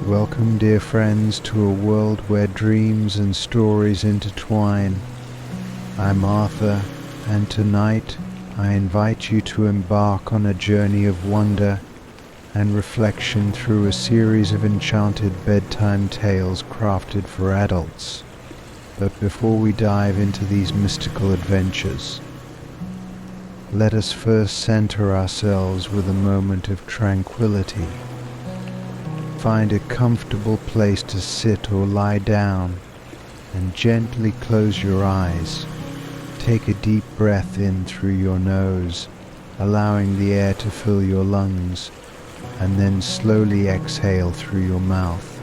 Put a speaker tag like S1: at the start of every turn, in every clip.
S1: Welcome, dear friends, to a world where dreams and stories intertwine. I'm Arthur, and tonight I invite you to embark on a journey of wonder and reflection through a series of enchanted bedtime tales crafted for adults. But before we dive into these mystical adventures, let us first center ourselves with a moment of tranquility. Find a comfortable place to sit or lie down and gently close your eyes. Take a deep breath in through your nose, allowing the air to fill your lungs, and then slowly exhale through your mouth.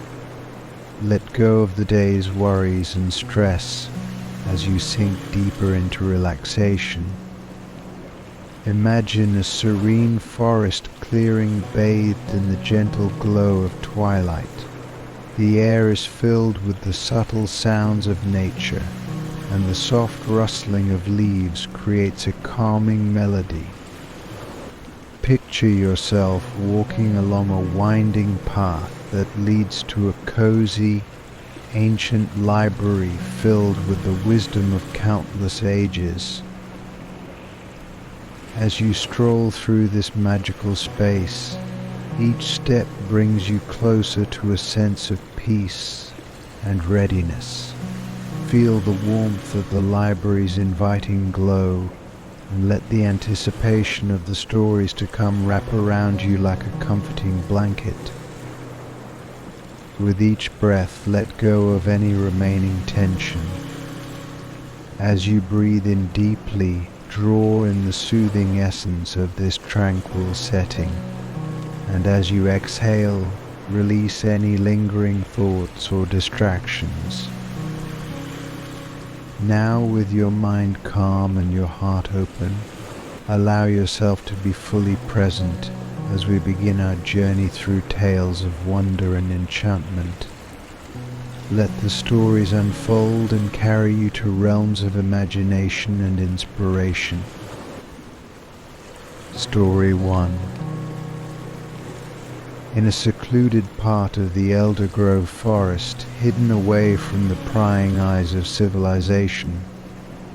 S1: Let go of the day's worries and stress as you sink deeper into relaxation. Imagine a serene forest clearing bathed in the gentle glow of twilight. The air is filled with the subtle sounds of nature, and the soft rustling of leaves creates a calming melody. Picture yourself walking along a winding path that leads to a cozy, ancient library filled with the wisdom of countless ages. As you stroll through this magical space, each step brings you closer to a sense of peace and readiness. Feel the warmth of the library's inviting glow, and let the anticipation of the stories to come wrap around you like a comforting blanket. With each breath, let go of any remaining tension. As you breathe in deeply, draw in the soothing essence of this tranquil setting, and as you exhale, release any lingering thoughts or distractions. Now, with your mind calm and your heart open, allow yourself to be fully present as we begin our journey through tales of wonder and enchantment. Let the stories unfold and carry you to realms of imagination and inspiration. Story 1. In a secluded part of the Elder Grove forest, hidden away from the prying eyes of civilization,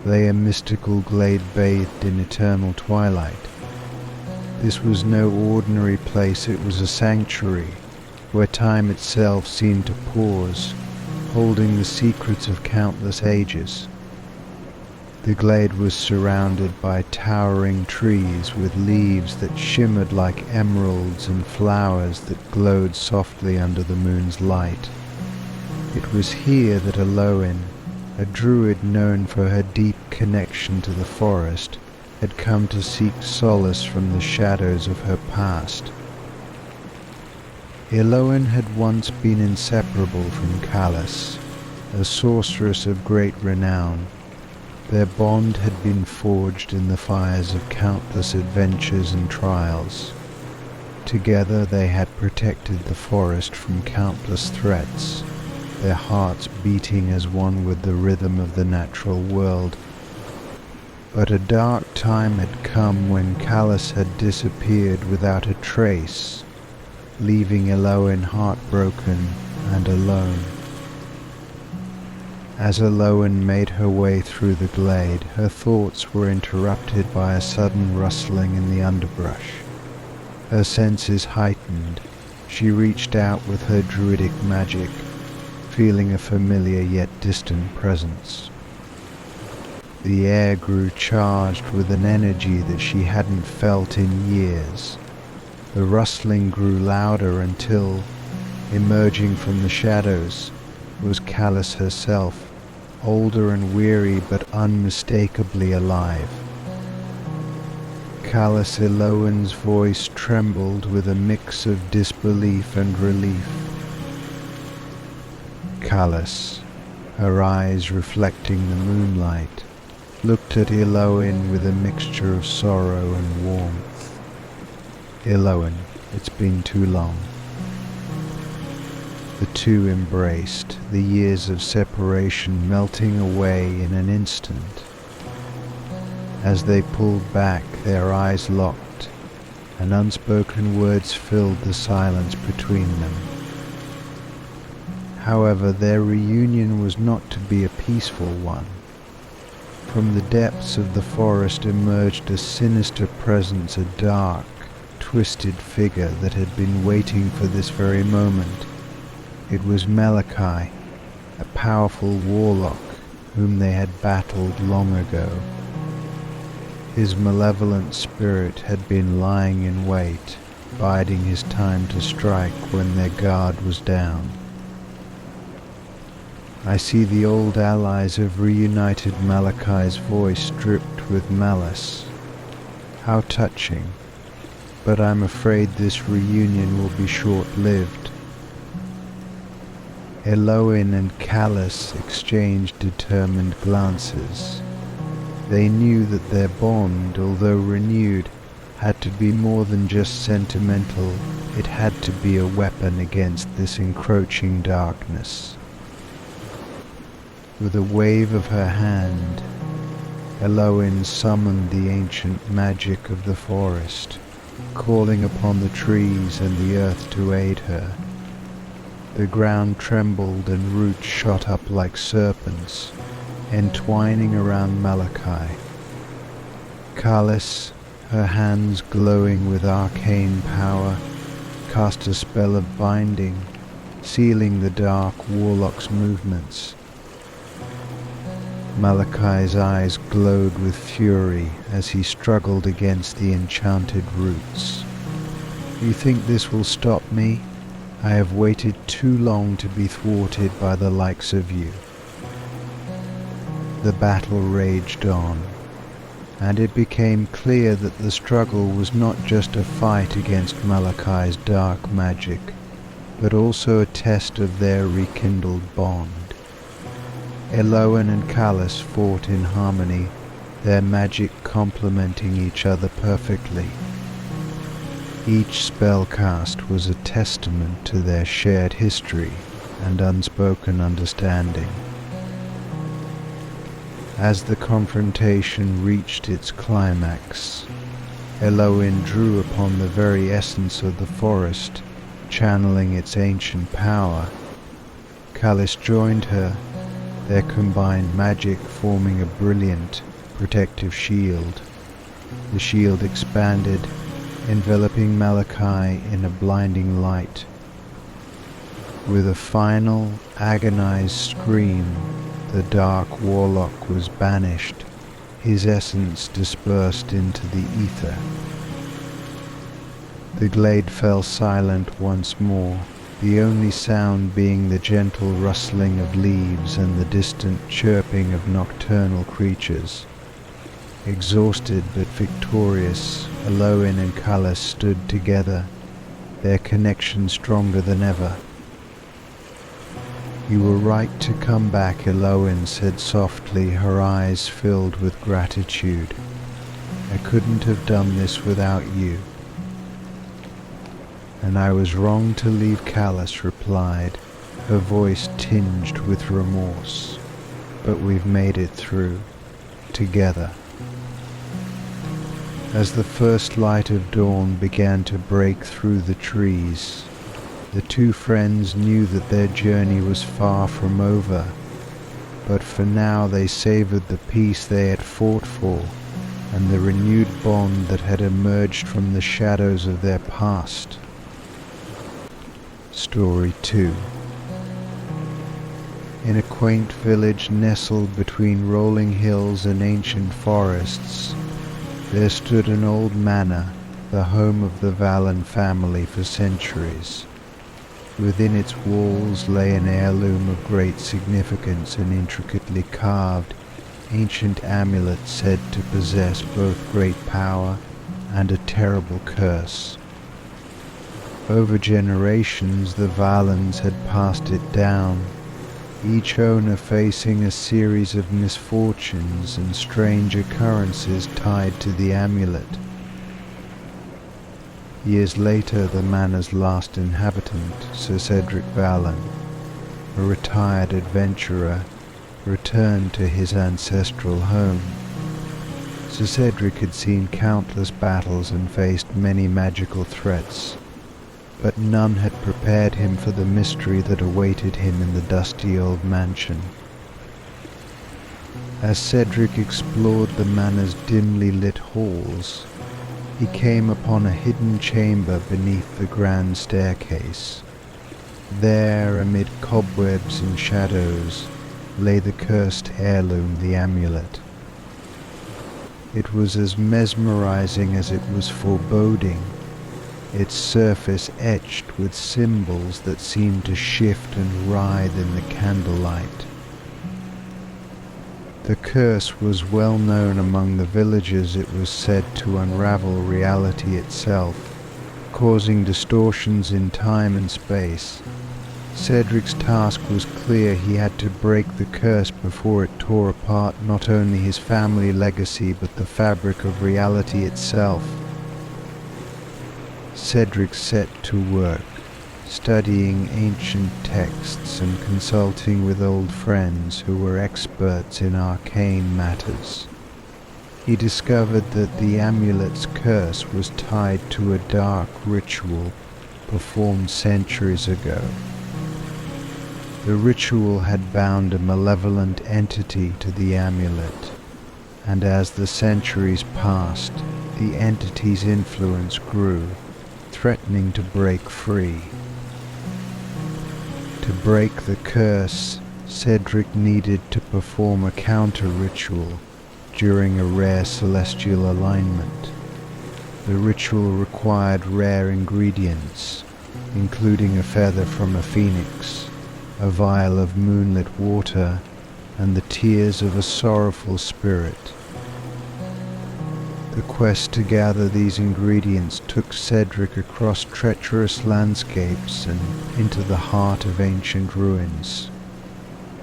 S1: lay a mystical glade bathed in eternal twilight. This was no ordinary place, it was a sanctuary, where time itself seemed to pause, holding the secrets of countless ages. The glade was surrounded by towering trees with leaves that shimmered like emeralds and flowers that glowed softly under the moon's light. It was here that Eloin, a druid known for her deep connection to the forest, had come to seek solace from the shadows of her past. Eloin had once been inseparable from Callis, a sorceress of great renown. Their bond had been forged in the fires of countless adventures and trials. Together they had protected the forest from countless threats, their hearts beating as one with the rhythm of the natural world. But a dark time had come when Callis had disappeared without a trace, leaving Eloin heartbroken and alone. As Eloin made her way through the glade, her thoughts were interrupted by a sudden rustling in the underbrush. Her senses heightened, she reached out with her druidic magic, feeling a familiar yet distant presence. The air grew charged with an energy that she hadn't felt in years. The rustling grew louder until, emerging from the shadows, was Callis herself, older and weary but unmistakably alive. Callis Eloin's voice trembled with a mix of disbelief and relief. Callis, her eyes reflecting the moonlight, looked at Eloin with a mixture of sorrow and warmth. Eloin, it's been too long. The two embraced, the years of separation melting away in an instant. As they pulled back, their eyes locked, and unspoken words filled the silence between them. However, their reunion was not to be a peaceful one. From the depths of the forest emerged a sinister presence, a dark, twisted figure that had been waiting for this very moment. It was Malachi, a powerful warlock whom they had battled long ago. His malevolent spirit had been lying in wait, biding his time to strike when their guard was down. I see the old allies of reunited Malachi's voice dripped with malice. How touching, but I'm afraid this reunion will be short-lived. Eloin and Callus exchanged determined glances. They knew that their bond, although renewed, had to be more than just sentimental. It had to be a weapon against this encroaching darkness. With a wave of her hand, Eloin summoned the ancient magic of the forest, calling upon the trees and the earth to aid her. The ground trembled and roots shot up like serpents, entwining around Malachi. Callus, her hands glowing with arcane power, cast a spell of binding, sealing the dark warlock's movements. Malachi's eyes glowed with fury as he struggled against the enchanted roots. "You think this will stop me? I have waited too long to be thwarted by the likes of you." The battle raged on, and it became clear that the struggle was not just a fight against Malachi's dark magic, but also a test of their rekindled bond. Eloin and Callus fought in harmony, their magic complementing each other perfectly. Each spell cast was a testament to their shared history and unspoken understanding. As the confrontation reached its climax, Eloin drew upon the very essence of the forest, channeling its ancient power. Callus joined her, their combined magic forming a brilliant, protective shield. The shield expanded, enveloping Malachi in a blinding light. With a final, agonized scream, the dark warlock was banished, his essence dispersed into the ether. The glade fell silent once more, the only sound being the gentle rustling of leaves and the distant chirping of nocturnal creatures. Exhausted but victorious, Eloin and Callus stood together, their connection stronger than ever. "You were right to come back," Eloin said softly, her eyes filled with gratitude. "I couldn't have done this without you." "And I was wrong to leave," Callus replied, her voice tinged with remorse. "But we've made it through, together." As the first light of dawn began to break through the trees, the two friends knew that their journey was far from over, but for now they savored the peace they had fought for and the renewed bond that had emerged from the shadows of their past. Story 2. In a quaint village nestled between rolling hills and ancient forests, there stood an old manor, the home of the Valen family for centuries. Within its walls lay an heirloom of great significance, an intricately carved, ancient amulet said to possess both great power and a terrible curse. Over generations the Valens had passed it down, each owner facing a series of misfortunes and strange occurrences tied to the amulet. Years later, the manor's last inhabitant, Sir Cedric Valen, a retired adventurer, returned to his ancestral home. Sir Cedric had seen countless battles and faced many magical threats, but none had prepared him for the mystery that awaited him in the dusty old mansion. As Cedric explored the manor's dimly lit halls, he came upon a hidden chamber beneath the grand staircase. There, amid cobwebs and shadows, lay the cursed heirloom, the amulet. It was as mesmerizing as it was foreboding, its surface etched with symbols that seemed to shift and writhe in the candlelight. The curse was well known among the villagers. It was said to unravel reality itself, causing distortions in time and space. Cedric's task was clear. He had to break the curse before it tore apart not only his family legacy but the fabric of reality itself. Cedric set to work, studying ancient texts and consulting with old friends who were experts in arcane matters. He discovered that the amulet's curse was tied to a dark ritual performed centuries ago. The ritual had bound a malevolent entity to the amulet, and as the centuries passed, the entity's influence grew, threatening to break free. To break the curse, Cedric needed to perform a counter-ritual during a rare celestial alignment. The ritual required rare ingredients, including a feather from a phoenix, a vial of moonlit water, and the tears of a sorrowful spirit. The quest to gather these ingredients took Cedric across treacherous landscapes and into the heart of ancient ruins.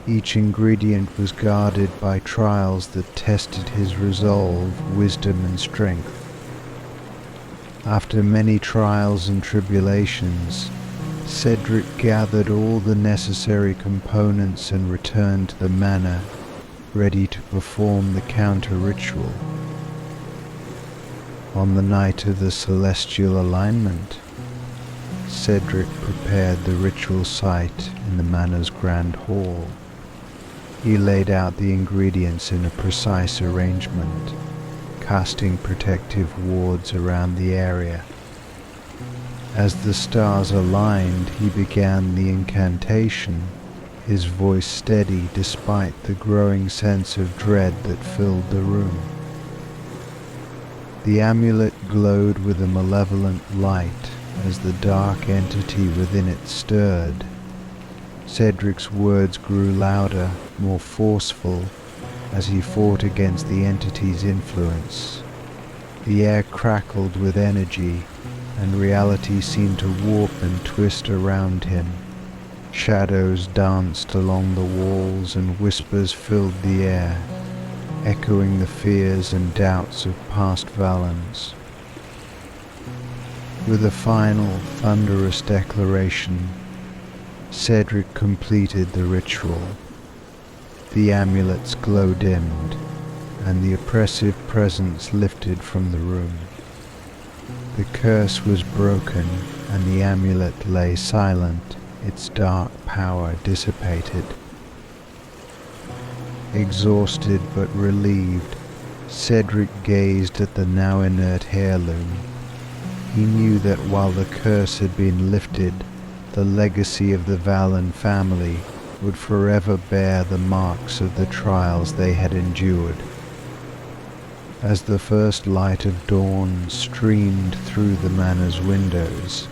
S1: Each ingredient was guarded by trials that tested his resolve, wisdom, and strength. After many trials and tribulations, Cedric gathered all the necessary components and returned to the manor, ready to perform the counter-ritual. On the night of the celestial alignment, Cedric prepared the ritual site in the manor's grand hall. He laid out the ingredients in a precise arrangement, casting protective wards around the area. As the stars aligned, he began the incantation, his voice steady despite the growing sense of dread that filled the room. The amulet glowed with a malevolent light as the dark entity within it stirred. Cedric's words grew louder, more forceful, as he fought against the entity's influence. The air crackled with energy, and reality seemed to warp and twist around him. Shadows danced along the walls and whispers filled the air, echoing the fears and doubts of past Valons. With a final, thunderous declaration, Cedric completed the ritual. The amulet's glow dimmed, and the oppressive presence lifted from the room. The curse was broken, and the amulet lay silent, its dark power dissipated. Exhausted but relieved, Cedric gazed at the now inert heirloom. He knew that while the curse had been lifted, the legacy of the Valon family would forever bear the marks of the trials they had endured. As the first light of dawn streamed through the manor's windows,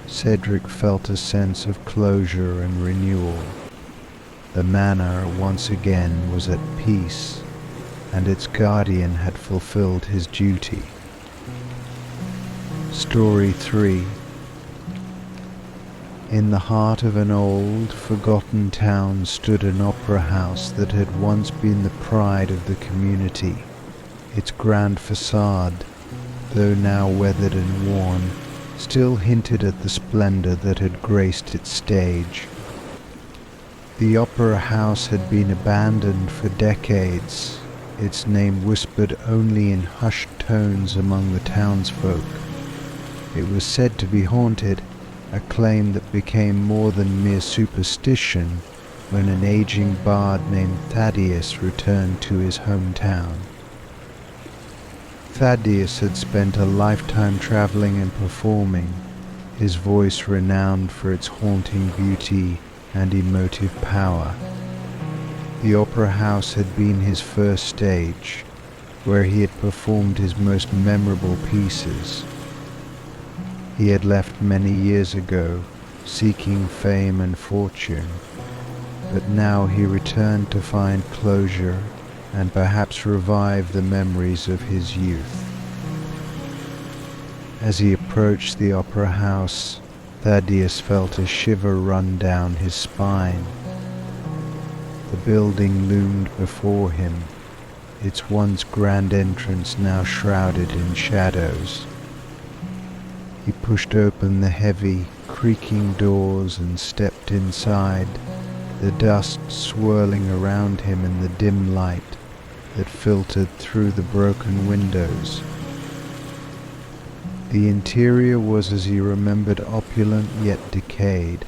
S1: Cedric felt a sense of closure and renewal. The manor once again was at peace, and its guardian had fulfilled his duty. Story 3. In the heart of an old, forgotten town stood an opera house that had once been the pride of the community. Its grand facade, though now weathered and worn, still hinted at the splendor that had graced its stage. The opera house had been abandoned for decades, its name whispered only in hushed tones among the townsfolk. It was said to be haunted, a claim that became more than mere superstition when an aging bard named Thaddeus returned to his hometown. Thaddeus had spent a lifetime traveling and performing, his voice renowned for its haunting beauty and emotive power. The opera house had been his first stage, where he had performed his most memorable pieces. He had left many years ago, seeking fame and fortune, but now he returned to find closure and perhaps revive the memories of his youth. As he approached the opera house, Thaddeus felt a shiver run down his spine. The building loomed before him, its once grand entrance now shrouded in shadows. He pushed open the heavy, creaking doors and stepped inside, the dust swirling around him in the dim light that filtered through the broken windows. The interior was as he remembered, opulent yet decayed.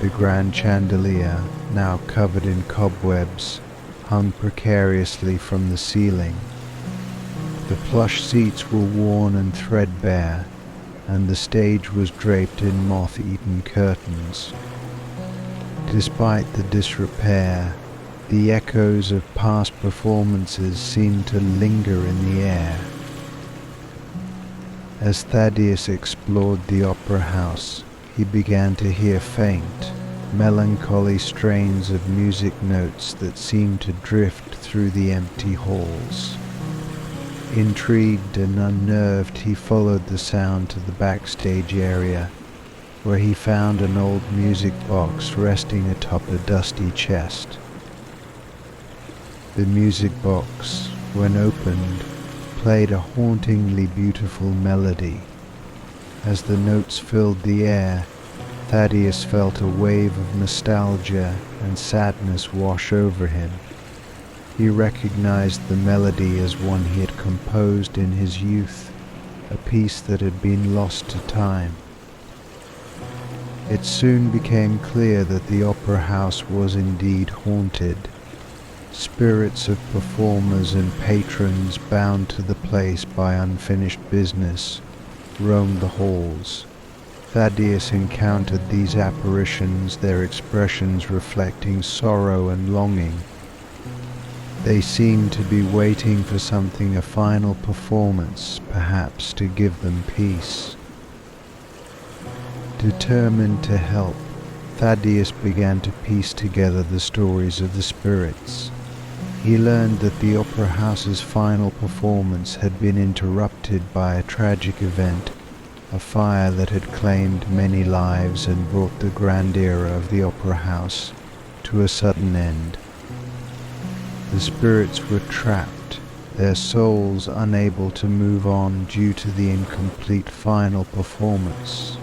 S1: The grand chandelier, now covered in cobwebs, hung precariously from the ceiling. The plush seats were worn and threadbare, and the stage was draped in moth-eaten curtains. Despite the disrepair, the echoes of past performances seemed to linger in the air. As Thaddeus explored the opera house, he began to hear faint, melancholy strains of music notes that seemed to drift through the empty halls. Intrigued and unnerved, he followed the sound to the backstage area, where he found an old music box resting atop a dusty chest. The music box, when opened, played a hauntingly beautiful melody. As the notes filled the air, Thaddeus felt a wave of nostalgia and sadness wash over him. He recognized the melody as one he had composed in his youth, a piece that had been lost to time. It soon became clear that the opera house was indeed haunted. Spirits of performers and patrons bound to the place by unfinished business roamed the halls. Thaddeus encountered these apparitions, their expressions reflecting sorrow and longing. They seemed to be waiting for something, a final performance, perhaps, to give them peace. Determined to help, Thaddeus began to piece together the stories of the spirits. He learned that the opera house's final performance had been interrupted by a tragic event, a fire that had claimed many lives and brought the grand era of the opera house to a sudden end. The spirits were trapped, their souls unable to move on due to the incomplete final performance.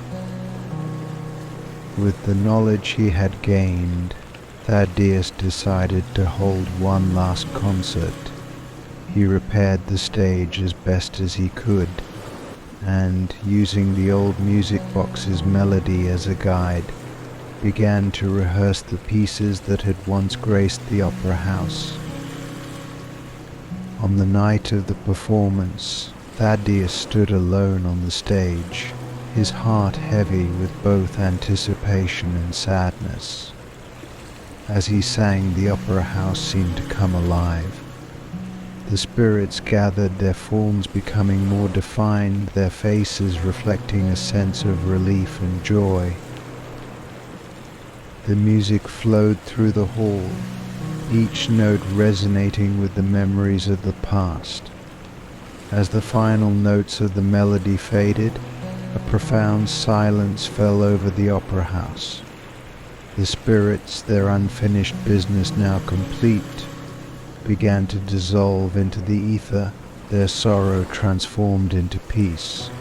S1: With the knowledge he had gained, Thaddeus decided to hold one last concert. He repaired the stage as best as he could, and, using the old music box's melody as a guide, began to rehearse the pieces that had once graced the opera house. On the night of the performance, Thaddeus stood alone on the stage, his heart heavy with both anticipation and sadness. As he sang, the opera house seemed to come alive. The spirits gathered, their forms becoming more defined, their faces reflecting a sense of relief and joy. The music flowed through the hall, each note resonating with the memories of the past. As the final notes of the melody faded, a profound silence fell over the opera house. The spirits, their unfinished business now complete, began to dissolve into the ether, their sorrow transformed into peace.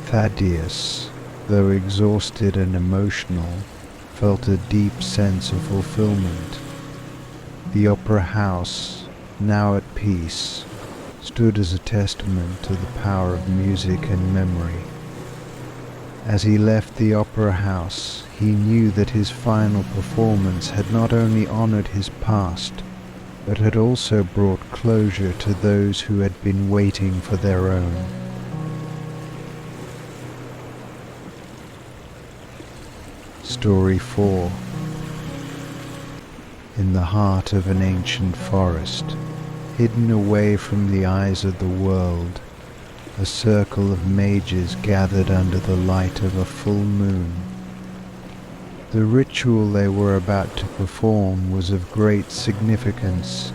S1: Thaddeus, though exhausted and emotional, felt a deep sense of fulfillment. The opera house, now at peace, stood as a testament to the power of music and memory. As he left the opera house, he knew that his final performance had not only honored his past, but had also brought closure to those who had been waiting for their own. Story 4. In the heart of an ancient forest, hidden away from the eyes of the world, a circle of mages gathered under the light of a full moon. The ritual they were about to perform was of great significance.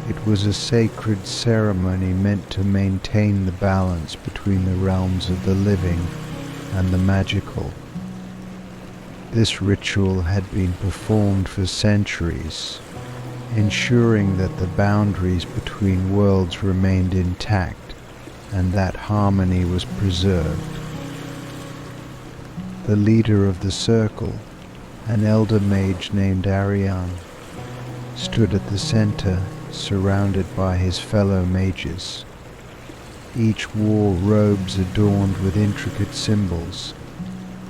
S1: It was a sacred ceremony meant to maintain the balance between the realms of the living and the magical. This ritual had been performed for centuries, ensuring that the boundaries between worlds remained intact and that harmony was preserved. The leader of the circle, an elder mage named Ariane, stood at the center, surrounded by his fellow mages. Each wore robes adorned with intricate symbols,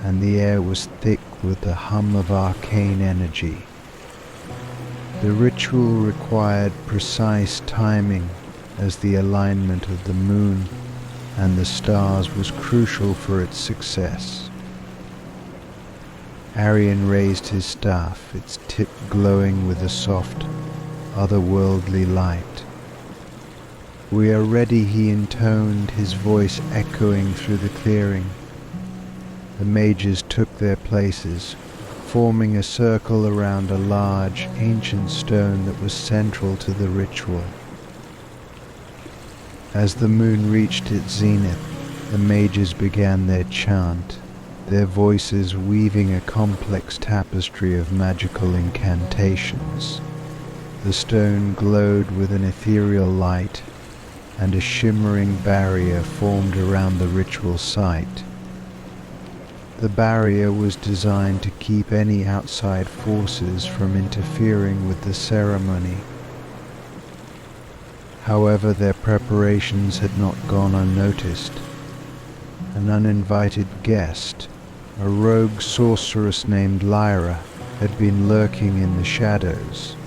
S1: and the air was thick with the hum of arcane energy. The ritual required precise timing, as the alignment of the moon and the stars was crucial for its success. Arian raised his staff, its tip glowing with a soft, otherworldly light. "We are ready," he intoned, his voice echoing through the clearing. The mages took their places, forming a circle around a large, ancient stone that was central to the ritual. As the moon reached its zenith, the mages began their chant, their voices weaving a complex tapestry of magical incantations. The stone glowed with an ethereal light, and a shimmering barrier formed around the ritual site. The barrier was designed to keep any outside forces from interfering with the ceremony. However, their preparations had not gone unnoticed. An uninvited guest, a rogue sorceress named Leora, had been lurking in the shadows.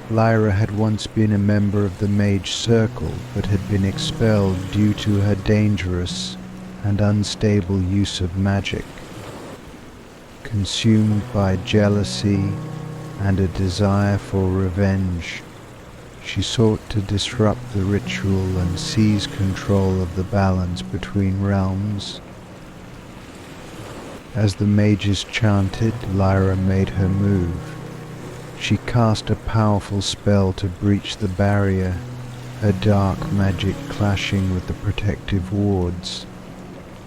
S1: Leora had once been a member of the Mage Circle, but had been expelled due to her dangerous and unstable use of magic. Consumed by jealousy and a desire for revenge, she sought to disrupt the ritual and seize control of the balance between realms. As the mages chanted, Leora made her move. She cast a powerful spell to breach the barrier, her dark magic clashing with the protective wards.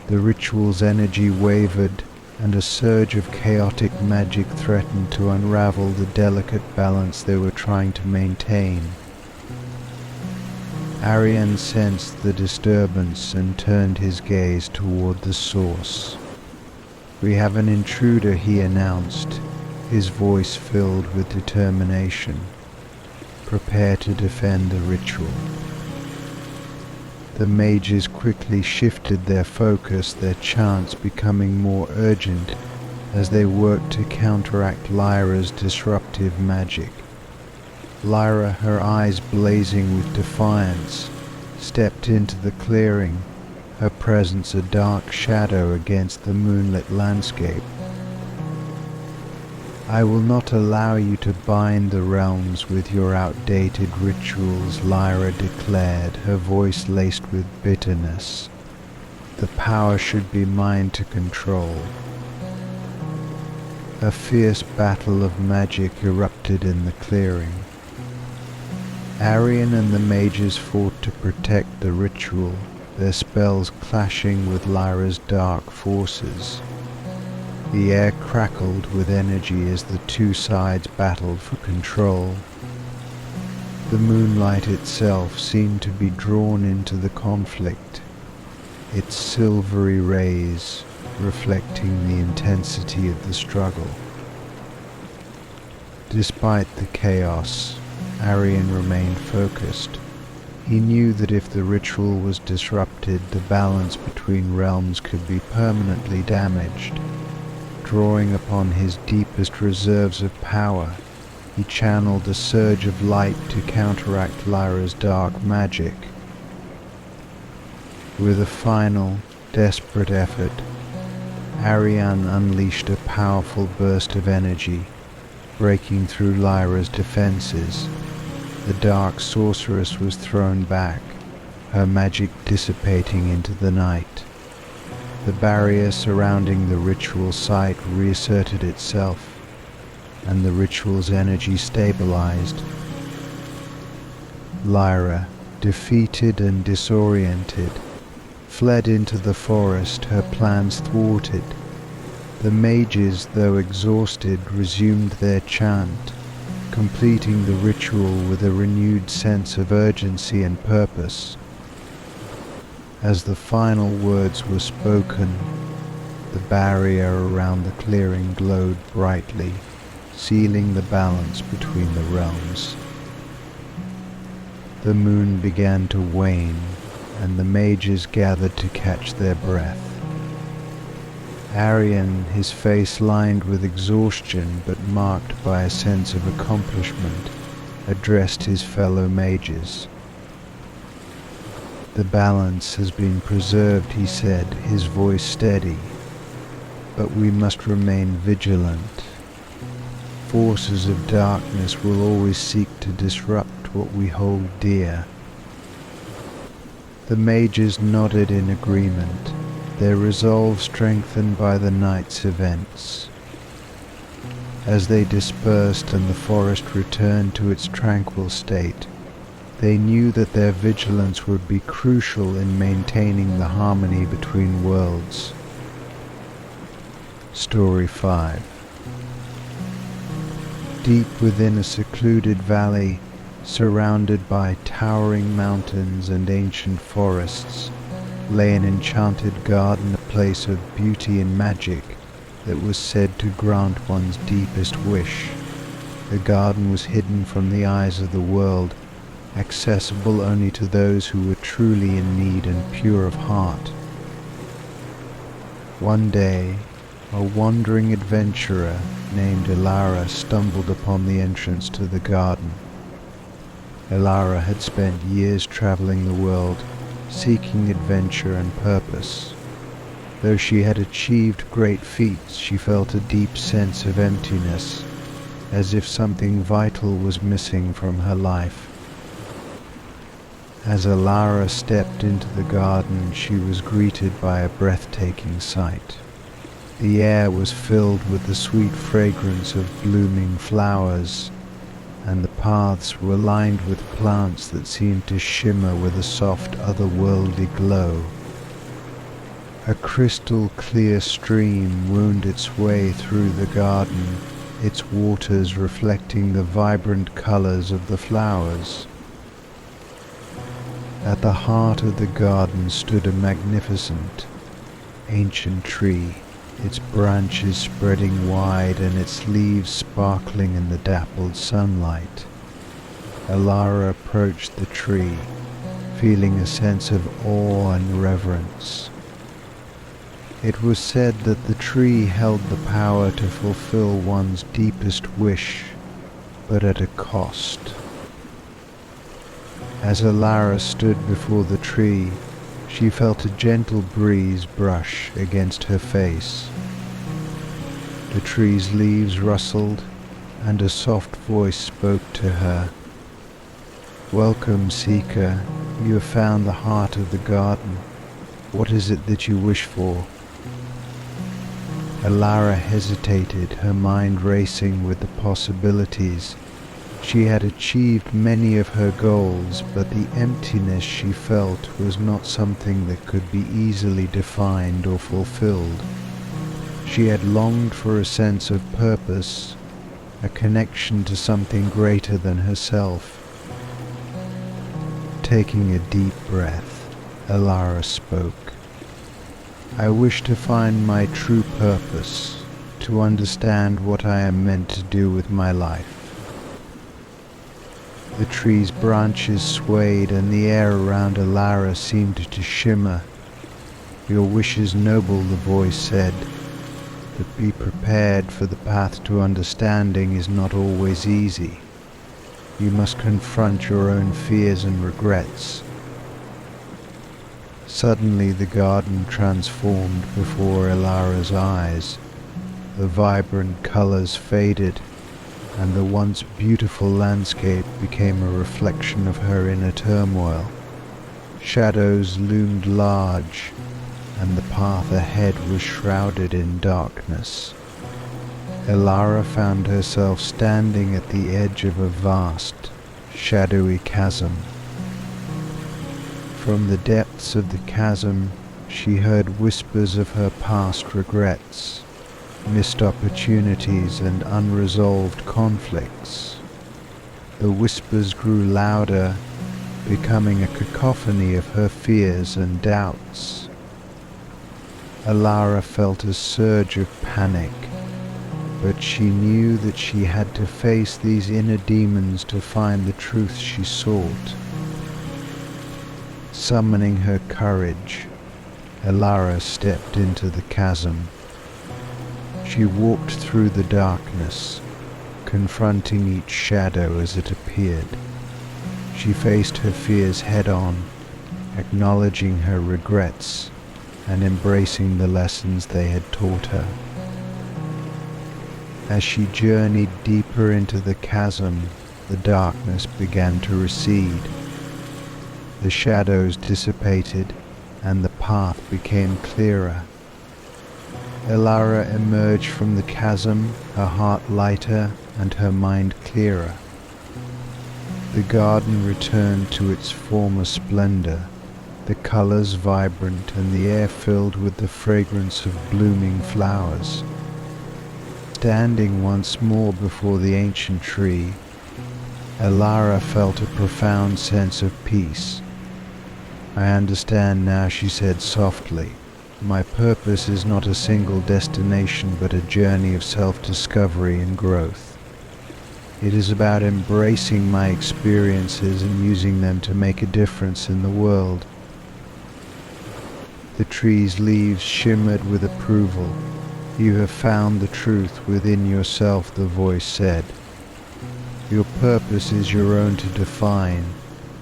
S1: The ritual's energy wavered, and a surge of chaotic magic threatened to unravel the delicate balance they were trying to maintain. Arian sensed the disturbance and turned his gaze toward the source. "We have an intruder," he announced, his voice filled with determination. "Prepare to defend the ritual." The mages quickly shifted their focus, their chants becoming more urgent as they worked to counteract Lyra's disruptive magic. Lyra, her eyes blazing with defiance, stepped into the clearing, her presence a dark shadow against the moonlit landscape. "I will not allow you to bind the realms with your outdated rituals," Lyra declared, her voice laced with bitterness. "The power should be mine to control." A fierce battle of magic erupted in the clearing. Arian and the mages fought to protect the ritual, their spells clashing with Lyra's dark forces. The air crackled with energy as the two sides battled for control. The moonlight itself seemed to be drawn into the conflict, its silvery rays reflecting the intensity of the struggle. Despite the chaos, Arian remained focused, He knew that if the ritual was disrupted, the balance between realms could be permanently damaged. Drawing upon his deepest reserves of power, he channeled a surge of light to counteract Lyra's dark magic. With a final, desperate effort, Ariane unleashed a powerful burst of energy, breaking through Lyra's defenses. The dark sorceress was thrown back, her magic dissipating into the night. The barrier surrounding the ritual site reasserted itself, and the ritual's energy stabilized. Lyra, defeated and disoriented, fled into the forest, her plans thwarted. The mages, though exhausted, resumed their chant, completing the ritual with a renewed sense of urgency and purpose. As the final words were spoken, the barrier around the clearing glowed brightly, sealing the balance between the realms. The moon began to wane, and the mages gathered to catch their breath. Arian, his face lined with exhaustion but marked by a sense of accomplishment, addressed his fellow mages. "The balance has been preserved," he said, his voice steady, "but we must remain vigilant. Forces of darkness will always seek to disrupt what we hold dear." The mages nodded in agreement, their resolve strengthened by the night's events. As they dispersed and the forest returned to its tranquil state, they knew that their vigilance would be crucial in maintaining the harmony between worlds. Story 5. Deep within a secluded valley, surrounded by towering mountains and ancient forests, lay an enchanted garden, a place of beauty and magic that was said to grant one's deepest wish. The garden was hidden from the eyes of the world, accessible only to those who were truly in need and pure of heart. One day, a wandering adventurer named Leora stumbled upon the entrance to the garden. Leora had spent years traveling the world, seeking adventure and purpose. Though she had achieved great feats, she felt a deep sense of emptiness, as if something vital was missing from her life. As Leora stepped into the garden, she was greeted by a breathtaking sight. The air was filled with the sweet fragrance of blooming flowers, and the paths were lined with plants that seemed to shimmer with a soft, otherworldly glow. A crystal-clear stream wound its way through the garden, its waters reflecting the vibrant colors of the flowers. At the heart of the garden stood a magnificent, ancient tree, its branches spreading wide and its leaves sparkling in the dappled sunlight. Leora approached the tree, feeling a sense of awe and reverence. It was said that the tree held the power to fulfill one's deepest wish, but at a cost. As Leora stood before the tree, she felt a gentle breeze brush against her face. The tree's leaves rustled, and a soft voice spoke to her. "Welcome, seeker. You have found the heart of the garden. What is it that you wish for?" Leora hesitated, her mind racing with the possibilities. She had achieved many of her goals, but the emptiness she felt was not something that could be easily defined or fulfilled. She had longed for a sense of purpose, a connection to something greater than herself. Taking a deep breath, Leora spoke. "I wish to find my true purpose, to understand what I am meant to do with my life." The tree's branches swayed and the air around Elara seemed to shimmer. "Your wish is noble," the voice said, "but be prepared, for the path to understanding is not always easy. You must confront your own fears and regrets." Suddenly the garden transformed before Elara's eyes. The vibrant colors faded, and the once beautiful landscape became a reflection of her inner turmoil. Shadows loomed large, and the path ahead was shrouded in darkness. Elara found herself standing at the edge of a vast, shadowy chasm. From the depths of the chasm, she heard whispers of her past regrets, missed opportunities and unresolved conflicts. The whispers grew louder, becoming a cacophony of her fears and doubts. Elara felt a surge of panic, but she knew that she had to face these inner demons to find the truth she sought. Summoning her courage, Elara stepped into the chasm. She walked through the darkness, confronting each shadow as it appeared. She faced her fears head-on, acknowledging her regrets and embracing the lessons they had taught her. As she journeyed deeper into the chasm, the darkness began to recede. The shadows dissipated, and the path became clearer. Elara emerged from the chasm, her heart lighter and her mind clearer. The garden returned to its former splendor, the colors vibrant and the air filled with the fragrance of blooming flowers. Standing once more before the ancient tree, Elara felt a profound sense of peace. "I understand now," she said softly. "My purpose is not a single destination but a journey of self-discovery and growth. It is about embracing my experiences and using them to make a difference in the world." The tree's leaves shimmered with approval. "You have found the truth within yourself," the voice said. "Your purpose is your own to define,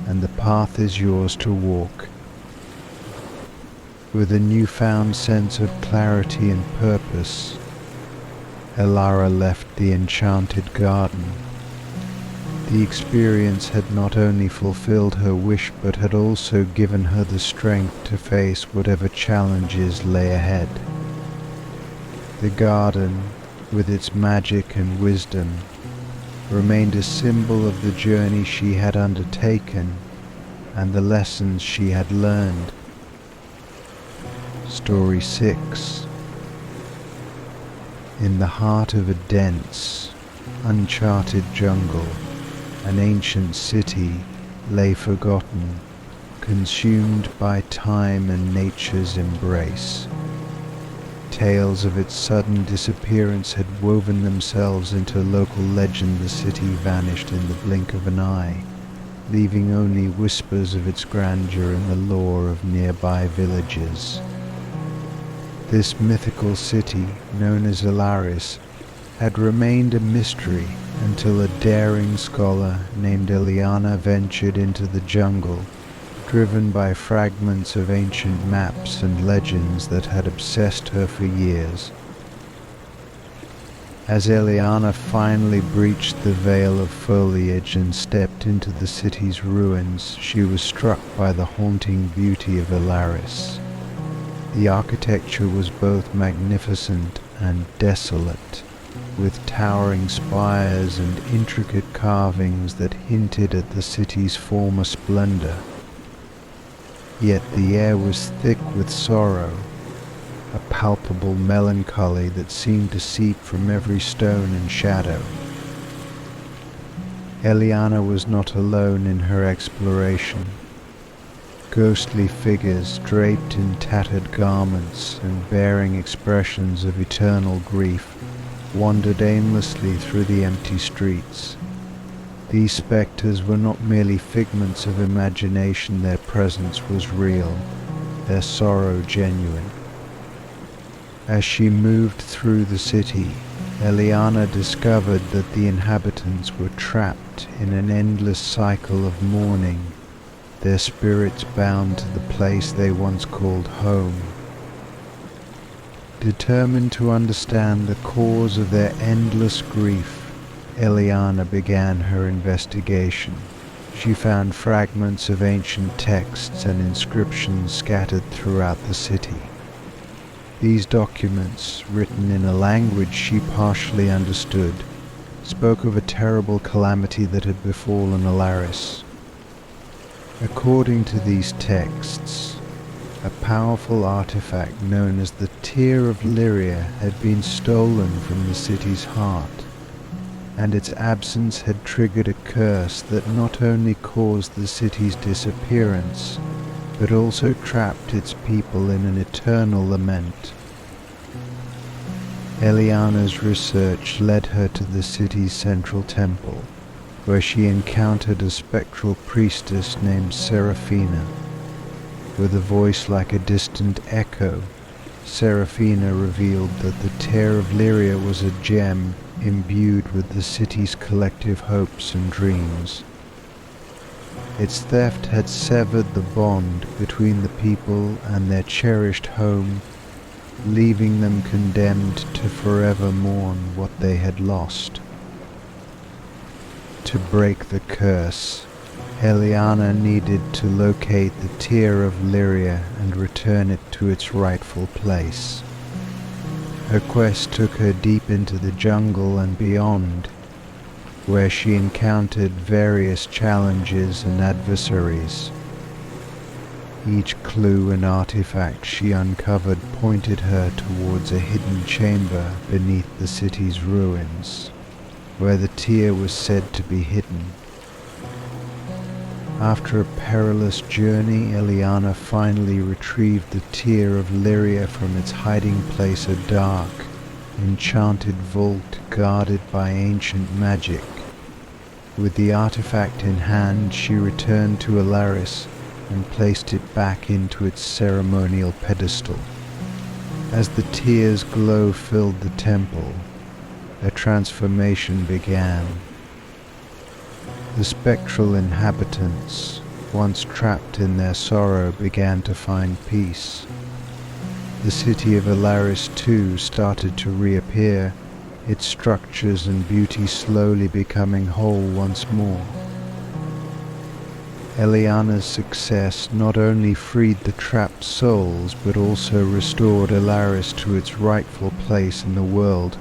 S1: and the path is yours to walk." With a newfound sense of clarity and purpose, Elara left the enchanted garden. The experience had not only fulfilled her wish but had also given her the strength to face whatever challenges lay ahead. The garden, with its magic and wisdom, remained a symbol of the journey she had undertaken and the lessons she had learned. Story 6. In the heart of a dense, uncharted jungle, an ancient city lay forgotten, consumed by time and nature's embrace. Tales of its sudden disappearance had woven themselves into local legend. The city vanished in the blink of an eye, leaving only whispers of its grandeur and the lore of nearby villages. This mythical city, known as Elaris, had remained a mystery until a daring scholar named Eliana ventured into the jungle, driven by fragments of ancient maps and legends that had obsessed her for years. As Eliana finally breached the veil of foliage and stepped into the city's ruins, she was struck by the haunting beauty of Elaris. The architecture was both magnificent and desolate, with towering spires and intricate carvings that hinted at the city's former splendor. Yet the air was thick with sorrow, a palpable melancholy that seemed to seep from every stone and shadow. Eliana was not alone in her exploration. Ghostly figures draped in tattered garments and bearing expressions of eternal grief wandered aimlessly through the empty streets. These spectres were not merely figments of imagination, their presence was real, their sorrow genuine. As she moved through the city, Eliana discovered that the inhabitants were trapped in an endless cycle of mourning, their spirits bound to the place they once called home. Determined to understand the cause of their endless grief, Eliana began her investigation. She found fragments of ancient texts and inscriptions scattered throughout the city. These documents, written in a language she partially understood, spoke of a terrible calamity that had befallen Alaris. According to these texts, a powerful artifact known as the Tear of Leora had been stolen from the city's heart, and its absence had triggered a curse that not only caused the city's disappearance, but also trapped its people in an eternal lament. Eliana's research led her to the city's central temple, where she encountered a spectral priestess named Seraphina. With a voice like a distant echo, Seraphina revealed that the Tear of Leora was a gem imbued with the city's collective hopes and dreams. Its theft had severed the bond between the people and their cherished home, leaving them condemned to forever mourn what they had lost. To break the curse, Eliana needed to locate the Tear of Leora and return it to its rightful place. Her quest took her deep into the jungle and beyond, where she encountered various challenges and adversaries. Each clue and artifact she uncovered pointed her towards a hidden chamber beneath the city's ruins, where the tear was said to be hidden. After a perilous journey, Eliana finally retrieved the Tear of Leora from its hiding place, a dark, enchanted vault guarded by ancient magic. With the artifact in hand, she returned to Alaris and placed it back into its ceremonial pedestal. As the tear's glow filled the temple, a transformation began. The spectral inhabitants, once trapped in their sorrow, began to find peace. The city of Alaris too started to reappear, its structures and beauty slowly becoming whole once more. Eliana's success not only freed the trapped souls, but also restored Alaris to its rightful place in the world.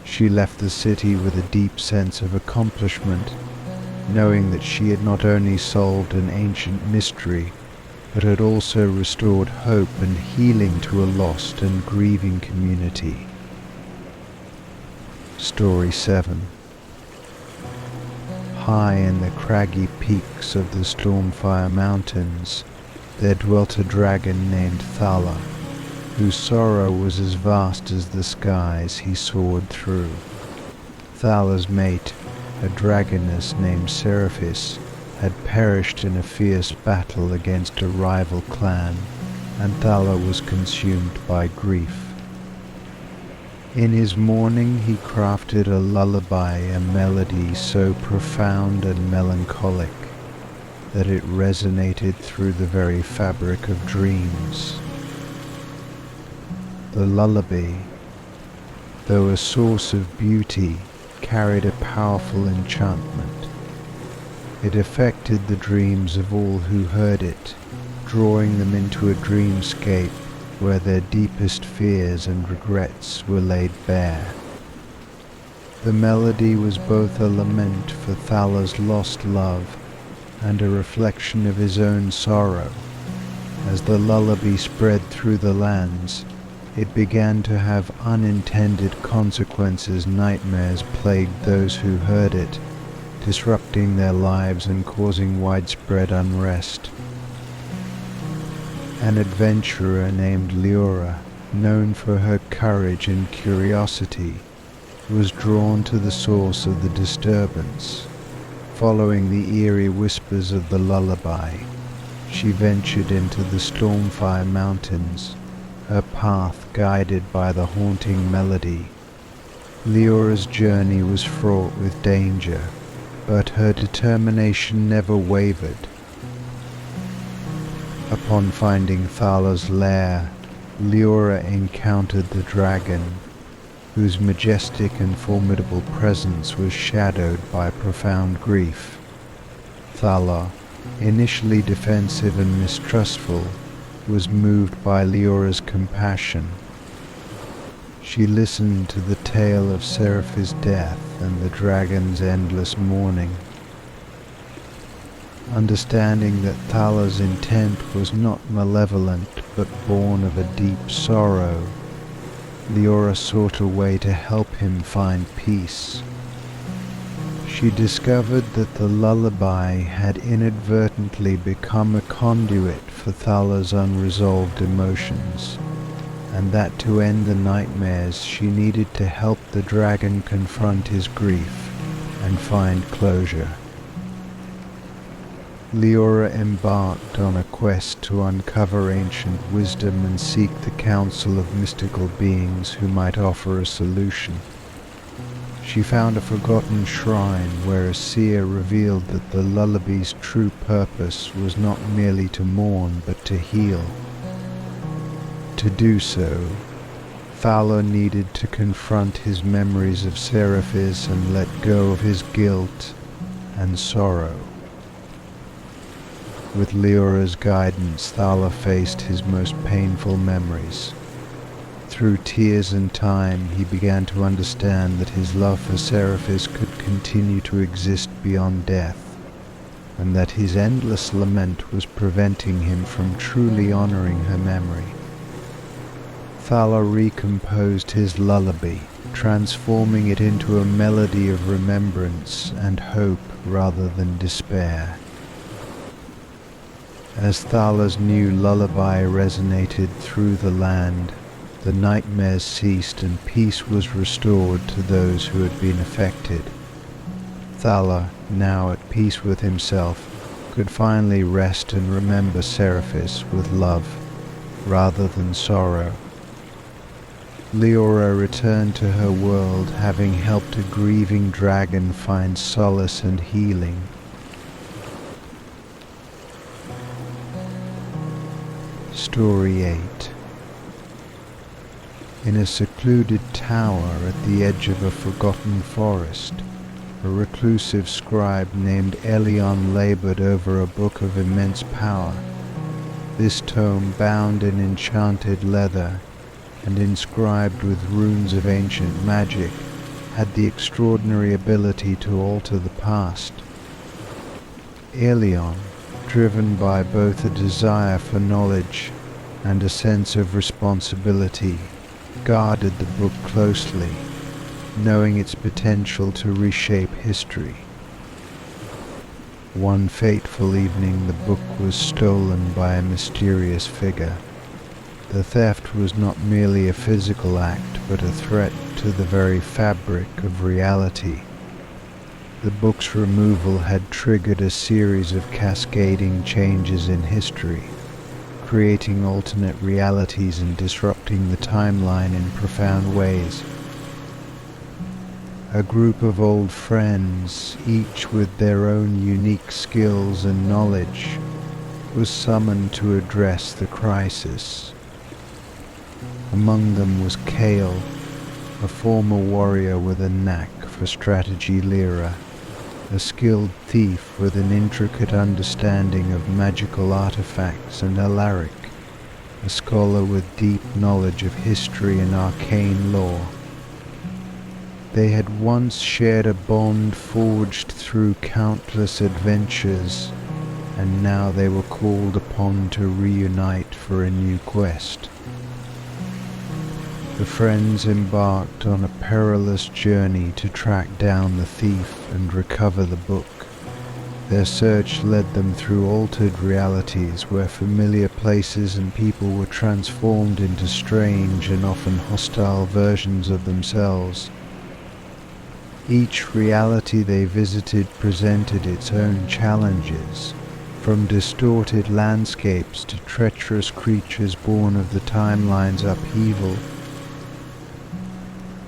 S1: She left the city with a deep sense of accomplishment, knowing that she had not only solved an ancient mystery, but had also restored hope and healing to a lost and grieving community. Story 7. High in the craggy peaks of the Stormfire Mountains, there dwelt a dragon named Thala, whose sorrow was as vast as the skies he soared through. Thala's mate, a dragoness named Seraphis, had perished in a fierce battle against a rival clan, and Thala was consumed by grief. In his mourning he crafted a lullaby, a melody so profound and melancholic that it resonated through the very fabric of dreams. The lullaby, though a source of beauty, carried a powerful enchantment. It affected the dreams of all who heard it, drawing them into a dreamscape where their deepest fears and regrets were laid bare. The melody was both a lament for Thala's lost love and a reflection of his own sorrow. As the lullaby spread through the lands, it began to have unintended consequences. Nightmares plagued those who heard it, disrupting their lives and causing widespread unrest. An adventurer named Leora, known for her courage and curiosity, was drawn to the source of the disturbance. Following the eerie whispers of the lullaby, she ventured into the Stormfire Mountains, her path guided by the haunting melody. Leora's journey was fraught with danger, but her determination never wavered. Upon finding Thalar's lair, Leora encountered the dragon, whose majestic and formidable presence was shadowed by profound grief. Thalar, initially defensive and mistrustful, was moved by Leora's compassion. She listened to the tale of Seraph's death and the dragon's endless mourning. Understanding that Thalar's intent was not malevolent but born of a deep sorrow, Leora sought a way to help him find peace. She discovered that the lullaby had inadvertently become a conduit for Thalar's unresolved emotions, and that to end the nightmares she needed to help the dragon confront his grief and find closure. Leora embarked on a quest to uncover ancient wisdom and seek the counsel of mystical beings who might offer a solution. She found a forgotten shrine where a seer revealed that the lullaby's true purpose was not merely to mourn but to heal. To do so, Thalar needed to confront his memories of Seraphis and let go of his guilt and sorrow. With Leora's guidance, Thalar faced his most painful memories. Through tears and time, he began to understand that his love for Seraphis could continue to exist beyond death, and that his endless lament was preventing him from truly honoring her memory. Thalar recomposed his lullaby, transforming it into a melody of remembrance and hope rather than despair. As Thalar's new lullaby resonated through the land, the nightmares ceased and peace was restored to those who had been affected. Thalar, now at peace with himself, could finally rest and remember Seraphis with love rather than sorrow. Leora returned to her world, having helped a grieving dragon find solace and healing. Story 8. In a secluded tower at the edge of a forgotten forest, a reclusive scribe named Elion labored over a book of immense power. This tome, bound in enchanted leather and inscribed with runes of ancient magic, had the extraordinary ability to alter the past. Elion, driven by both a desire for knowledge and a sense of responsibility, guarded the book closely, knowing its potential to reshape history. One fateful evening, the book was stolen by a mysterious figure. The theft was not merely a physical act, but a threat to the very fabric of reality. The book's removal had triggered a series of cascading changes in history, creating alternate realities and disrupting the timeline in profound ways. A group of old friends, each with their own unique skills and knowledge, was summoned to address the crisis. Among them was Kale, a former warrior with a knack for strategy. Leora, a skilled thief with an intricate understanding of magical artifacts, and Alaric, a scholar with deep knowledge of history and arcane lore. They had once shared a bond forged through countless adventures, and now they were called upon to reunite for a new quest. The friends embarked on a perilous journey to track down the thief and recover the book. Their search led them through altered realities where familiar places and people were transformed into strange and often hostile versions of themselves. Each reality they visited presented its own challenges, from distorted landscapes to treacherous creatures born of the timeline's upheaval.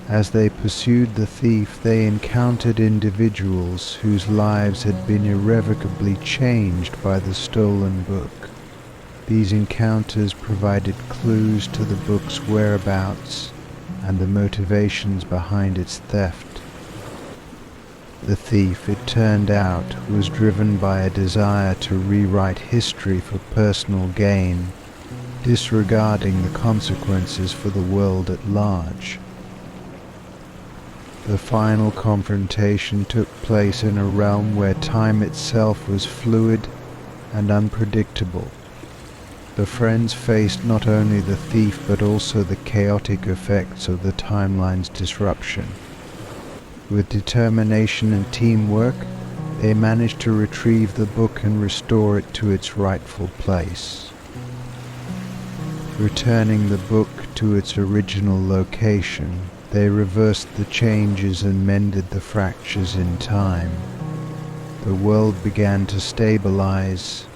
S1: As they pursued the thief, they encountered individuals whose lives had been irrevocably changed by the stolen book. These encounters provided clues to the book's whereabouts and the motivations behind its theft. The thief, it turned out, was driven by a desire to rewrite history for personal gain, disregarding the consequences for the world at large. The final confrontation took place in a realm where time itself was fluid and unpredictable. The friends faced not only the thief but also the chaotic effects of the timeline's disruption. With determination and teamwork, they managed to retrieve the book and restore it to its rightful place. Returning the book to its original location, they reversed the changes and mended the fractures in time. The world began to stabilize,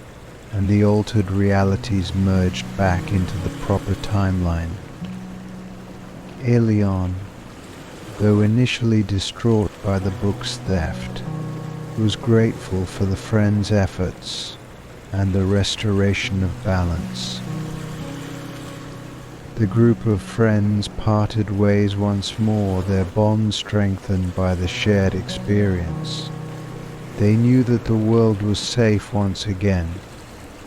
S1: and the altered realities merged back into the proper timeline. Aelion, though initially distraught by the book's theft, was grateful for the friends' efforts and the restoration of balance. The group of friends parted ways once more, their bond strengthened by the shared experience. They knew that the world was safe once again,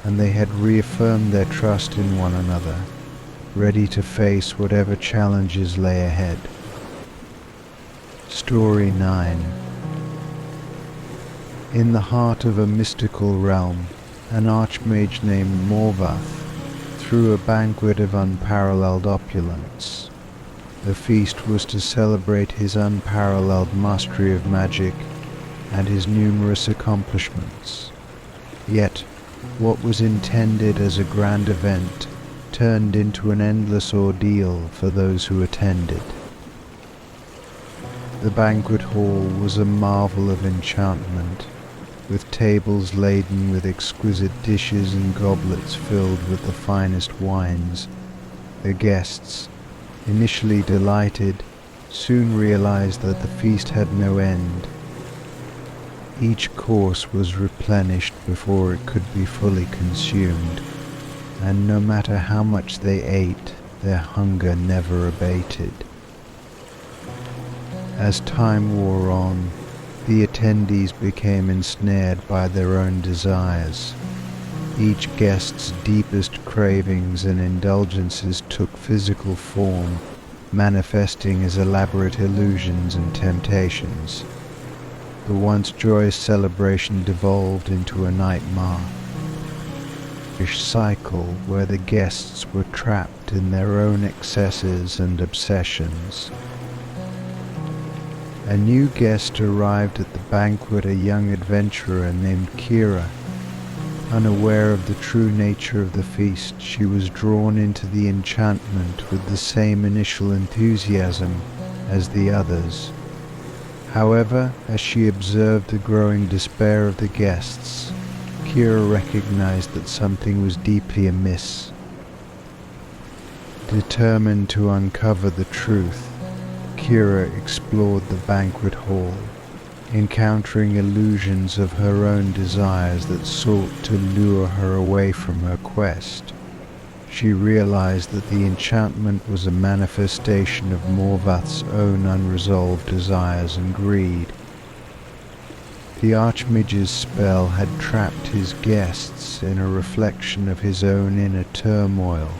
S1: and they had reaffirmed their trust in one another, ready to face whatever challenges lay ahead. Story 9. In the heart of a mystical realm, an archmage named Morvath threw a banquet of unparalleled opulence. The feast was to celebrate his unparalleled mastery of magic and his numerous accomplishments. Yet, what was intended as a grand event turned into an endless ordeal for those who attended. The banquet hall was a marvel of enchantment, with tables laden with exquisite dishes and goblets filled with the finest wines. The guests, initially delighted, soon realized that the feast had no end. Each course was replenished before it could be fully consumed, and no matter how much they ate, their hunger never abated. As time wore on, the attendees became ensnared by their own desires. Each guest's deepest cravings and indulgences took physical form, manifesting as elaborate illusions and temptations. The once joyous celebration devolved into a nightmare, a cycle where the guests were trapped in their own excesses and obsessions. A new guest arrived at the banquet, a young adventurer named Kira. Unaware of the true nature of the feast, she was drawn into the enchantment with the same initial enthusiasm as the others. However, as she observed the growing despair of the guests, Kira recognized that something was deeply amiss. Determined to uncover the truth, Kira explored the banquet hall, encountering illusions of her own desires that sought to lure her away from her quest. She realized that the enchantment was a manifestation of Morvath's own unresolved desires and greed. The Archmage's spell had trapped his guests in a reflection of his own inner turmoil.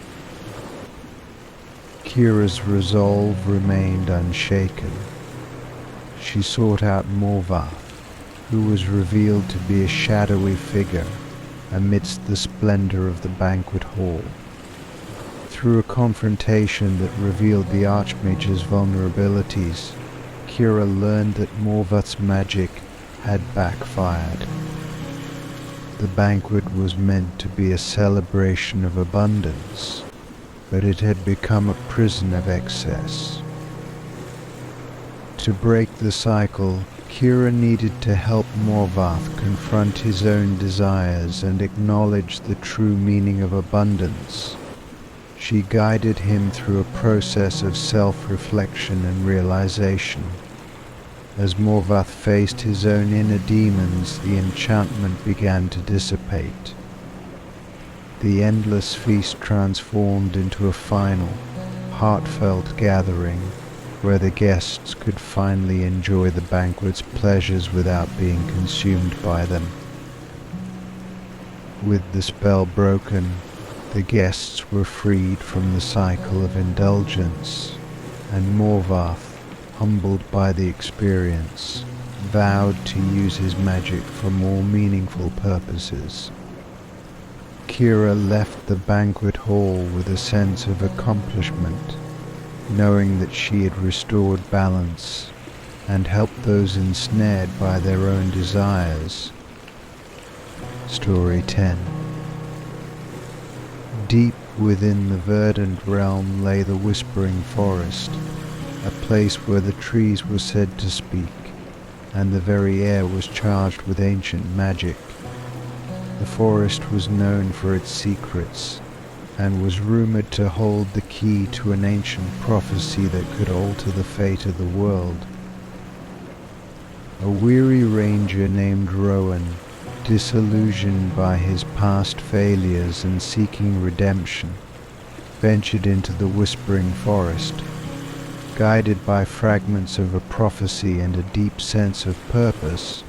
S1: Kira's resolve remained unshaken. She sought out Morvath, who was revealed to be a shadowy figure amidst the splendor of the banquet hall. Through a confrontation that revealed the Archmage's vulnerabilities, Kira learned that Morvath's magic had backfired. The banquet was meant to be a celebration of abundance, but it had become a prison of excess. To break the cycle, Kira needed to help Morvath confront his own desires and acknowledge the true meaning of abundance. She guided him through a process of self-reflection and realization. As Morvath faced his own inner demons, the enchantment began to dissipate. The endless feast transformed into a final, heartfelt gathering where the guests could finally enjoy the banquet's pleasures without being consumed by them. With the spell broken, the guests were freed from the cycle of indulgence, and Morvath, humbled by the experience, vowed to use his magic for more meaningful purposes. Kira left the banquet hall with a sense of accomplishment, knowing that she had restored balance and helped those ensnared by their own desires. Story 10. Deep within the Verdant realm lay the Whispering Forest, a place where the trees were said to speak, and the very air was charged with ancient magic. The forest was known for its secrets, and was rumored to hold the key to an ancient prophecy that could alter the fate of the world. A weary ranger named Rowan, disillusioned by his past failures and seeking redemption, ventured into the Whispering Forest. Guided by fragments of a prophecy and a deep sense of purpose,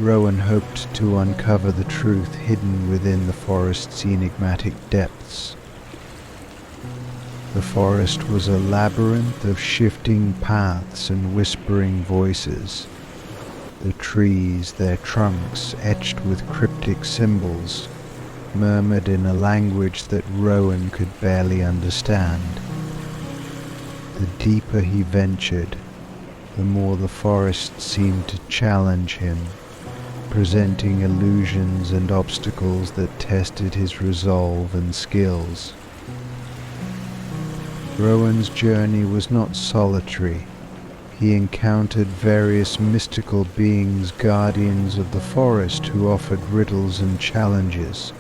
S1: Rowan hoped to uncover the truth hidden within the forest's enigmatic depths. The forest was a labyrinth of shifting paths and whispering voices. The trees, their trunks etched with cryptic symbols, murmured in a language that Rowan could barely understand. The deeper he ventured, the more the forest seemed to challenge him, presenting illusions and obstacles that tested his resolve and skills. Rowan's journey was not solitary. He encountered various mystical beings, guardians of the forest, who offered riddles and challenges.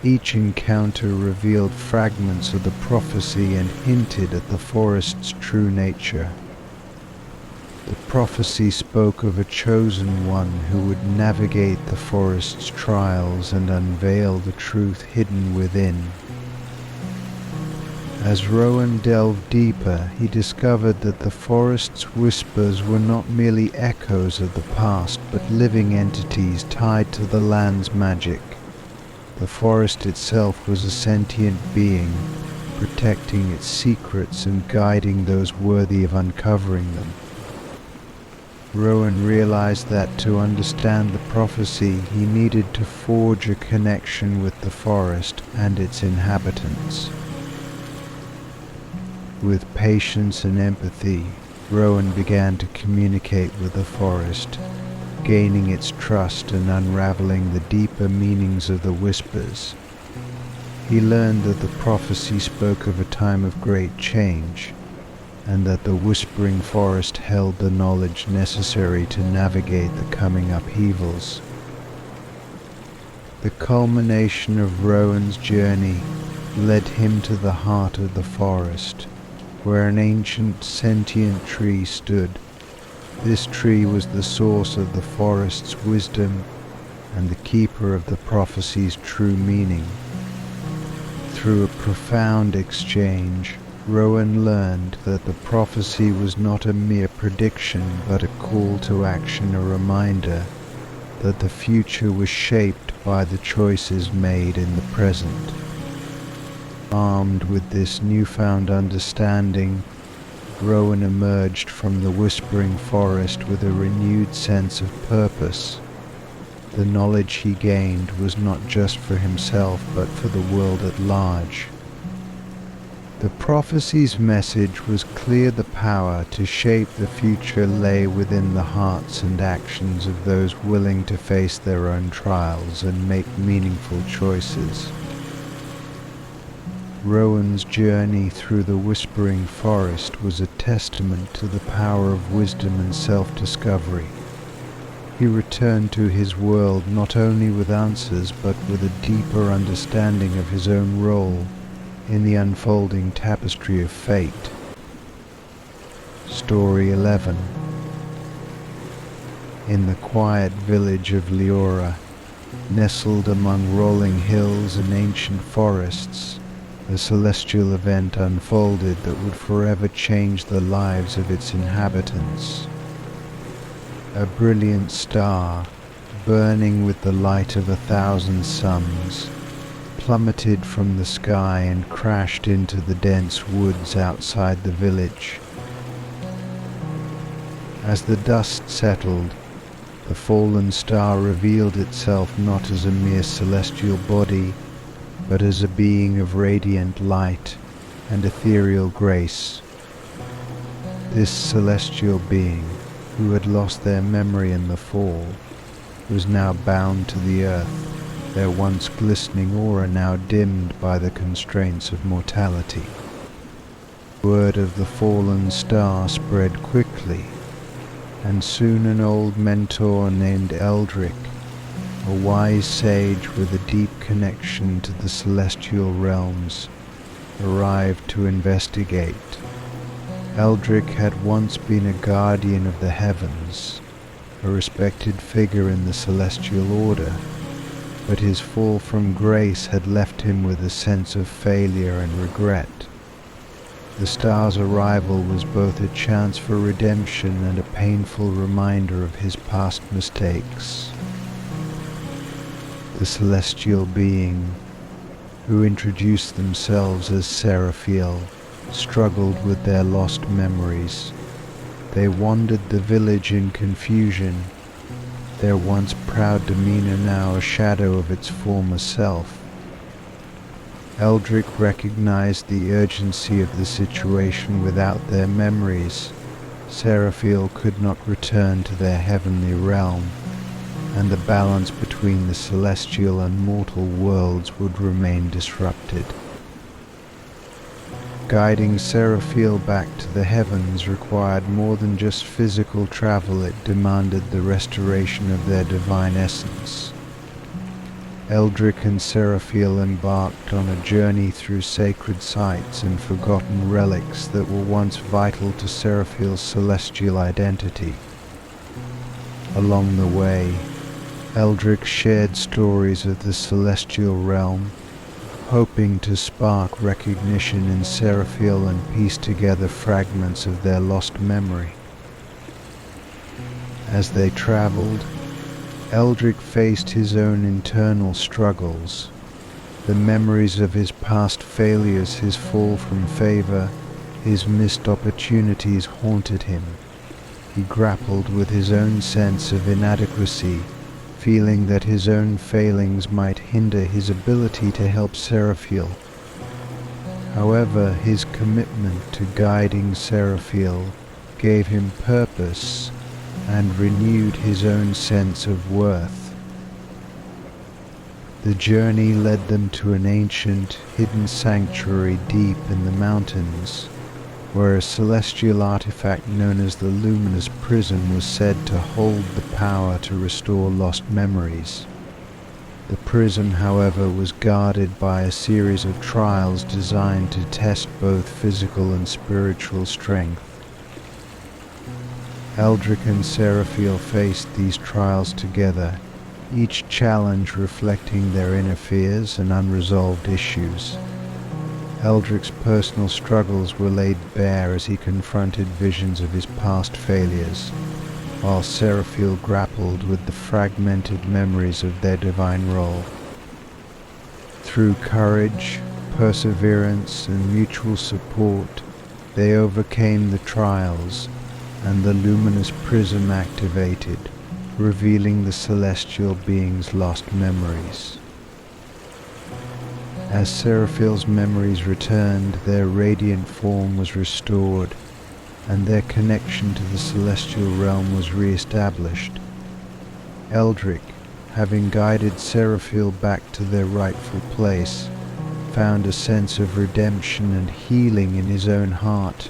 S1: Each encounter revealed fragments of the prophecy and hinted at the forest's true nature. The prophecy spoke of a chosen one who would navigate the forest's trials and unveil the truth hidden within. As Rowan delved deeper, he discovered that the forest's whispers were not merely echoes of the past, but living entities tied to the land's magic. The forest itself was a sentient being, protecting its secrets and guiding those worthy of uncovering them. Rowan realized that to understand the prophecy, he needed to forge a connection with the forest and its inhabitants. With patience and empathy, Rowan began to communicate with the forest, gaining its trust and unraveling the deeper meanings of the whispers. He learned that the prophecy spoke of a time of great change, and that the Whispering Forest held the knowledge necessary to navigate the coming upheavals. The culmination of Rowan's journey led him to the heart of the forest, where an ancient sentient tree stood. This tree was the source of the forest's wisdom and the keeper of the prophecy's true meaning. Through a profound exchange, Rowan learned that the prophecy was not a mere prediction, but a call to action, a reminder that the future was shaped by the choices made in the present. Armed with this newfound understanding, Rowan emerged from the Whispering Forest with a renewed sense of purpose. The knowledge he gained was not just for himself, but for the world at large. The prophecy's message was clear: the power to shape the future lay within the hearts and actions of those willing to face their own trials and make meaningful choices. Rowan's journey through the Whispering Forest was a testament to the power of wisdom and self-discovery. He returned to his world not only with answers but with a deeper understanding of his own role in the unfolding tapestry of fate. Story 11. In the quiet village of Leora, nestled among rolling hills and ancient forests, a celestial event unfolded that would forever change the lives of its inhabitants. A brilliant star, burning with the light of 1,000 suns, plummeted from the sky and crashed into the dense woods outside the village. As the dust settled, the fallen star revealed itself not as a mere celestial body, but as a being of radiant light and ethereal grace. This celestial being, who had lost their memory in the fall, was now bound to the earth, their once glistening aura now dimmed by the constraints of mortality. Word of the fallen star spread quickly, and soon an old mentor named Eldrick, a wise sage with a deep connection to the celestial realms, arrived to investigate. Eldrick had once been a guardian of the heavens, a respected figure in the celestial order, but his fall from grace had left him with a sense of failure and regret. The star's arrival was both a chance for redemption and a painful reminder of his past mistakes. The celestial being, who introduced themselves as Seraphiel, struggled with their lost memories. They wandered the village in confusion, their once proud demeanor now a shadow of its former self. Eldrick recognized the urgency of the situation. Without their memories, Seraphiel could not return to their heavenly realm, and the balance between the celestial and mortal worlds would remain disrupted. Guiding Seraphiel back to the heavens required more than just physical travel. It demanded the restoration of their divine essence. Eldrick and Seraphiel embarked on a journey through sacred sites and forgotten relics that were once vital to Seraphiel's celestial identity. Along the way, Eldrick shared stories of the celestial realm, hoping to spark recognition in Seraphiel and piece together fragments of their lost memory. As they traveled, Eldrick faced his own internal struggles. The memories of his past failures, his fall from favor, his missed opportunities haunted him. He grappled with his own sense of inadequacy, feeling that his own failings might hinder his ability to help Seraphiel. However, his commitment to guiding Seraphiel gave him purpose and renewed his own sense of worth. The journey led them to an ancient, hidden sanctuary deep in the mountains, where a celestial artifact known as the Luminous Prism was said to hold the power to restore lost memories. The prism, however, was guarded by a series of trials designed to test both physical and spiritual strength. Eldrick and Seraphiel faced these trials together, each challenge reflecting their inner fears and unresolved issues. Eldrick's personal struggles were laid bare as he confronted visions of his past failures, while Seraphiel grappled with the fragmented memories of their divine role. Through courage, perseverance, and mutual support, they overcame the trials, and the luminous prism activated, revealing the celestial being's lost memories. As Seraphiel's memories returned, their radiant form was restored, and their connection to the celestial realm was re-established. Eldrick, having guided Seraphiel back to their rightful place, found a sense of redemption and healing in his own heart.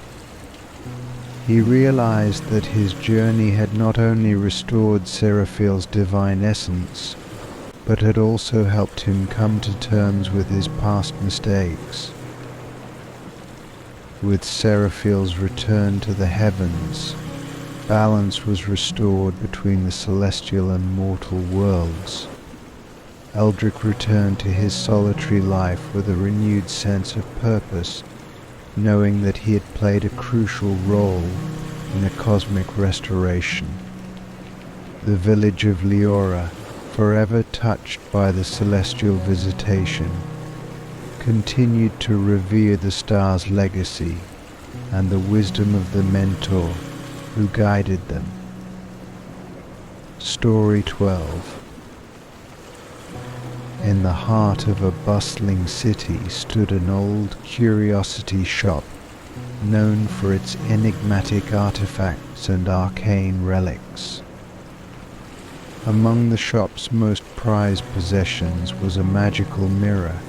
S1: He realized that his journey had not only restored Seraphil's divine essence, but had also helped him come to terms with his past mistakes. With Seraphil's return to the heavens, balance was restored between the celestial and mortal worlds. Eldrick returned to his solitary life with a renewed sense of purpose, knowing that he had played a crucial role in a cosmic restoration. The village of Leora, forever touched by the celestial visitation, continued to revere the star's legacy and the wisdom of the mentor who guided them. Story 12. In the heart of a bustling city stood an old curiosity shop known for its enigmatic artifacts and arcane relics. Among the shop's most prized possessions was a magical mirror,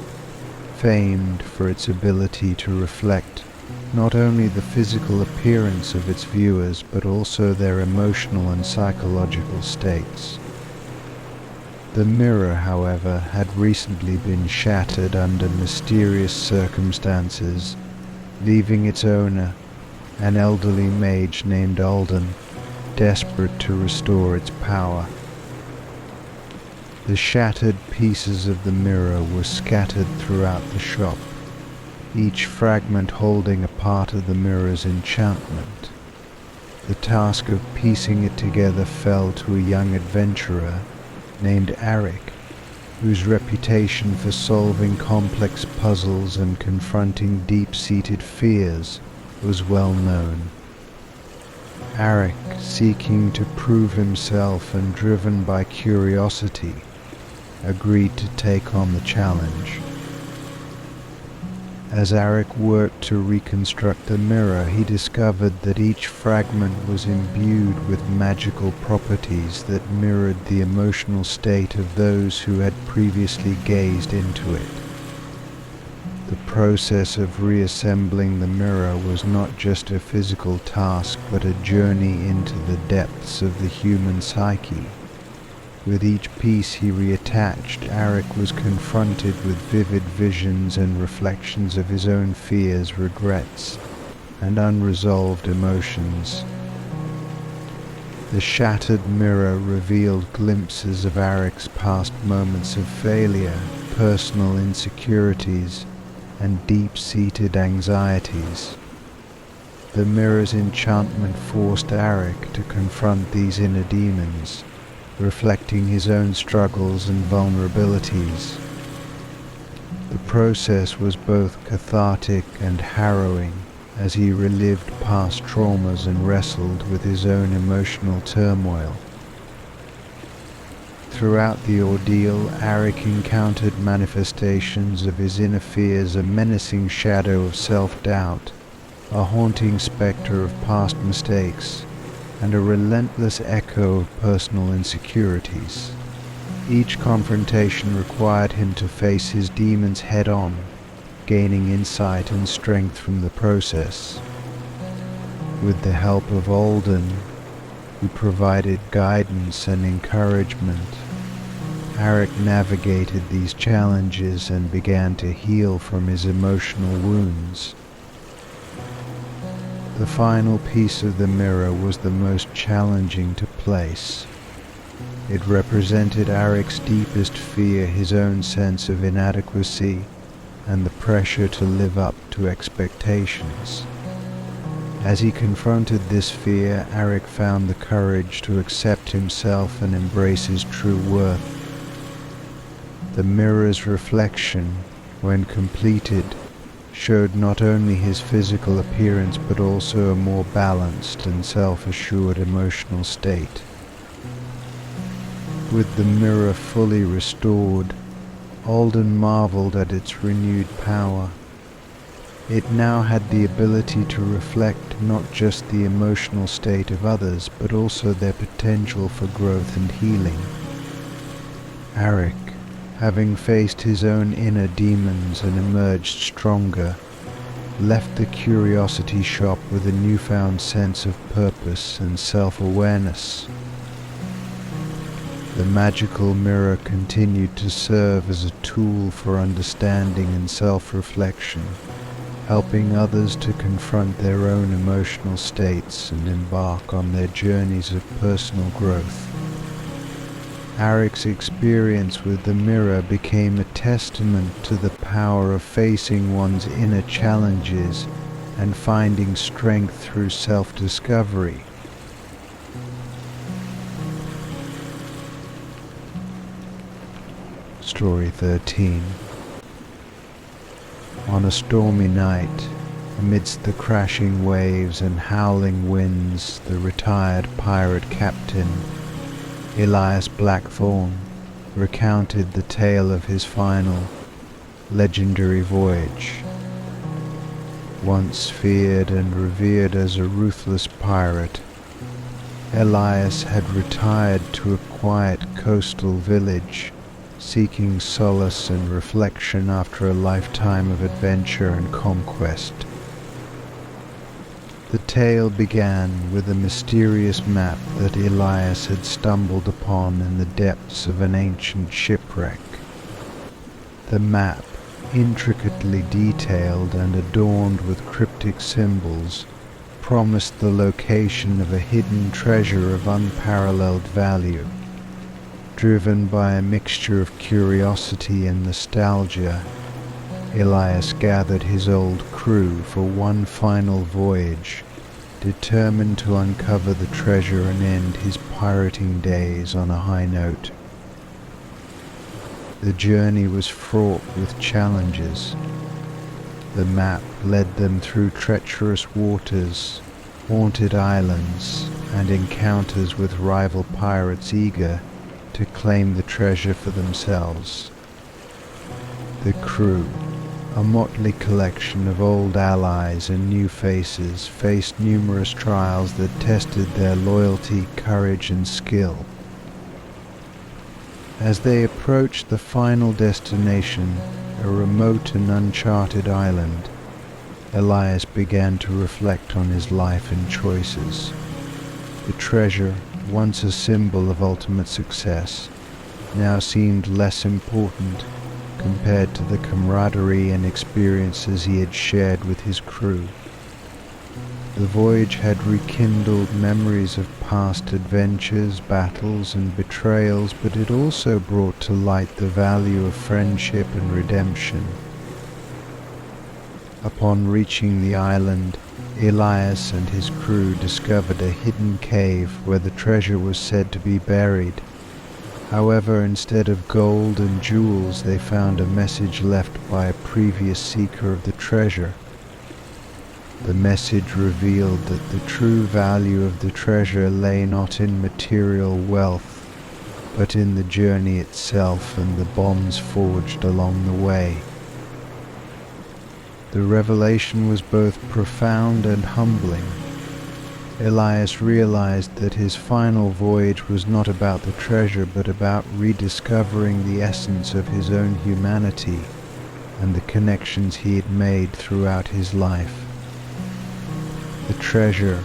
S1: famed for its ability to reflect not only the physical appearance of its viewers but also their emotional and psychological states. The mirror, however, had recently been shattered under mysterious circumstances, leaving its owner, an elderly mage named Alden, desperate to restore its power. The shattered pieces of the mirror were scattered throughout the shop, each fragment holding a part of the mirror's enchantment. The task of piecing it together fell to a young adventurer named Arik, whose reputation for solving complex puzzles and confronting deep-seated fears was well known. Arik, seeking to prove himself and driven by curiosity, agreed to take on the challenge. As Arik worked to reconstruct the mirror, he discovered that each fragment was imbued with magical properties that mirrored the emotional state of those who had previously gazed into it. The process of reassembling the mirror was not just a physical task, but a journey into the depths of the human psyche. With each piece he reattached, Arik was confronted with vivid visions and reflections of his own fears, regrets, and unresolved emotions. The shattered mirror revealed glimpses of Arik's past moments of failure, personal insecurities, and deep-seated anxieties. The mirror's enchantment forced Arik to confront these inner demons, reflecting his own struggles and vulnerabilities. The process was both cathartic and harrowing as he relived past traumas and wrestled with his own emotional turmoil. Throughout the ordeal, Arik encountered manifestations of his inner fears, a menacing shadow of self-doubt, a haunting specter of past mistakes, and a relentless echo of personal insecurities. Each confrontation required him to face his demons head-on, gaining insight and strength from the process. With the help of Alden, who provided guidance and encouragement, Arik navigated these challenges and began to heal from his emotional wounds. The final piece of the mirror was the most challenging to place. It represented Arik's deepest fear, his own sense of inadequacy, and the pressure to live up to expectations. As he confronted this fear, Arik found the courage to accept himself and embrace his true worth. The mirror's reflection, when completed, showed not only his physical appearance but also a more balanced and self-assured emotional state. With the mirror fully restored, Alden marveled at its renewed power. It now had the ability to reflect not just the emotional state of others but also their potential for growth and healing. Arik, having faced his own inner demons and emerged stronger, left the curiosity shop with a newfound sense of purpose and self-awareness. The magical mirror continued to serve as a tool for understanding and self-reflection, helping others to confront their own emotional states and embark on their journeys of personal growth. Aric's experience with the mirror became a testament to the power of facing one's inner challenges and finding strength through self-discovery. Story 13. On a stormy night, amidst the crashing waves and howling winds, the retired pirate captain, Elias Blackthorne, recounted the tale of his final, legendary voyage. Once feared and revered as a ruthless pirate, Elias had retired to a quiet coastal village, seeking solace and reflection after a lifetime of adventure and conquest. The tale began with a mysterious map that Elias had stumbled upon in the depths of an ancient shipwreck. The map, intricately detailed and adorned with cryptic symbols, promised the location of a hidden treasure of unparalleled value. Driven by a mixture of curiosity and nostalgia, Elias gathered his old crew for one final voyage, determined to uncover the treasure and end his pirating days on a high note. The journey was fraught with challenges. The map led them through treacherous waters, haunted islands, and encounters with rival pirates eager to claim the treasure for themselves. The crew, a motley collection of old allies and new faces, faced numerous trials that tested their loyalty, courage, and skill. As they approached the final destination, a remote and uncharted island, Elias began to reflect on his life and choices. The treasure, once a symbol of ultimate success, now seemed less important compared to the camaraderie and experiences he had shared with his crew. The voyage had rekindled memories of past adventures, battles, and betrayals, but it also brought to light the value of friendship and redemption. Upon reaching the island, Elias and his crew discovered a hidden cave where the treasure was said to be buried. However, instead of gold and jewels, they found a message left by a previous seeker of the treasure. The message revealed that the true value of the treasure lay not in material wealth, but in the journey itself and the bonds forged along the way. The revelation was both profound and humbling. Elias realized that his final voyage was not about the treasure, but about rediscovering the essence of his own humanity and the connections he had made throughout his life. The treasure,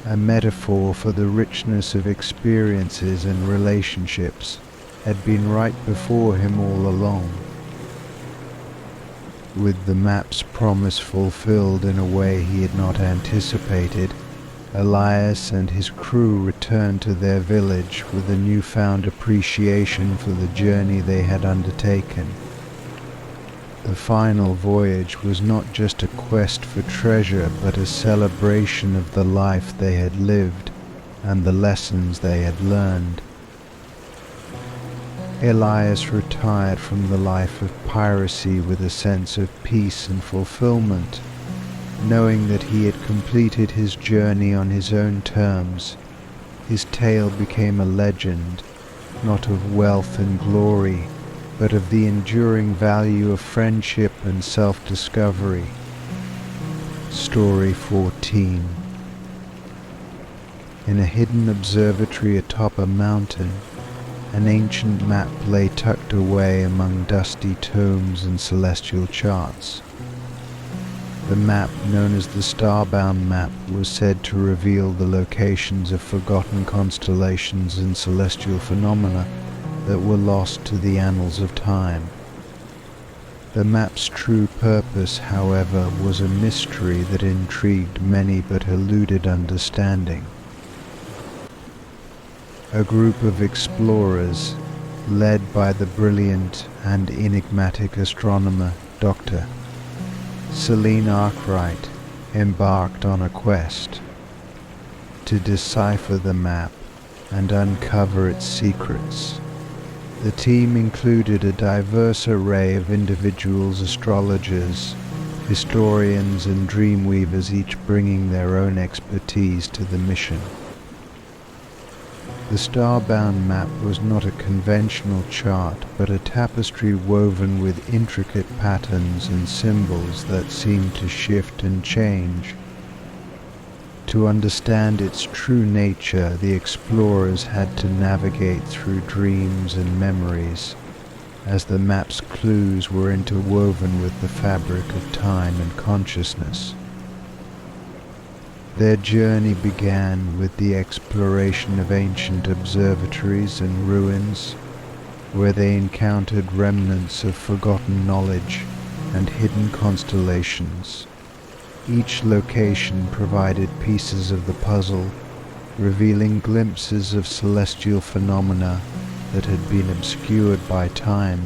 S1: a metaphor for the richness of experiences and relationships, had been right before him all along. With the map's promise fulfilled in a way he had not anticipated, Elias and his crew returned to their village with a newfound appreciation for the journey they had undertaken. The final voyage was not just a quest for treasure, but a celebration of the life they had lived and the lessons they had learned. Elias retired from the life of piracy with a sense of peace and fulfillment, knowing that he had completed his journey on his own terms. His tale became a legend, not of wealth and glory, but of the enduring value of friendship and self-discovery. Story 14. In a hidden observatory atop a mountain, An ancient map lay tucked away among dusty tomes and celestial charts. The map, known as the Starbound Map, was said to reveal the locations of forgotten constellations and celestial phenomena that were lost to the annals of time. The map's true purpose, however, was a mystery that intrigued many but eluded understanding. A group of explorers, led by the brilliant and enigmatic astronomer Dr. Celine Arkwright, embarked on a quest to decipher the map and uncover its secrets. The team included a diverse array of individuals: astrologers, historians, and dreamweavers, each bringing their own expertise to the mission. The Starbound Map was not a conventional chart, but a tapestry woven with intricate patterns and symbols that seemed to shift and change. To understand its true nature, the explorers had to navigate through dreams and memories, as the map's clues were interwoven with the fabric of time and consciousness. Their journey began with the exploration of ancient observatories and ruins, where they encountered remnants of forgotten knowledge and hidden constellations. Each location provided pieces of the puzzle, revealing glimpses of celestial phenomena that had been obscured by time.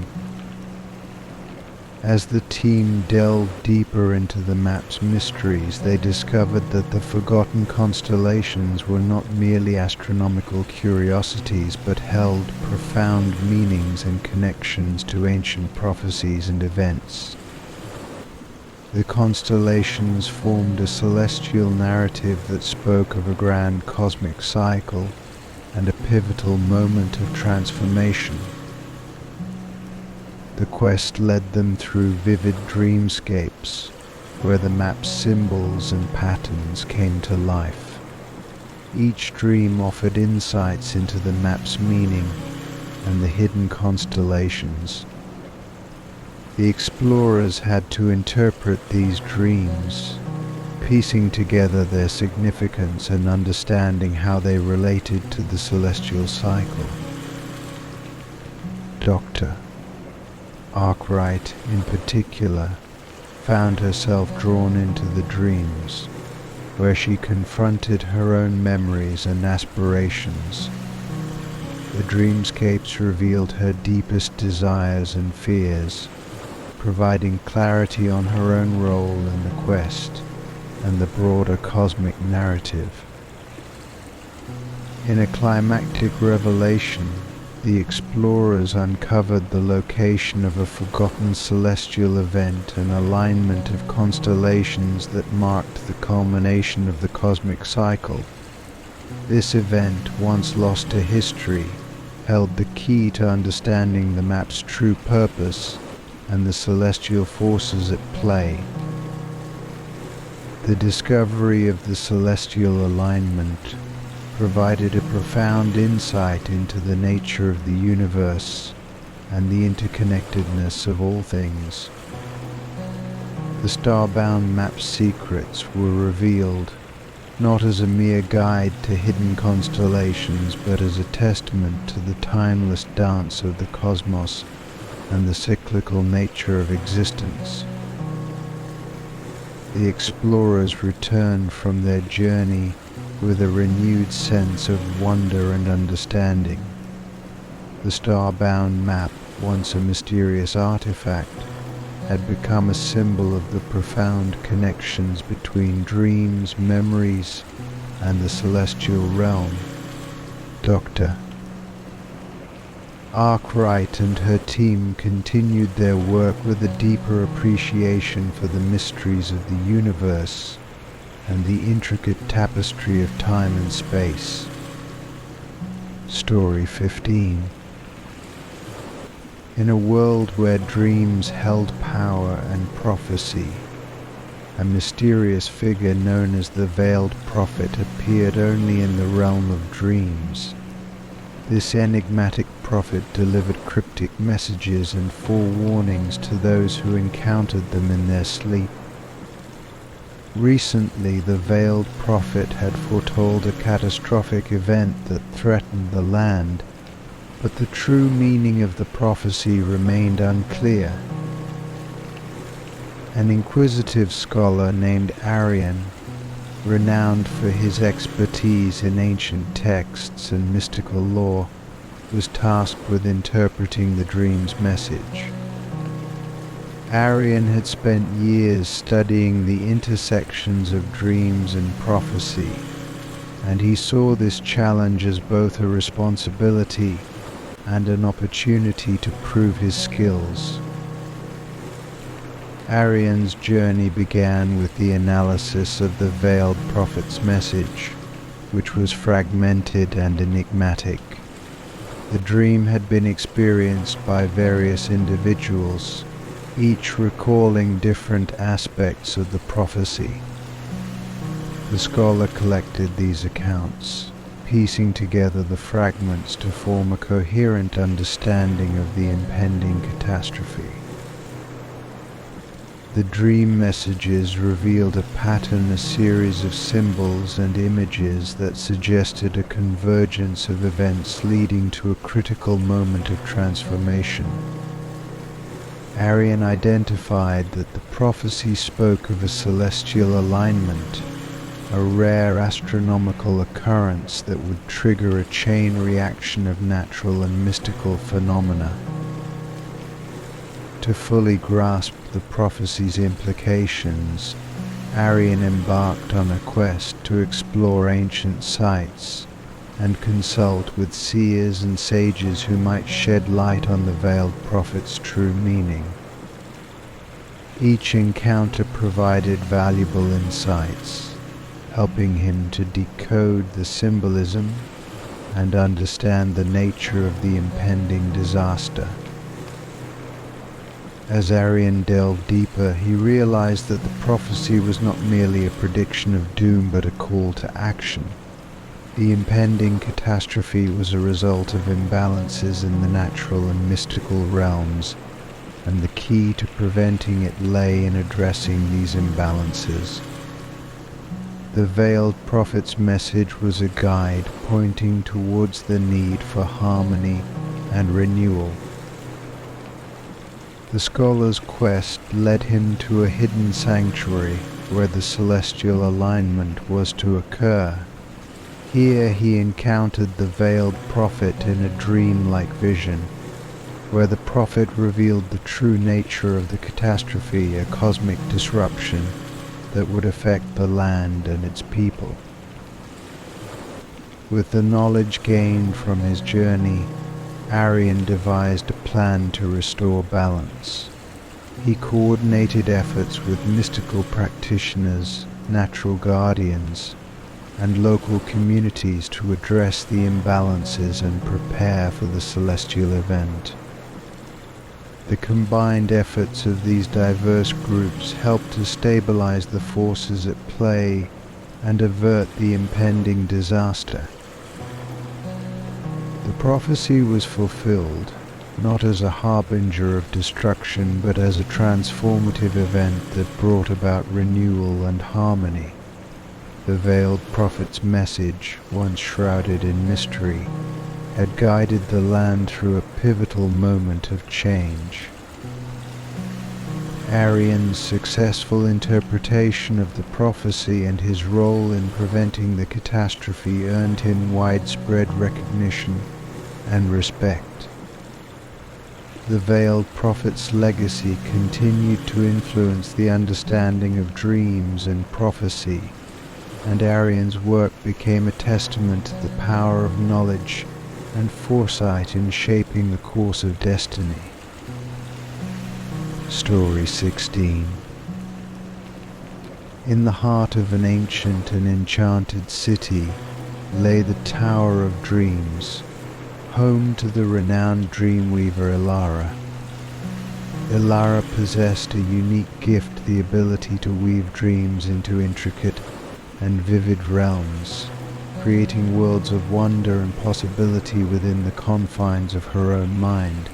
S1: As the team delved deeper into the map's mysteries, they discovered that the forgotten constellations were not merely astronomical curiosities, but held profound meanings and connections to ancient prophecies and events. The constellations formed a celestial narrative that spoke of a grand cosmic cycle and a pivotal moment of transformation. The quest led them through vivid dreamscapes, where the map's symbols and patterns came to life. Each dream offered insights into the map's meaning and the hidden constellations. The explorers had to interpret these dreams, piecing together their significance and understanding how they related to the celestial cycle. Dr. Arkwright, in particular, found herself drawn into the dreams, where she confronted her own memories and aspirations. The dreamscapes revealed her deepest desires and fears, providing clarity on her own role in the quest and the broader cosmic narrative. In a climactic revelation, the explorers uncovered the location of a forgotten celestial event, an alignment of constellations that marked the culmination of the cosmic cycle. This event, once lost to history, held the key to understanding the map's true purpose and the celestial forces at play. The discovery of the celestial alignment provided a profound insight into the nature of the universe and the interconnectedness of all things. The Starbound Map's secrets were revealed not as a mere guide to hidden constellations, but as a testament to the timeless dance of the cosmos and the cyclical nature of existence. The explorers returned from their journey with a renewed sense of wonder and understanding. The Starbound Map, once a mysterious artifact, had become a symbol of the profound connections between dreams, memories, and the celestial realm. Dr. Arkwright and her team continued their work with a deeper appreciation for the mysteries of the universe and the intricate tapestry of time and space. Story 15. In a world where dreams held power and prophecy, a mysterious figure known as the Veiled Prophet appeared only in the realm of dreams. This enigmatic prophet delivered cryptic messages and forewarnings to those who encountered them in their sleep. Recently, the veiled prophet had foretold a catastrophic event that threatened the land, but the true meaning of the prophecy remained unclear. An inquisitive scholar named Arian, renowned for his expertise in ancient texts and mystical lore, was tasked with interpreting the dream's message. Arian had spent years studying the intersections of dreams and prophecy, and he saw this challenge as both a responsibility and an opportunity to prove his skills. Arian's journey began with the analysis of the veiled prophet's message, which was fragmented and enigmatic. The dream had been experienced by various individuals, each recalling different aspects of the prophecy. The scholar collected these accounts, piecing together the fragments to form a coherent understanding of the impending catastrophe. The dream messages revealed a pattern, a series of symbols and images that suggested a convergence of events leading to a critical moment of transformation. Arian identified that the prophecy spoke of a celestial alignment, a rare astronomical occurrence that would trigger a chain reaction of natural and mystical phenomena. To fully grasp the prophecy's implications, Arian embarked on a quest to explore ancient sites and consult with seers and sages who might shed light on the veiled prophet's true meaning. Each encounter provided valuable insights, helping him to decode the symbolism and understand the nature of the impending disaster. As Arian delved deeper, he realized that the prophecy was not merely a prediction of doom but a call to action. The impending catastrophe was a result of imbalances in the natural and mystical realms, and the key to preventing it lay in addressing these imbalances. The veiled prophet's message was a guide pointing towards the need for harmony and renewal. The scholar's quest led him to a hidden sanctuary where the celestial alignment was to occur. Here he encountered the veiled prophet in a dream-like vision, where the prophet revealed the true nature of the catastrophe, a cosmic disruption that would affect the land and its people. With the knowledge gained from his journey, Arian devised a plan to restore balance. He coordinated efforts with mystical practitioners, natural guardians, and local communities to address the imbalances and prepare for the celestial event. The combined efforts of these diverse groups helped to stabilize the forces at play and avert the impending disaster. The prophecy was fulfilled, not as a harbinger of destruction, but as a transformative event that brought about renewal and harmony. The veiled prophet's message, once shrouded in mystery, had guided the land through a pivotal moment of change. Arian's successful interpretation of the prophecy and his role in preventing the catastrophe earned him widespread recognition and respect. The veiled prophet's legacy continued to influence the understanding of dreams and prophecy, and Arian's work became a testament to the power of knowledge and foresight in shaping the course of destiny. Story 16. In the heart of an ancient and enchanted city lay the Tower of Dreams, home to the renowned dreamweaver Leora. Leora possessed a unique gift, the ability to weave dreams into intricate and vivid realms, creating worlds of wonder and possibility within the confines of her own mind.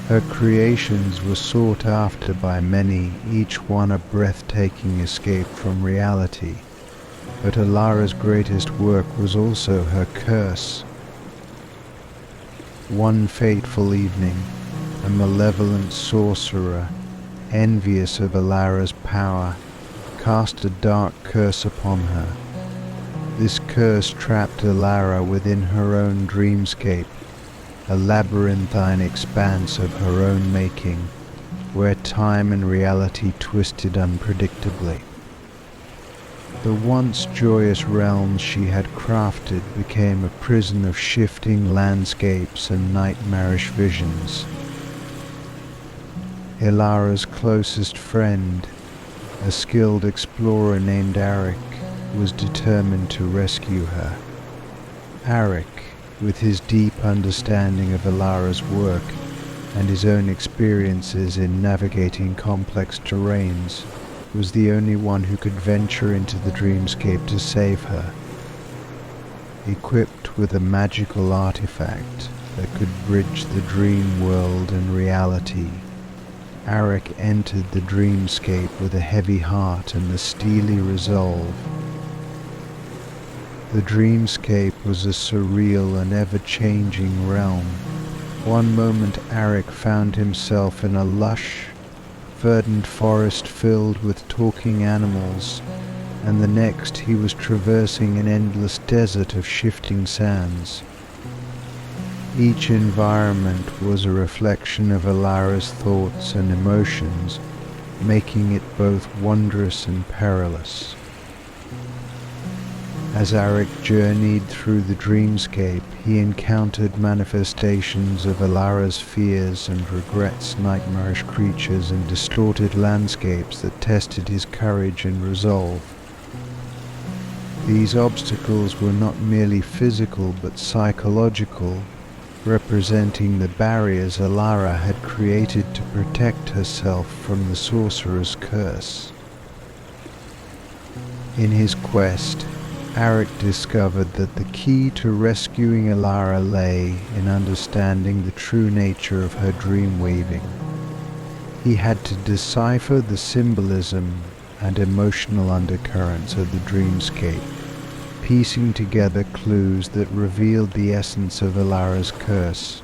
S1: Her creations were sought after by many, each one a breathtaking escape from reality. But Alara's greatest work was also her curse. One fateful evening, a malevolent sorcerer, envious of Alara's power, cast a dark curse upon her. This curse trapped Alara within her own dreamscape, a labyrinthine expanse of her own making, where time and reality twisted unpredictably. The once joyous realms she had crafted became a prison of shifting landscapes and nightmarish visions. Alara's closest friend, a skilled explorer named Arik, was determined to rescue her. Arik, with his deep understanding of Alara's work and his own experiences in navigating complex terrains, was the only one who could venture into the dreamscape to save her. Equipped with a magical artifact that could bridge the dream world and reality, Arik entered the dreamscape with a heavy heart and a steely resolve. The dreamscape was a surreal and ever-changing realm. One moment Arik found himself in a lush, verdant forest filled with talking animals, and the next he was traversing an endless desert of shifting sands. Each environment was a reflection of Alara's thoughts and emotions, making it both wondrous and perilous. As Arik journeyed through the dreamscape, he encountered manifestations of Alara's fears and regrets, nightmarish creatures and distorted landscapes that tested his courage and resolve. These obstacles were not merely physical but psychological, representing the barriers Alara had created to protect herself from the sorcerer's curse. In his quest, Arik discovered that the key to rescuing Alara lay in understanding the true nature of her dream weaving. He had to decipher the symbolism and emotional undercurrents of the dreamscape, piecing together clues that revealed the essence of Alara's curse.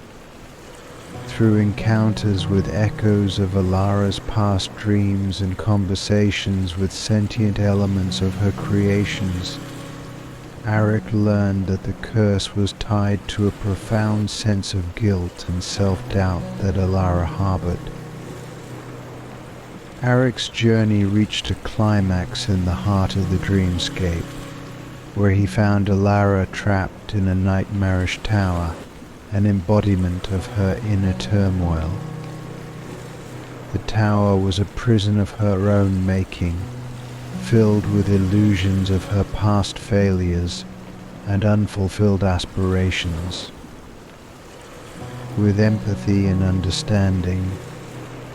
S1: Through encounters with echoes of Alara's past dreams and conversations with sentient elements of her creations, Arik learned that the curse was tied to a profound sense of guilt and self-doubt that Alara harbored. Arik's journey reached a climax in the heart of the dreamscape, where he found Alara trapped in a nightmarish tower, an embodiment of her inner turmoil. The tower was a prison of her own making, filled with illusions of her past failures and unfulfilled aspirations. With empathy and understanding,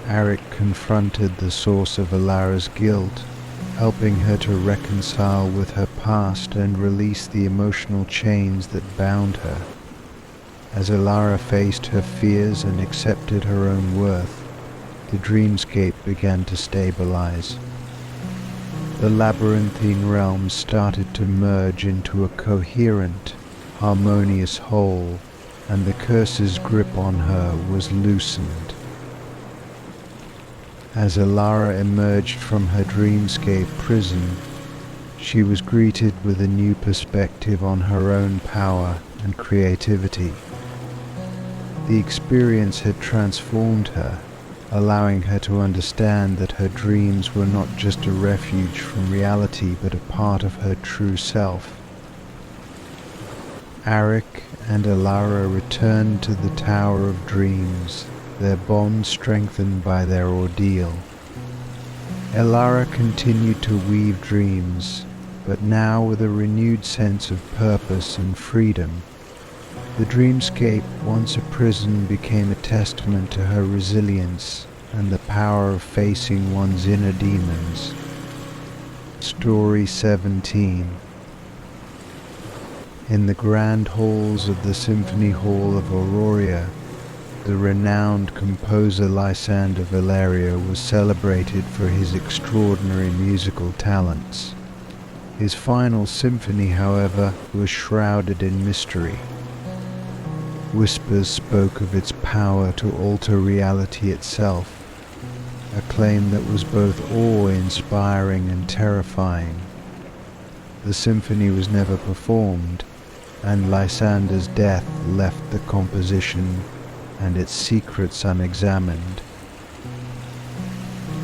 S1: Arik confronted the source of Alara's guilt, helping her to reconcile with her past and release the emotional chains that bound her. As Alara faced her fears and accepted her own worth, the dreamscape began to stabilize. The labyrinthine realms started to merge into a coherent, harmonious whole, and the curse's grip on her was loosened. As Alara emerged from her dreamscape prison, she was greeted with a new perspective on her own power and creativity. The experience had transformed her, allowing her to understand that her dreams were not just a refuge from reality but a part of her true self. Arik and Alara returned to the Tower of Dreams, their bond strengthened by their ordeal. Alara continued to weave dreams, but now with a renewed sense of purpose and freedom. The dreamscape, once a prison, became a testament to her resilience and the power of facing one's inner demons. Story 17. In the grand halls of the Symphony Hall of Aurora, the renowned composer Lysander Valerio was celebrated for his extraordinary musical talents. His final symphony, however, was shrouded in mystery. Whispers spoke of its power to alter reality itself, a claim that was both awe-inspiring and terrifying. The symphony was never performed, and Lysander's death left the composition and its secrets unexamined.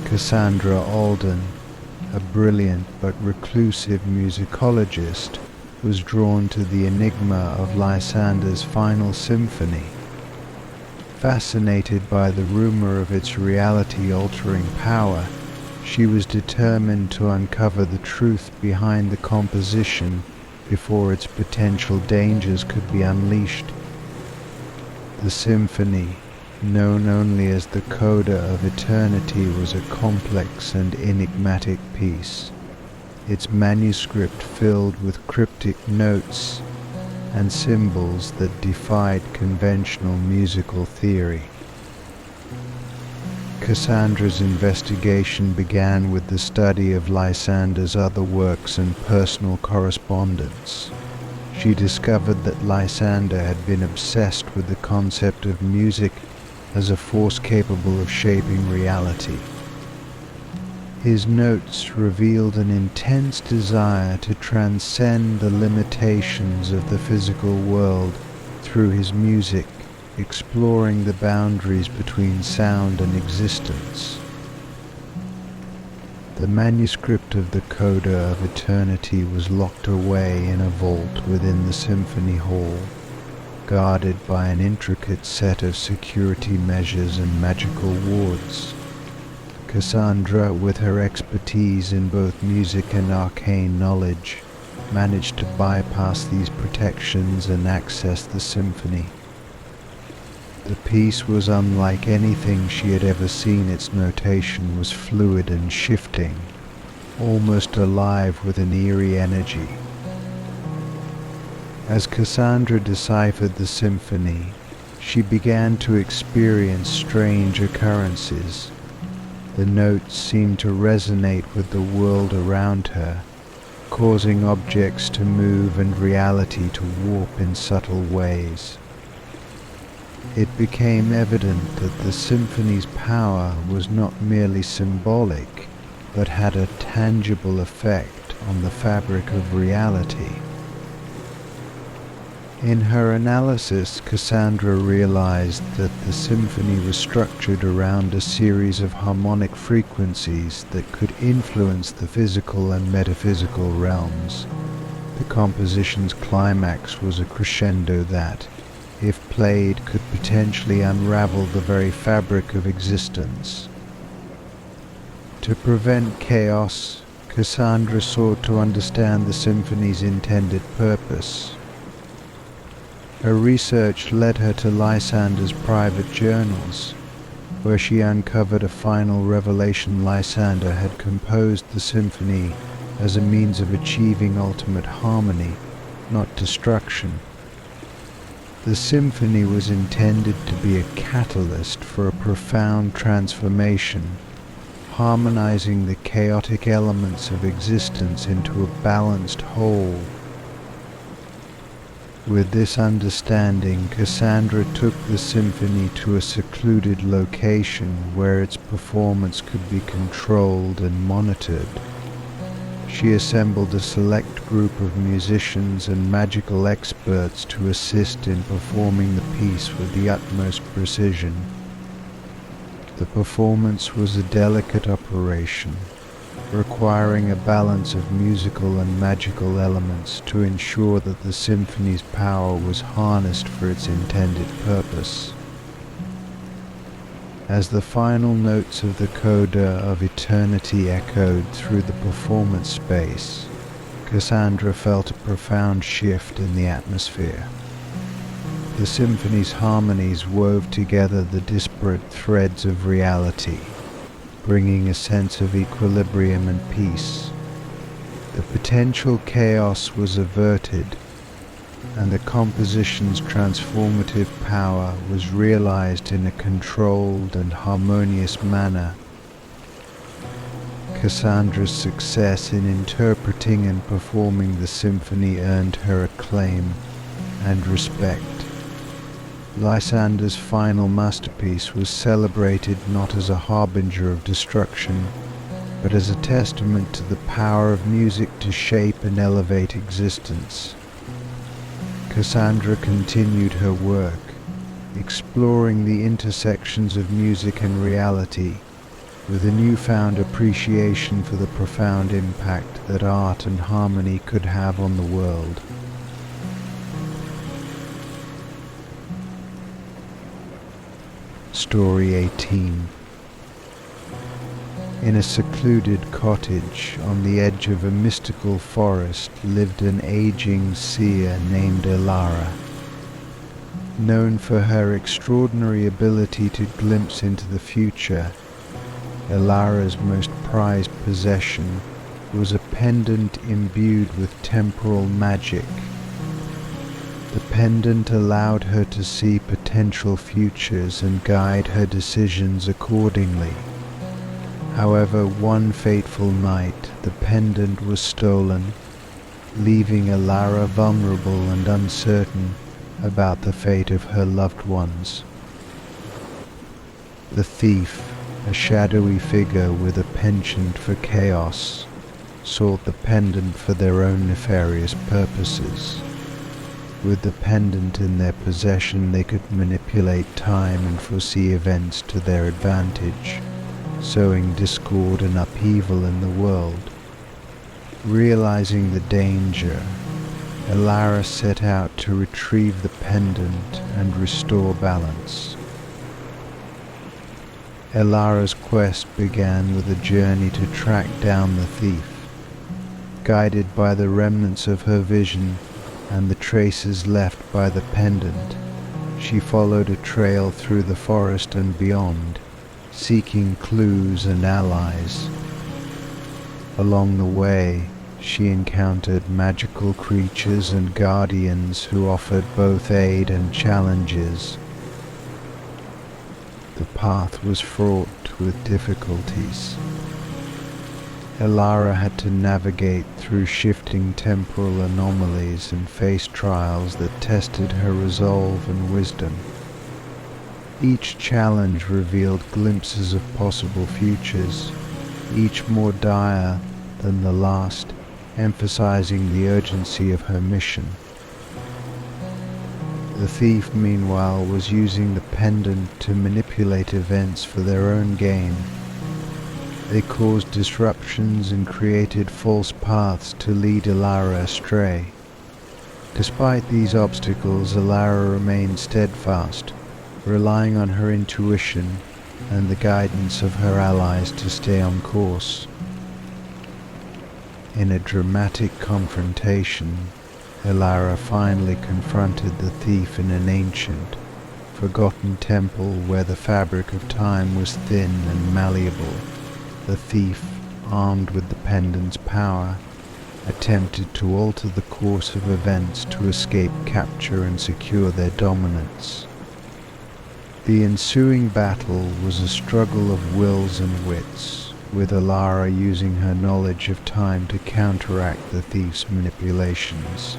S1: Cassandra Alden, a brilliant but reclusive musicologist, was drawn to the enigma of Lysander's final symphony. Fascinated by the rumor of its reality-altering power, she was determined to uncover the truth behind the composition before its potential dangers could be unleashed. The symphony, known only as the Coda of Eternity, was a complex and enigmatic piece, its manuscript filled with cryptic notes and symbols that defied conventional musical theory. Cassandra's investigation began with the study of Lysander's other works and personal correspondence. She discovered that Lysander had been obsessed with the concept of music as a force capable of shaping reality. His notes revealed an intense desire to transcend the limitations of the physical world through his music, exploring the boundaries between sound and existence. The manuscript of the Coda of Eternity was locked away in a vault within the Symphony Hall, guarded by an intricate set of security measures and magical wards. Cassandra, with her expertise in both music and arcane knowledge, managed to bypass these protections and access the symphony. The piece was unlike anything she had ever seen. Its notation was fluid and shifting, almost alive with an eerie energy. As Cassandra deciphered the symphony, she began to experience strange occurrences. The notes seemed to resonate with the world around her, causing objects to move and reality to warp in subtle ways. It became evident that the symphony's power was not merely symbolic, but had a tangible effect on the fabric of reality. In her analysis, Cassandra realized that the symphony was structured around a series of harmonic frequencies that could influence the physical and metaphysical realms. The composition's climax was a crescendo that, if played, could potentially unravel the very fabric of existence. To prevent chaos, Cassandra sought to understand the symphony's intended purpose. Her research led her to Lysander's private journals, where she uncovered a final revelation. Lysander had composed the symphony as a means of achieving ultimate harmony, not destruction. The symphony was intended to be a catalyst for a profound transformation, harmonizing the chaotic elements of existence into a balanced whole. With this understanding, Cassandra took the symphony to a secluded location where its performance could be controlled and monitored. She assembled a select group of musicians and magical experts to assist in performing the piece with the utmost precision. The performance was a delicate operation, requiring a balance of musical and magical elements to ensure that the symphony's power was harnessed for its intended purpose. As the final notes of the Coda of Eternity echoed through the performance space, Cassandra felt a profound shift in the atmosphere. The symphony's harmonies wove together the disparate threads of reality, bringing a sense of equilibrium and peace. The potential chaos was averted, and the composition's transformative power was realized in a controlled and harmonious manner. Cassandra's success in interpreting and performing the symphony earned her acclaim and respect. Lysander's final masterpiece was celebrated not as a harbinger of destruction, but as a testament to the power of music to shape and elevate existence. Cassandra continued her work, exploring the intersections of music and reality, with a newfound appreciation for the profound impact that art and harmony could have on the world. Story 18. In a secluded cottage on the edge of a mystical forest lived an aging seer named Leora. Known for her extraordinary ability to glimpse into the future, Leora's most prized possession was a pendant imbued with temporal magic. The pendant allowed her to see potential futures and guide her decisions accordingly. However, one fateful night, the pendant was stolen, leaving Leora vulnerable and uncertain about the fate of her loved ones. The thief, a shadowy figure with a penchant for chaos, sought the pendant for their own nefarious purposes. With the pendant in their possession, they could manipulate time and foresee events to their advantage, sowing discord and upheaval in the world. Realizing the danger, Leora set out to retrieve the pendant and restore balance. Leora's quest began with a journey to track down the thief. Guided by the remnants of her vision and the traces left by the pendant, she followed a trail through the forest and beyond, seeking clues and allies. Along the way, she encountered magical creatures and guardians who offered both aid and challenges. The path was fraught with difficulties. Leora had to navigate through shifting temporal anomalies and face trials that tested her resolve and wisdom. Each challenge revealed glimpses of possible futures, each more dire than the last, emphasizing the urgency of her mission. The thief, meanwhile, was using the pendant to manipulate events for their own gain. They caused disruptions and created false paths to lead Leora astray. Despite these obstacles, Leora remained steadfast, relying on her intuition and the guidance of her allies to stay on course. In a dramatic confrontation, Leora finally confronted the thief in an ancient, forgotten temple where the fabric of time was thin and malleable. The thief, armed with the pendant's power, attempted to alter the course of events to escape capture and secure their dominance. The ensuing battle was a struggle of wills and wits, with Leora using her knowledge of time to counteract the thief's manipulations.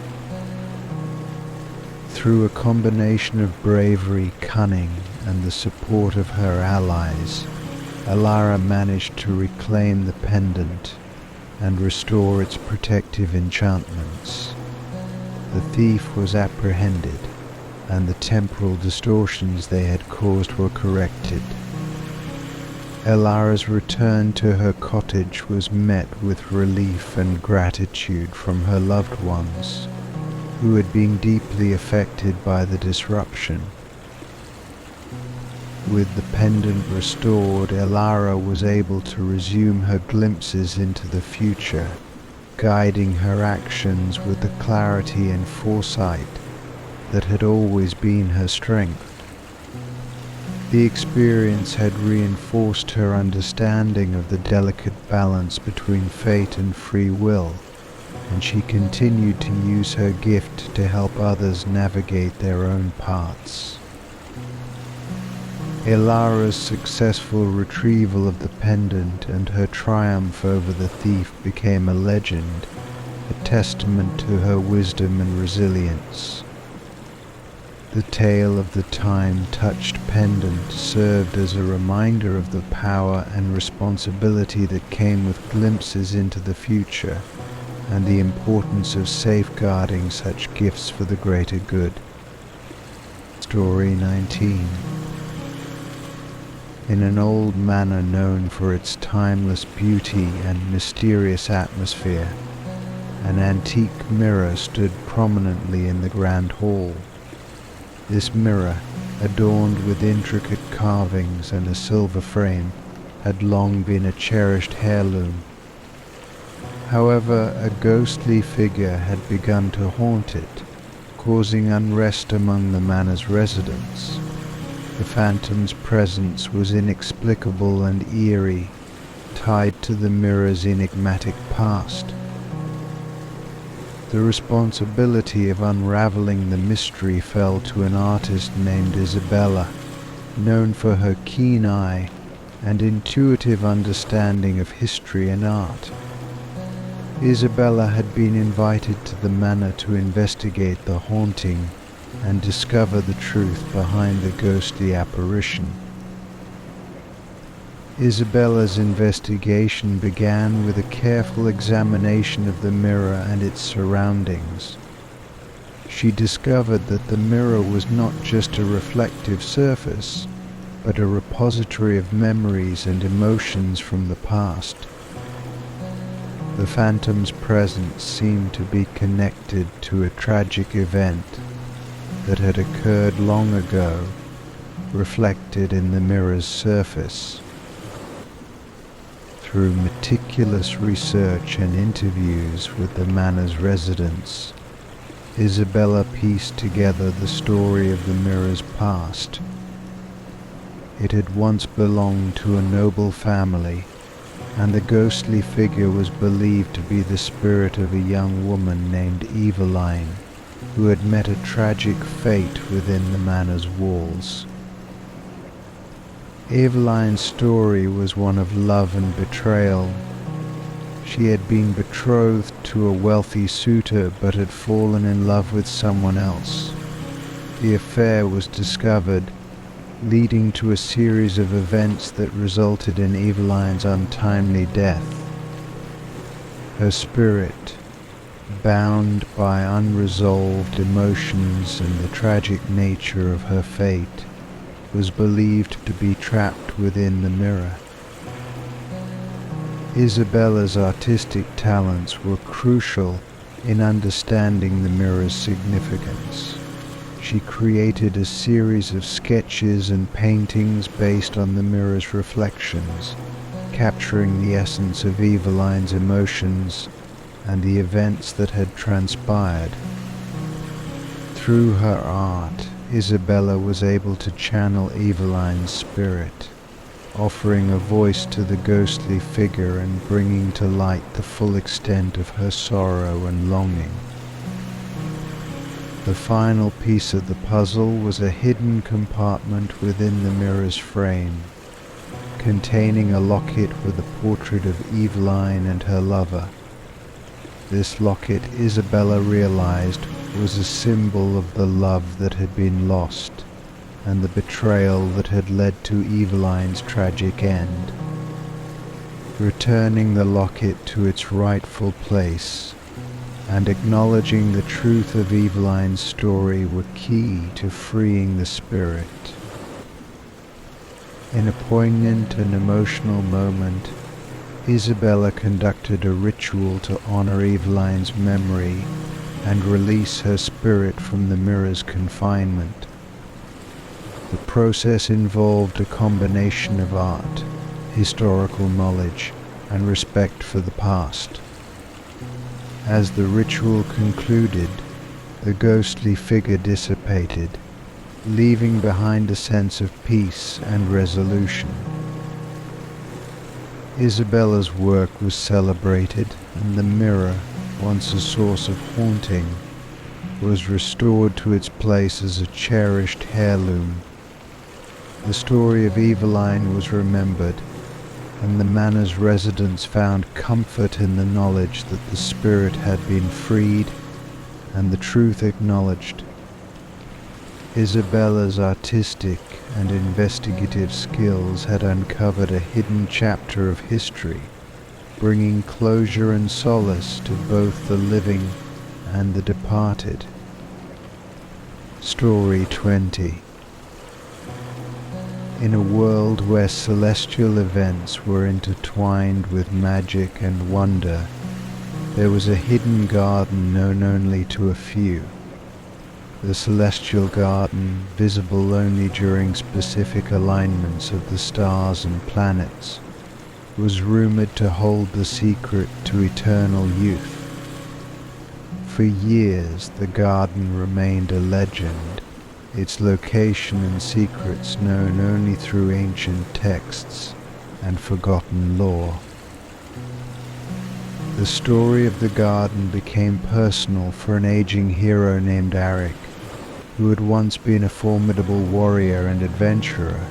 S1: Through a combination of bravery, cunning, and the support of her allies, Leora managed to reclaim the pendant and restore its protective enchantments. The thief was apprehended, and the temporal distortions they had caused were corrected. Leora's return to her cottage was met with relief and gratitude from her loved ones, who had been deeply affected by the disruption. With the pendant restored, Leora was able to resume her glimpses into the future, guiding her actions with the clarity and foresight that had always been her strength. The experience had reinforced her understanding of the delicate balance between fate and free will, and she continued to use her gift to help others navigate their own paths. Leora's successful retrieval of the pendant and her triumph over the thief became a legend, a testament to her wisdom and resilience. The tale of the time-touched pendant served as a reminder of the power and responsibility that came with glimpses into the future, and the importance of safeguarding such gifts for the greater good. Story 19. In an old manor known for its timeless beauty and mysterious atmosphere, an antique mirror stood prominently in the grand hall. This mirror, adorned with intricate carvings and a silver frame, had long been a cherished heirloom. However, a ghostly figure had begun to haunt it, causing unrest among the manor's residents. The phantom's presence was inexplicable and eerie, tied to the mirror's enigmatic past. The responsibility of unraveling the mystery fell to an artist named Isabella, known for her keen eye and intuitive understanding of history and art. Isabella had been invited to the manor to investigate the haunting and discover the truth behind the ghostly apparition. Isabella's investigation began with a careful examination of the mirror and its surroundings. She discovered that the mirror was not just a reflective surface, but a repository of memories and emotions from the past. The phantom's presence seemed to be connected to a tragic event that had occurred long ago, reflected in the mirror's surface. Through meticulous research and interviews with the manor's residents, Isabella pieced together the story of the mirror's past. It had once belonged to a noble family, and the ghostly figure was believed to be the spirit of a young woman named Eveline, who had met a tragic fate within the manor's walls. Eveline's story was one of love and betrayal. She had been betrothed to a wealthy suitor but had fallen in love with someone else. The affair was discovered, leading to a series of events that resulted in Eveline's untimely death. Her spirit, bound by unresolved emotions and the tragic nature of her fate, was believed to be trapped within the mirror. Isabella's artistic talents were crucial in understanding the mirror's significance. She created a series of sketches and paintings based on the mirror's reflections, capturing the essence of Eveline's emotions and the events that had transpired. Through her art, Isabella was able to channel Eveline's spirit, offering a voice to the ghostly figure and bringing to light the full extent of her sorrow and longing. The final piece of the puzzle was a hidden compartment within the mirror's frame, containing a locket with a portrait of Eveline and her lover. This locket, Isabella realized, was a symbol of the love that had been lost and the betrayal that had led to Eveline's tragic end. Returning the locket to its rightful place and acknowledging the truth of Eveline's story were key to freeing the spirit. In a poignant and emotional moment, Isabella conducted a ritual to honor Eveline's memory and release her spirit from the mirror's confinement. The process involved a combination of art, historical knowledge, and respect for the past. As the ritual concluded, the ghostly figure dissipated, leaving behind a sense of peace and resolution. Isabella's work was celebrated, and the mirror, once a source of haunting, was restored to its place as a cherished heirloom. The story of Eveline was remembered, and the manor's residents found comfort in the knowledge that the spirit had been freed and the truth acknowledged. Isabella's artistic and investigative skills had uncovered a hidden chapter of history, bringing closure and solace to both the living and the departed. Story 20. In a world where celestial events were intertwined with magic and wonder, there was a hidden garden known only to a few. The celestial garden, visible only during specific alignments of the stars and planets, was rumored to hold the secret to eternal youth. For years the garden remained a legend, its location and secrets known only through ancient texts and forgotten lore. The story of the garden became personal for an aging hero named Arik, who had once been a formidable warrior and adventurer.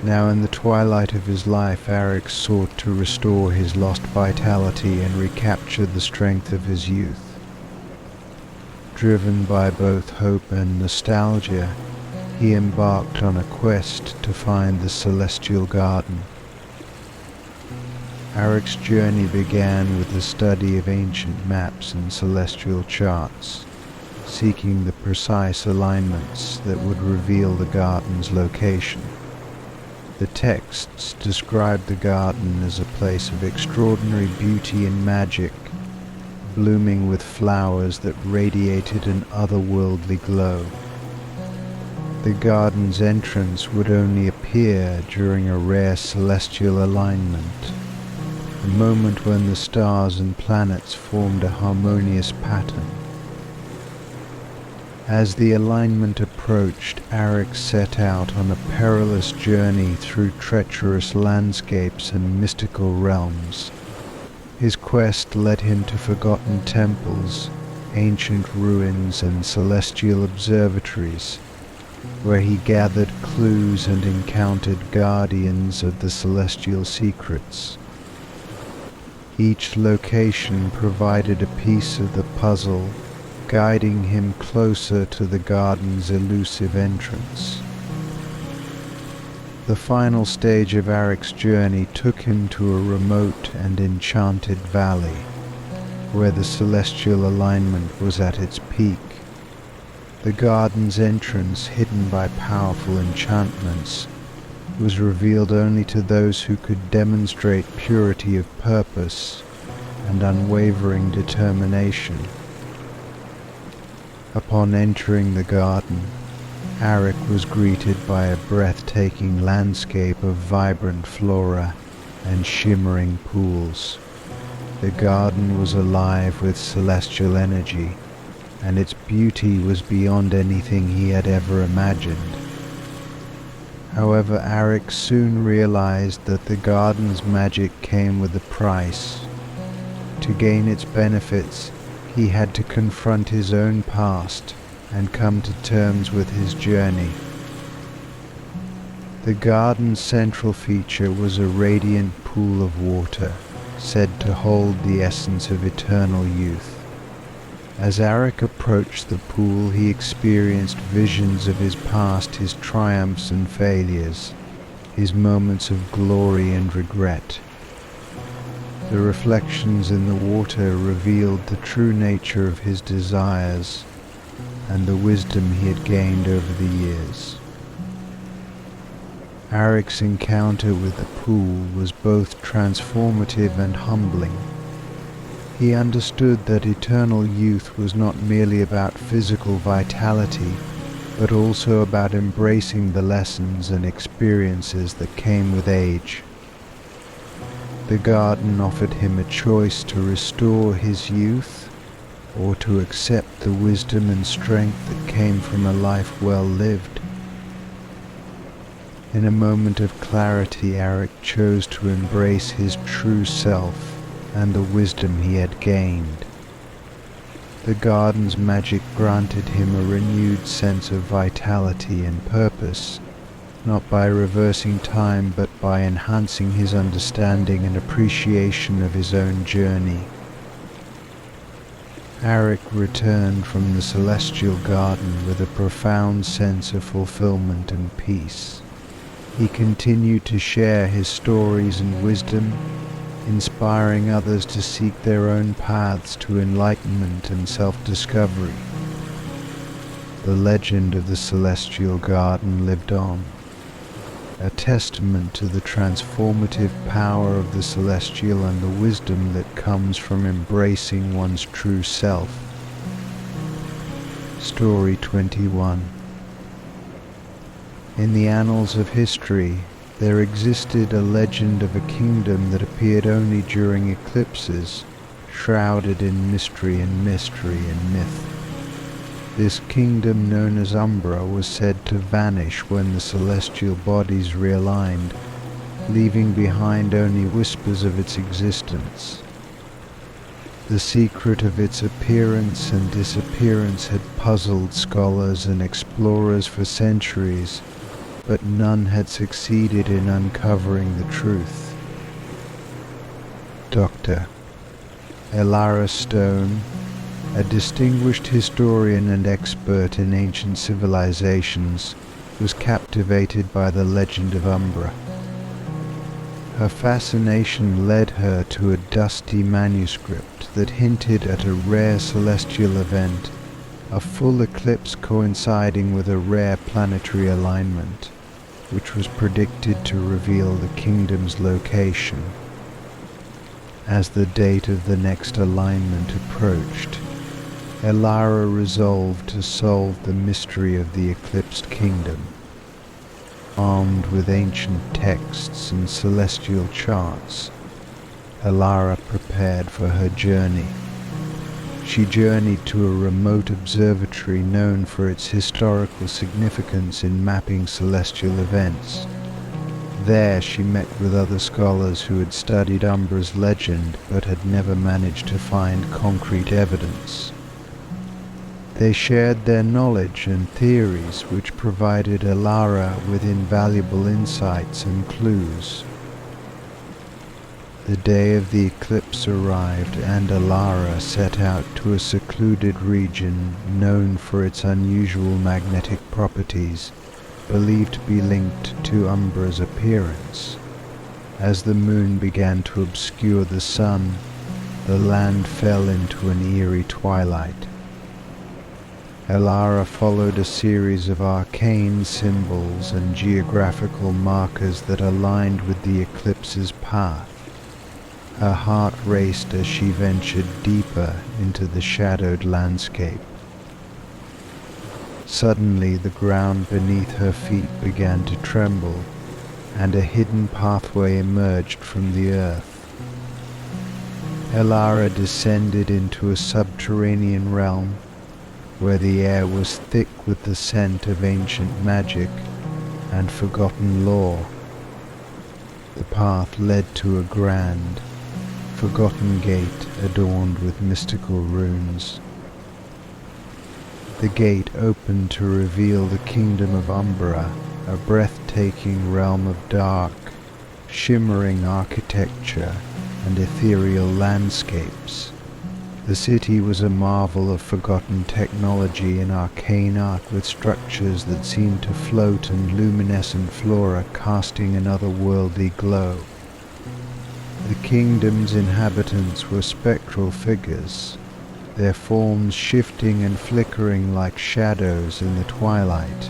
S1: Now in the twilight of his life, Arik sought to restore his lost vitality and recapture the strength of his youth. Driven by both hope and nostalgia, he embarked on a quest to find the celestial garden. Arik's journey began with the study of ancient maps and celestial charts, seeking the precise alignments that would reveal the garden's location. The texts described the garden as a place of extraordinary beauty and magic, blooming with flowers that radiated an otherworldly glow. The garden's entrance would only appear during a rare celestial alignment, a moment when the stars and planets formed a harmonious pattern. As the alignment approached, Arik set out on a perilous journey through treacherous landscapes and mystical realms. His quest led him to forgotten temples, ancient ruins and celestial observatories, where he gathered clues and encountered guardians of the celestial secrets. Each location provided a piece of the puzzle, guiding him closer to the garden's elusive entrance. The final stage of Arik's journey took him to a remote and enchanted valley, where the celestial alignment was at its peak. The garden's entrance, hidden by powerful enchantments, was revealed only to those who could demonstrate purity of purpose and unwavering determination. Upon entering the garden, Arik was greeted by a breathtaking landscape of vibrant flora and shimmering pools. The garden was alive with celestial energy, and its beauty was beyond anything he had ever imagined. However, Arik soon realized that the garden's magic came with a price. To gain its benefits, he had to confront his own past and come to terms with his journey. The garden's central feature was a radiant pool of water, said to hold the essence of eternal youth. As Arik approached the pool, he experienced visions of his past, his triumphs and failures, his moments of glory and regret. The reflections in the water revealed the true nature of his desires and the wisdom he had gained over the years. Arik's encounter with the pool was both transformative and humbling. He understood that eternal youth was not merely about physical vitality, but also about embracing the lessons and experiences that came with age. The garden offered him a choice to restore his youth, or to accept the wisdom and strength that came from a life well lived. In a moment of clarity, Arik chose to embrace his true self and the wisdom he had gained. The garden's magic granted him a renewed sense of vitality and purpose, not by reversing time but by enhancing his understanding and appreciation of his own journey. Arik returned from the celestial garden with a profound sense of fulfillment and peace. He continued to share his stories and wisdom, inspiring others to seek their own paths to enlightenment and self-discovery. The legend of the celestial garden lived on, a testament to the transformative power of the celestial and the wisdom that comes from embracing one's true self. Story 21. In the annals of history, there existed a legend of a kingdom that appeared only during eclipses, shrouded in mystery and myth. This kingdom, known as Umbra, was said to vanish when the celestial bodies realigned, leaving behind only whispers of its existence. The secret of its appearance and disappearance had puzzled scholars and explorers for centuries, but none had succeeded in uncovering the truth. Dr. Elara Stone, a distinguished historian and expert in ancient civilizations, was captivated by the legend of Umbra. Her fascination led her to a dusty manuscript that hinted at a rare celestial event, a full eclipse coinciding with a rare planetary alignment, which was predicted to reveal the kingdom's location. As the date of the next alignment approached, Elara resolved to solve the mystery of the eclipsed kingdom. Armed with ancient texts and celestial charts, Elara prepared for her journey. She journeyed to a remote observatory known for its historical significance in mapping celestial events. There she met with other scholars who had studied Umbra's legend but had never managed to find concrete evidence. They shared their knowledge and theories, which provided Elara with invaluable insights and clues. The day of the eclipse arrived, and Elara set out to a secluded region known for its unusual magnetic properties, believed to be linked to Umbra's appearance. As the moon began to obscure the sun, the land fell into an eerie twilight. Elara followed a series of arcane symbols and geographical markers that aligned with the eclipse's path. Her heart raced as she ventured deeper into the shadowed landscape. Suddenly the ground beneath her feet began to tremble, and a hidden pathway emerged from the earth. Elara descended into a subterranean realm, where the air was thick with the scent of ancient magic and forgotten lore. The path led to a grand, forgotten gate adorned with mystical runes. The gate opened to reveal the kingdom of Umbra, a breathtaking realm of dark, shimmering architecture and ethereal landscapes. The city was a marvel of forgotten technology and arcane art, with structures that seemed to float and luminescent flora casting an otherworldly glow. The kingdom's inhabitants were spectral figures, their forms shifting and flickering like shadows in the twilight.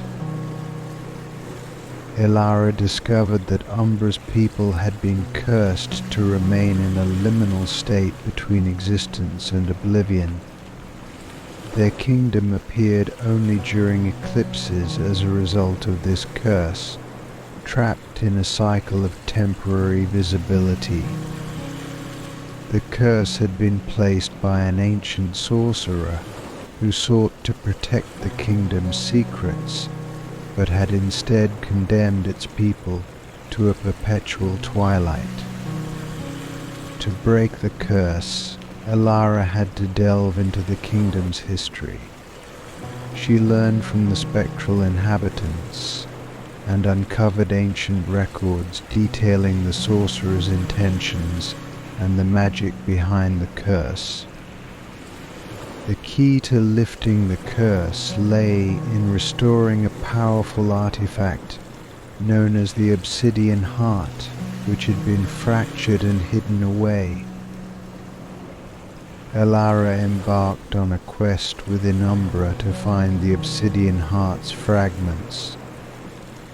S1: Elara discovered that Umbra's people had been cursed to remain in a liminal state between existence and oblivion. Their kingdom appeared only during eclipses as a result of this curse, trapped in a cycle of temporary visibility. The curse had been placed by an ancient sorcerer who sought to protect the kingdom's secrets, but had instead condemned its people to a perpetual twilight. To break the curse, Elara had to delve into the kingdom's history. She learned from the spectral inhabitants and uncovered ancient records detailing the sorcerer's intentions and the magic behind the curse. The key to lifting the curse lay in restoring a powerful artifact known as the Obsidian Heart, which had been fractured and hidden away. Elara embarked on a quest within Umbra to find the Obsidian Heart's fragments.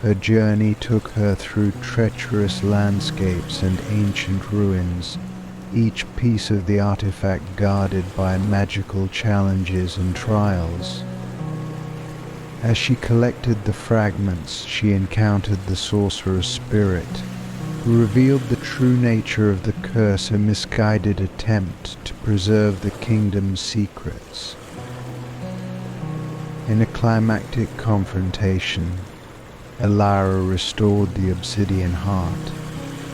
S1: Her journey took her through treacherous landscapes and ancient ruins, each piece of the artifact guarded by magical challenges and trials. As she collected the fragments, she encountered the sorcerer's spirit, who revealed the true nature of the curse, a misguided attempt to preserve the kingdom's secrets. In a climactic confrontation, Elara restored the Obsidian Heart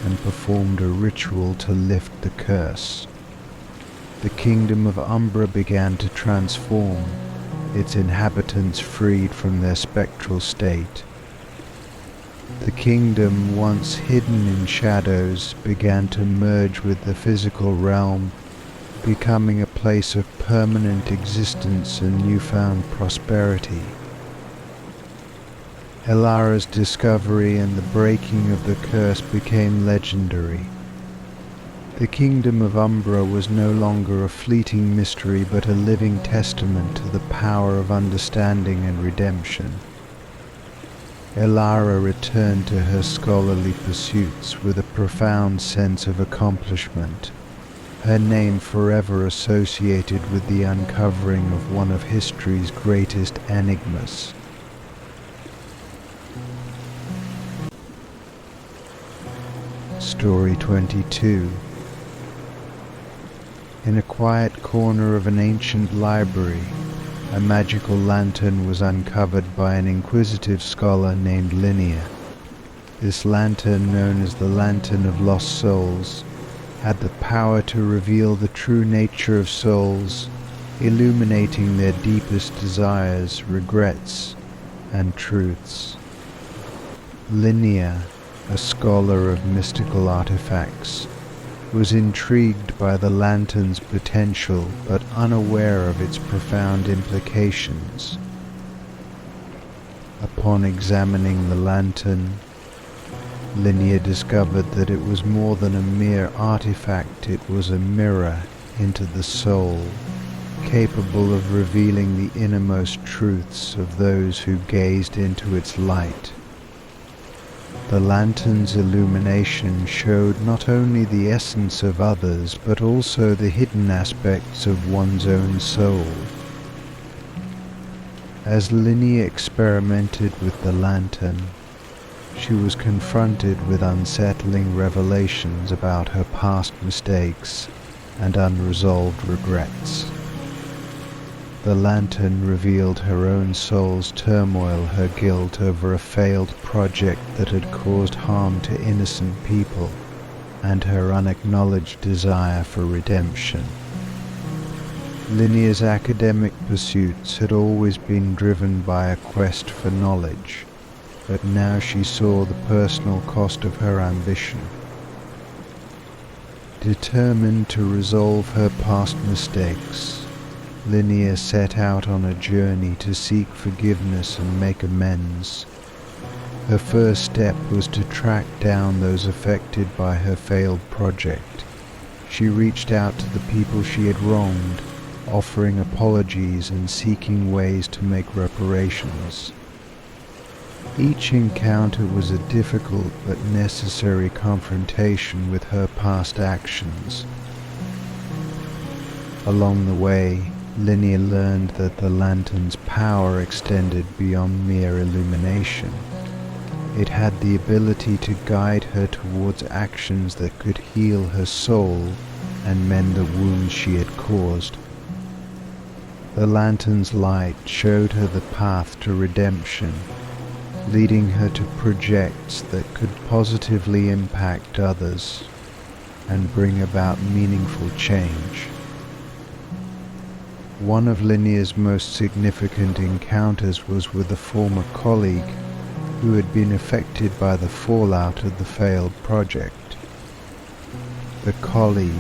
S1: and performed a ritual to lift the curse. The kingdom of Umbra began to transform, its inhabitants freed from their spectral state. The kingdom, once hidden in shadows, began to merge with the physical realm, becoming a place of permanent existence and newfound prosperity. Elara's discovery and the breaking of the curse became legendary. The kingdom of Umbra was no longer a fleeting mystery but a living testament to the power of understanding and redemption. Elara returned to her scholarly pursuits with a profound sense of accomplishment, her name forever associated with the uncovering of one of history's greatest enigmas. Story 22. In a quiet corner of an ancient library, a magical lantern was uncovered by an inquisitive scholar named Linnea. This lantern, known as the Lantern of Lost Souls, had the power to reveal the true nature of souls, illuminating their deepest desires, regrets, and truths. Linnea, a scholar of mystical artifacts, was intrigued by the lantern's potential but unaware of its profound implications. Upon examining the lantern, Linnea discovered that it was more than a mere artifact. It was a mirror into the soul, capable of revealing the innermost truths of those who gazed into its light. The lantern's illumination showed not only the essence of others, but also the hidden aspects of one's own soul. As Linnea experimented with the lantern, she was confronted with unsettling revelations about her past mistakes and unresolved regrets. The lantern revealed her own soul's turmoil, her guilt over a failed project that had caused harm to innocent people, and her unacknowledged desire for redemption. Linnea's academic pursuits had always been driven by a quest for knowledge, but now she saw the personal cost of her ambition. Determined to resolve her past mistakes, Linnea set out on a journey to seek forgiveness and make amends. Her first step was to track down those affected by her failed project. She reached out to the people she had wronged, offering apologies and seeking ways to make reparations. Each encounter was a difficult but necessary confrontation with her past actions. Along the way, Linnea learned that the lantern's power extended beyond mere illumination. It had the ability to guide her towards actions that could heal her soul and mend the wounds she had caused. The lantern's light showed her the path to redemption, leading her to projects that could positively impact others. and bring about meaningful change. One of Linnea's most significant encounters was with a former colleague who had been affected by the fallout of the failed project. The colleague,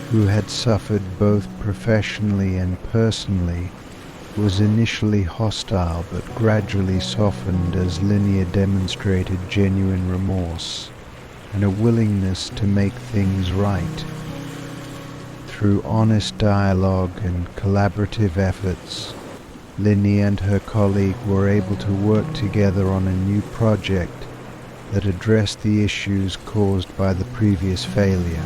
S1: who had suffered both professionally and personally, was initially hostile but gradually softened as Linnea demonstrated genuine remorse and a willingness to make things right. Through honest dialogue and collaborative efforts, Linnea and her colleague were able to work together on a new project that addressed the issues caused by the previous failure.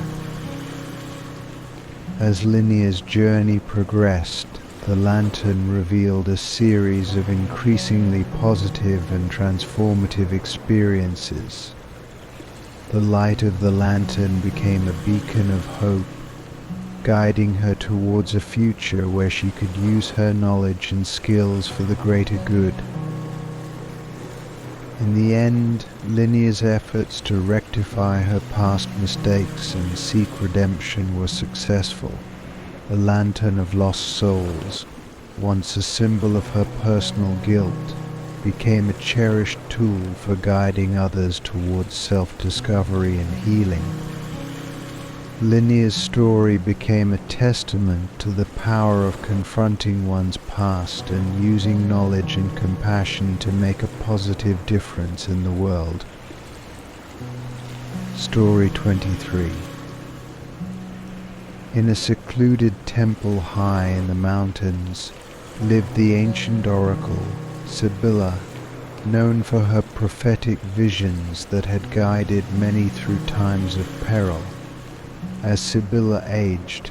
S1: As Linnea's journey progressed, the lantern revealed a series of increasingly positive and transformative experiences. The light of the lantern became a beacon of hope, guiding her towards a future where she could use her knowledge and skills for the greater good. In the end, Linnea's efforts to rectify her past mistakes and seek redemption were successful. The Lantern of Lost Souls, once a symbol of her personal guilt, became a cherished tool for guiding others towards self-discovery and healing. Linnea's story became a testament to the power of confronting one's past and using knowledge and compassion to make a positive difference in the world. Story 23. In a secluded temple high in the mountains lived the ancient oracle, Sibylla, known for her prophetic visions that had guided many through times of peril. As Sibylla aged,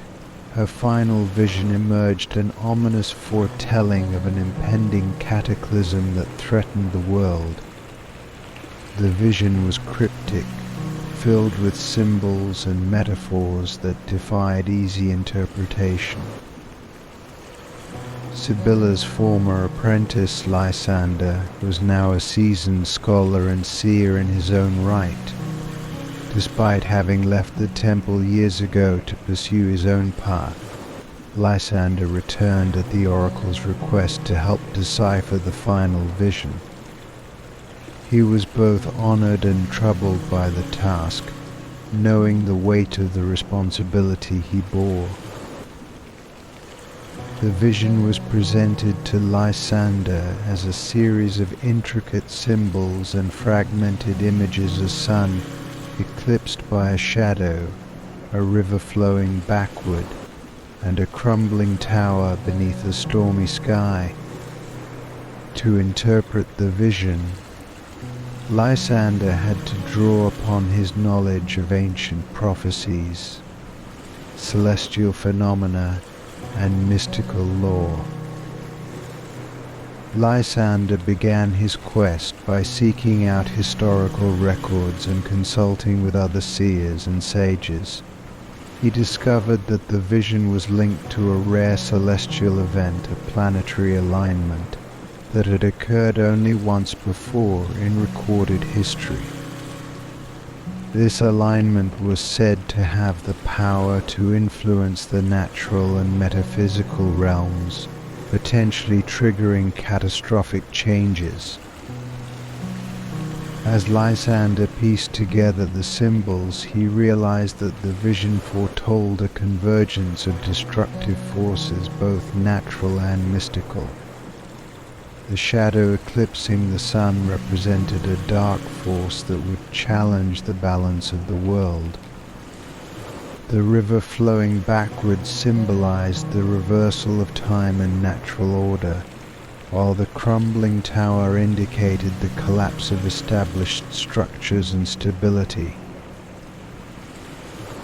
S1: her final vision emerged, an ominous foretelling of an impending cataclysm that threatened the world. The vision was cryptic, filled with symbols and metaphors that defied easy interpretation. Sibylla's former apprentice, Lysander, was now a seasoned scholar and seer in his own right. Despite having left the temple years ago to pursue his own path, Lysander returned at the oracle's request to help decipher the final vision. He was both honored and troubled by the task, knowing the weight of the responsibility he bore. The vision was presented to Lysander as a series of intricate symbols and fragmented images: a sun eclipsed by a shadow, a river flowing backward, and a crumbling tower beneath a stormy sky. To interpret the vision, Lysander had to draw upon his knowledge of ancient prophecies, celestial phenomena, and mystical lore. Lysander began his quest by seeking out historical records and consulting with other seers and sages. He discovered that the vision was linked to a rare celestial event, a planetary alignment, that had occurred only once before in recorded history. This alignment was said to have the power to influence the natural and metaphysical realms, potentially triggering catastrophic changes. As Lysander pieced together the symbols, he realized that the vision foretold a convergence of destructive forces, both natural and mystical. The shadow eclipsing the sun represented a dark force that would challenge the balance of the world. The river flowing backwards symbolized the reversal of time and natural order, while the crumbling tower indicated the collapse of established structures and stability.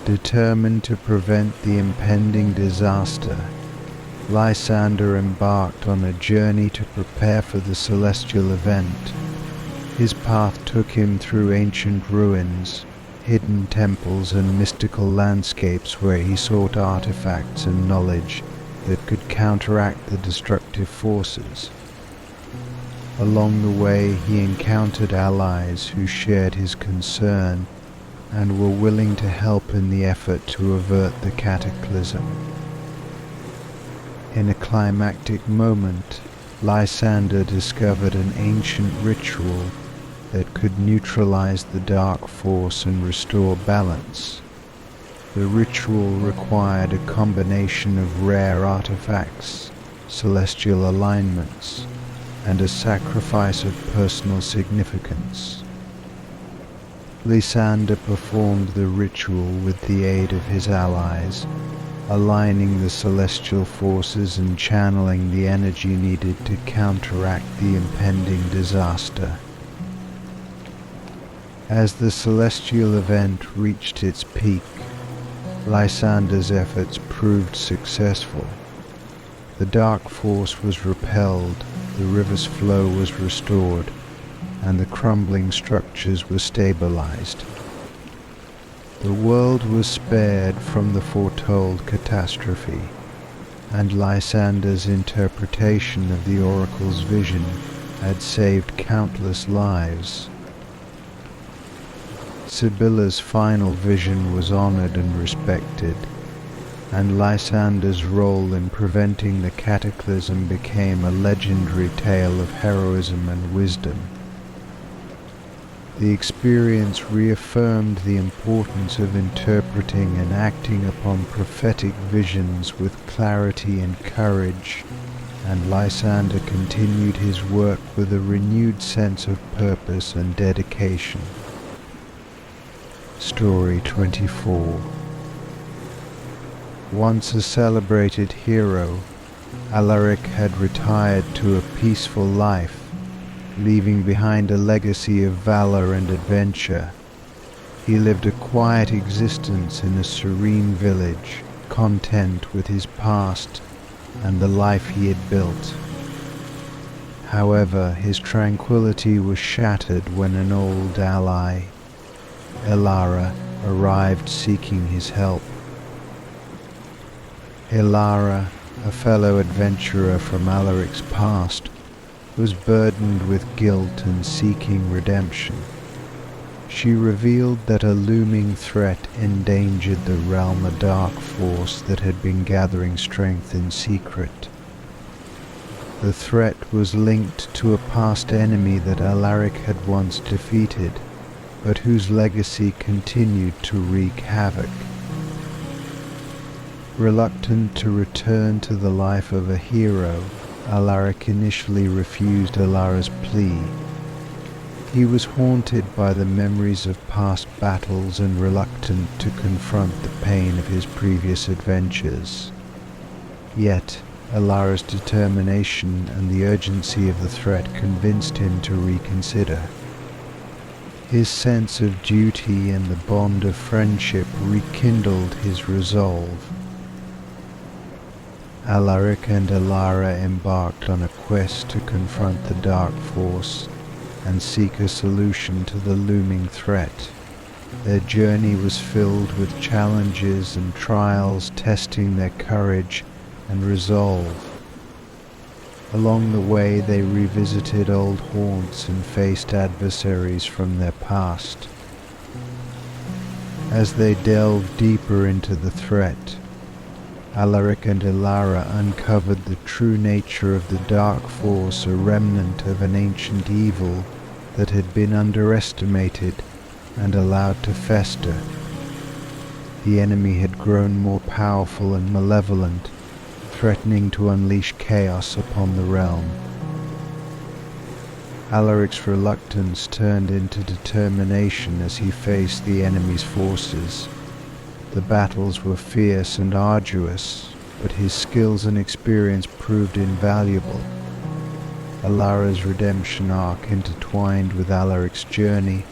S1: Determined to prevent the impending disaster, Lysander embarked on a journey to prepare for the celestial event. His path took him through ancient ruins, hidden temples, and mystical landscapes where he sought artifacts and knowledge that could counteract the destructive forces. Along the way, he encountered allies who shared his concern, and were willing to help in the effort to avert the cataclysm. In a climactic moment, Lysander discovered an ancient ritual that could neutralize the dark force and restore balance. The ritual required a combination of rare artifacts, celestial alignments, and a sacrifice of personal significance. Lysander performed the ritual with the aid of his allies, aligning the celestial forces and channeling the energy needed to counteract the impending disaster. As the celestial event reached its peak, Lysander's efforts proved successful. The dark force was repelled, the river's flow was restored, and the crumbling structures were stabilized. The world was spared from the foretold catastrophe, and Lysander's interpretation of the oracle's vision had saved countless lives. Sibylla's final vision was honored and respected, and Lysander's role in preventing the cataclysm became a legendary tale of heroism and wisdom. The experience reaffirmed the importance of interpreting and acting upon prophetic visions with clarity and courage, and Lysander continued his work with a renewed sense of purpose and dedication. Story 24. Once a celebrated hero, Alaric had retired to a peaceful life, leaving behind a legacy of valor and adventure. He lived a quiet existence in a serene village, content with his past and the life he had built. However, his tranquility was shattered when an old ally, Leora, arrived seeking his help. Leora, a fellow adventurer from Alaric's past, was burdened with guilt and seeking redemption. She revealed that a looming threat endangered the realm, a dark force that had been gathering strength in secret. The threat was linked to a past enemy that Alaric had once defeated, but whose legacy continued to wreak havoc. Reluctant to return to the life of a hero, Alaric initially refused Leora's plea. He was haunted by the memories of past battles and reluctant to confront the pain of his previous adventures. Yet, Leora's determination and the urgency of the threat convinced him to reconsider. His sense of duty and the bond of friendship rekindled his resolve. Alaric and Leora embarked on a quest to confront the dark force and seek a solution to the looming threat. Their journey was filled with challenges and trials, testing their courage and resolve. Along the way, they revisited old haunts and faced adversaries from their past. As they delved deeper into the threat, Alaric and Leora uncovered the true nature of the dark force, a remnant of an ancient evil that had been underestimated and allowed to fester. The enemy had grown more powerful and malevolent, threatening to unleash chaos upon the realm. Alaric's reluctance turned into determination as he faced the enemy's forces. The battles were fierce and arduous, but his skills and experience proved invaluable. Leora's redemption arc intertwined with Alaric's journey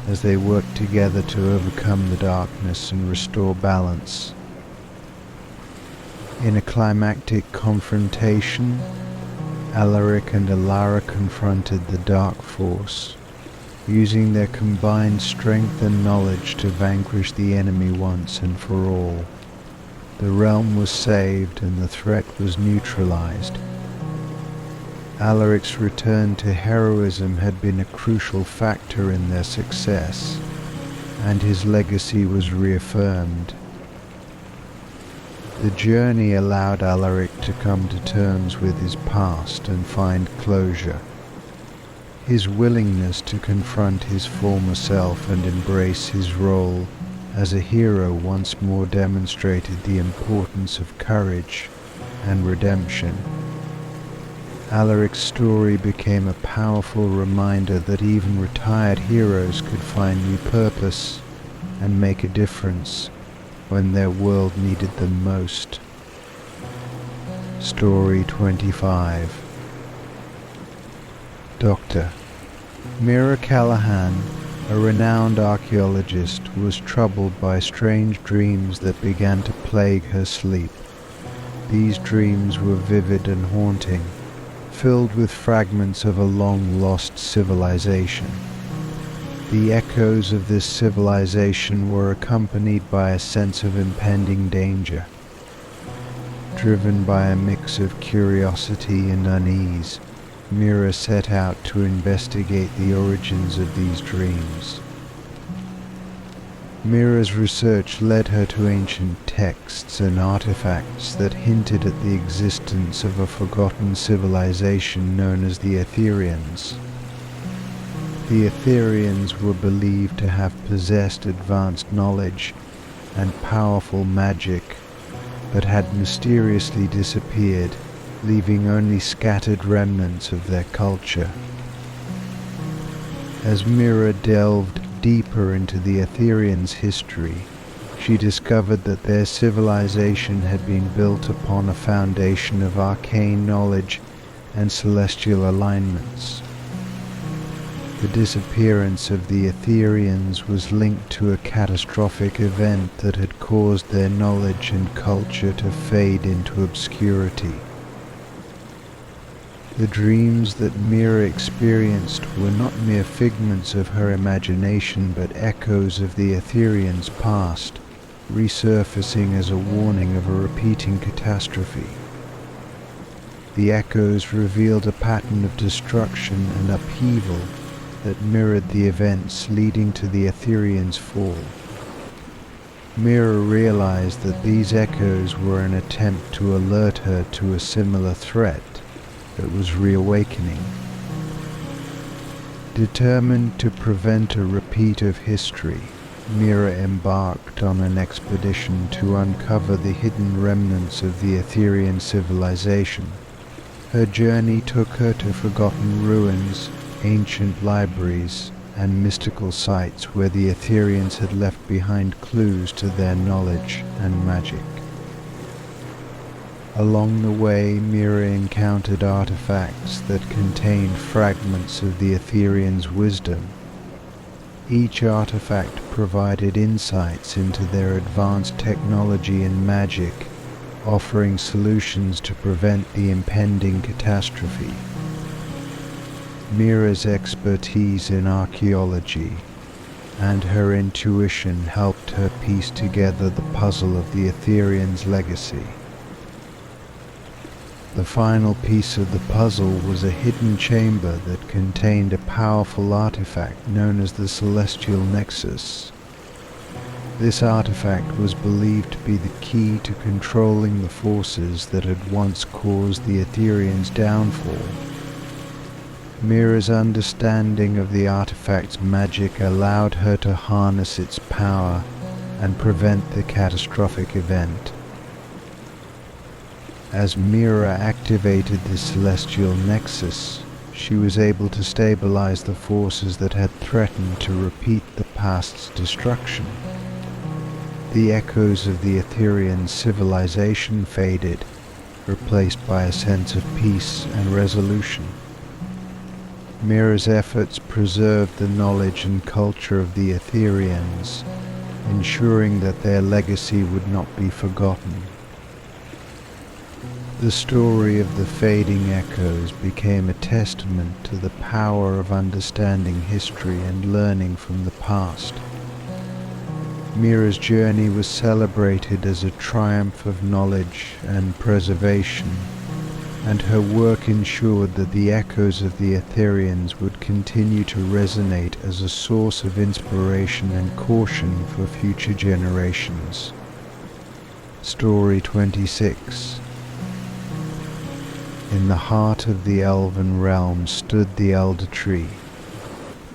S1: as they worked together to overcome the darkness and restore balance. In a climactic confrontation, Alaric and Leora confronted the dark force, using their combined strength and knowledge to vanquish the enemy once and for all. The realm was saved and the threat was neutralized. Alaric's return to heroism had been a crucial factor in their success, and his legacy was reaffirmed. The journey allowed Alaric to come to terms with his past and find closure. His willingness to confront his former self and embrace his role as a hero once more demonstrated the importance of courage and redemption. Alaric's story became a powerful reminder that even retired heroes could find new purpose and make a difference when their world needed them most. Story 25. Dr. Mira Callahan, a renowned archaeologist, was troubled by strange dreams that began to plague her sleep. These dreams were vivid and haunting, filled with fragments of a long-lost civilization. The echoes of this civilization were accompanied by a sense of impending danger. Driven by a mix of curiosity and unease, Mira set out to investigate the origins of these dreams. Mira's research led her to ancient texts and artifacts that hinted at the existence of a forgotten civilization known as the Etherians. The Etherians were believed to have possessed advanced knowledge and powerful magic, but had mysteriously disappeared, leaving only scattered remnants of their culture. As Mira delved deeper into the Etherians' history, she discovered that their civilization had been built upon a foundation of arcane knowledge and celestial alignments. The disappearance of the Etherians was linked to a catastrophic event that had caused their knowledge and culture to fade into obscurity. The dreams that Mira experienced were not mere figments of her imagination but echoes of the Etherians' past, resurfacing as a warning of a repeating catastrophe. The echoes revealed a pattern of destruction and upheaval that mirrored the events leading to the Etherians' fall. Mira realized that these echoes were an attempt to alert her to a similar threat that was reawakening. Determined to prevent a repeat of history, Mira embarked on an expedition to uncover the hidden remnants of the Etherian civilization. Her journey took her to forgotten ruins, ancient libraries, and mystical sites where the Etherians had left behind clues to their knowledge and magic. Along the way, Mira encountered artifacts that contained fragments of the Etherians' wisdom. Each artifact provided insights into their advanced technology and magic, offering solutions to prevent the impending catastrophe. Mira's expertise in archaeology and her intuition helped her piece together the puzzle of the Etherians' legacy. The final piece of the puzzle was a hidden chamber that contained a powerful artifact known as the Celestial Nexus. This artifact was believed to be the key to controlling the forces that had once caused the Etherians' downfall. Mira's understanding of the artifact's magic allowed her to harness its power and prevent the catastrophic event. As Mira activated the Celestial Nexus, she was able to stabilize the forces that had threatened to repeat the past's destruction. The echoes of the Etherian civilization faded, replaced by a sense of peace and resolution. Mira's efforts preserved the knowledge and culture of the Etherians, ensuring that their legacy would not be forgotten. The story of the fading echoes became a testament to the power of understanding history and learning from the past. Mira's journey was celebrated as a triumph of knowledge and preservation, and her work ensured that the echoes of the Etherians would continue to resonate as a source of inspiration and caution for future generations. Story 26. In the heart of the elven realm stood the Elder Tree,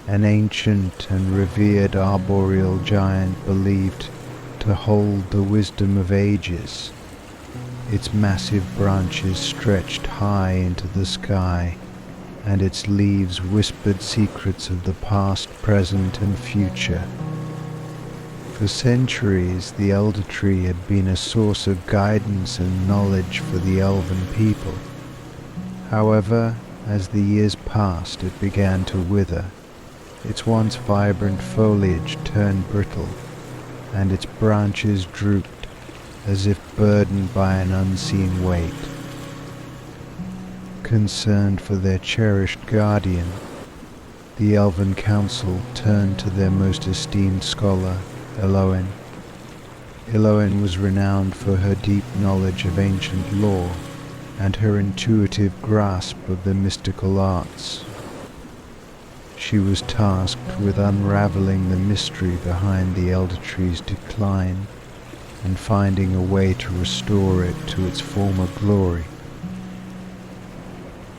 S1: an ancient and revered arboreal giant believed to hold the wisdom of ages. Its massive branches stretched high into the sky, and its leaves whispered secrets of the past, present, and future. For centuries, the Elder Tree had been a source of guidance and knowledge for the elven people. However, as the years passed, it began to wither. Its once vibrant foliage turned brittle, and its branches drooped as if burdened by an unseen weight. Concerned for their cherished guardian, the Elven Council turned to their most esteemed scholar, Eloin. Eloin was renowned for her deep knowledge of ancient lore and her intuitive grasp of the mystical arts. She was tasked with unraveling the mystery behind the Elder Tree's decline and finding a way to restore it to its former glory.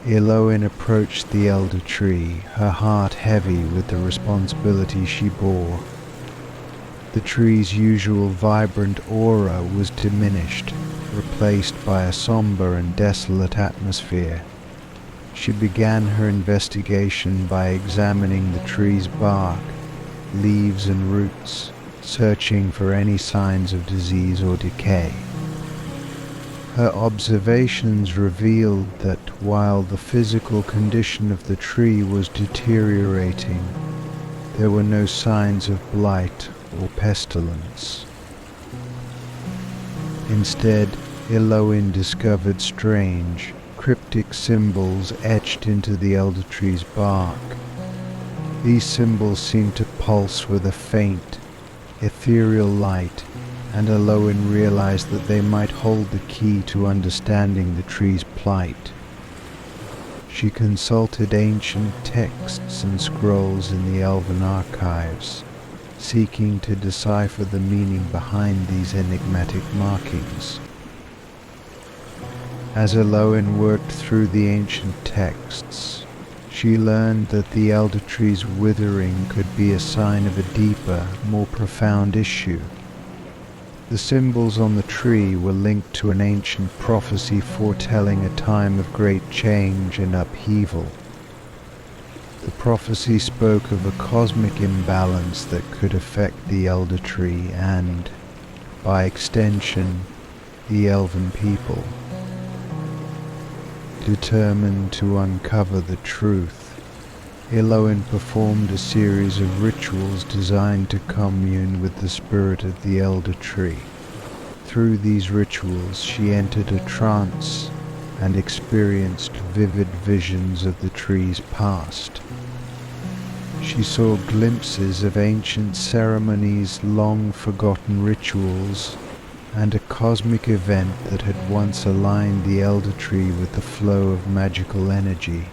S1: Eloin approached the Elder Tree, her heart heavy with the responsibility she bore. The tree's usual vibrant aura was diminished, replaced by a somber and desolate atmosphere. She began her investigation by examining the tree's bark, leaves and roots, searching for any signs of disease or decay. Her observations revealed that while the physical condition of the tree was deteriorating, there were no signs of blight or pestilence. Instead, Eloin discovered strange, cryptic symbols etched into the Elder Tree's bark. These symbols seemed to pulse with a faint, ethereal light, and Eloin realized that they might hold the key to understanding the tree's plight. She consulted ancient texts and scrolls in the elven archives, seeking to decipher the meaning behind these enigmatic markings. As Eloin worked through the ancient texts, she learned that the Elder Tree's withering could be a sign of a deeper, more profound issue. The symbols on the tree were linked to an ancient prophecy foretelling a time of great change and upheaval. The prophecy spoke of a cosmic imbalance that could affect the Elder Tree and, by extension, the elven people. Determined to uncover the truth, Eloin performed a series of rituals designed to commune with the spirit of the Elder Tree. Through these rituals, she entered a trance and experienced vivid visions of the tree's past. She saw glimpses of ancient ceremonies, long-forgotten rituals, and a cosmic event that had once aligned the Elder Tree with the flow of magical energy.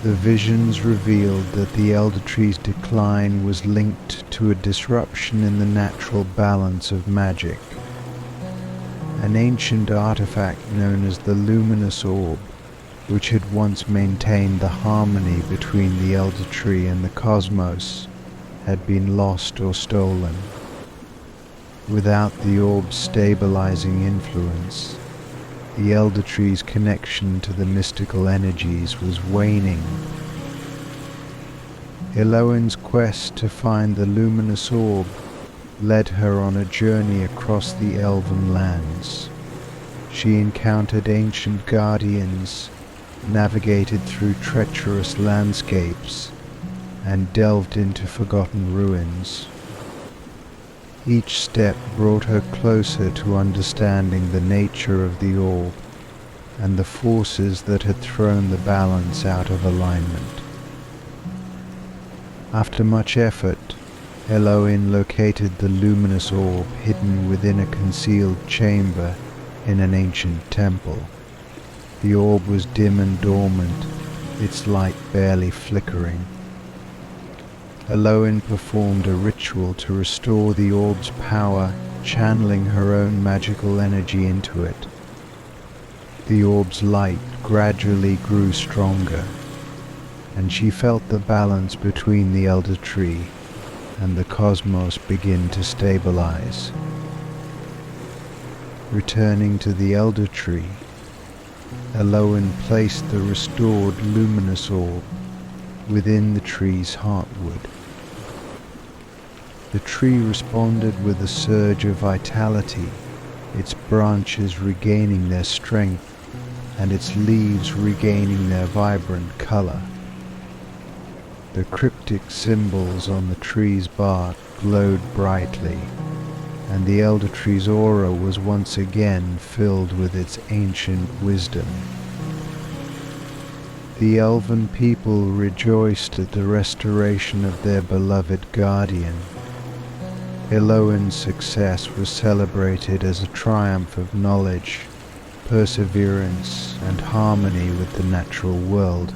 S1: The visions revealed that the Elder Tree's decline was linked to a disruption in the natural balance of magic. An ancient artifact known as the Luminous Orb, which had once maintained the harmony between the Elder Tree and the cosmos, had been lost or stolen. Without the orb's stabilizing influence, the Elder Tree's connection to the mystical energies was waning. Eloin's quest to find the luminous orb led her on a journey across the elven lands. She encountered ancient guardians, navigated through treacherous landscapes, and delved into forgotten ruins. Each step brought her closer to understanding the nature of the orb and the forces that had thrown the balance out of alignment. After much effort, Eloin located the luminous orb hidden within a concealed chamber in an ancient temple. The orb was dim and dormant, its light barely flickering. Eloin performed a ritual to restore the orb's power, channeling her own magical energy into it. The orb's light gradually grew stronger, and she felt the balance between the elder tree and the cosmos begin to stabilize. Returning to the elder tree, Eloin placed the restored luminous orb within the tree's heartwood. The tree responded with a surge of vitality, its branches regaining their strength and its leaves regaining their vibrant color. The cryptic symbols on the tree's bark glowed brightly, and the elder tree's aura was once again filled with its ancient wisdom. The elven people rejoiced at the restoration of their beloved guardian. Eloin's success was celebrated as a triumph of knowledge, perseverance, and harmony with the natural world.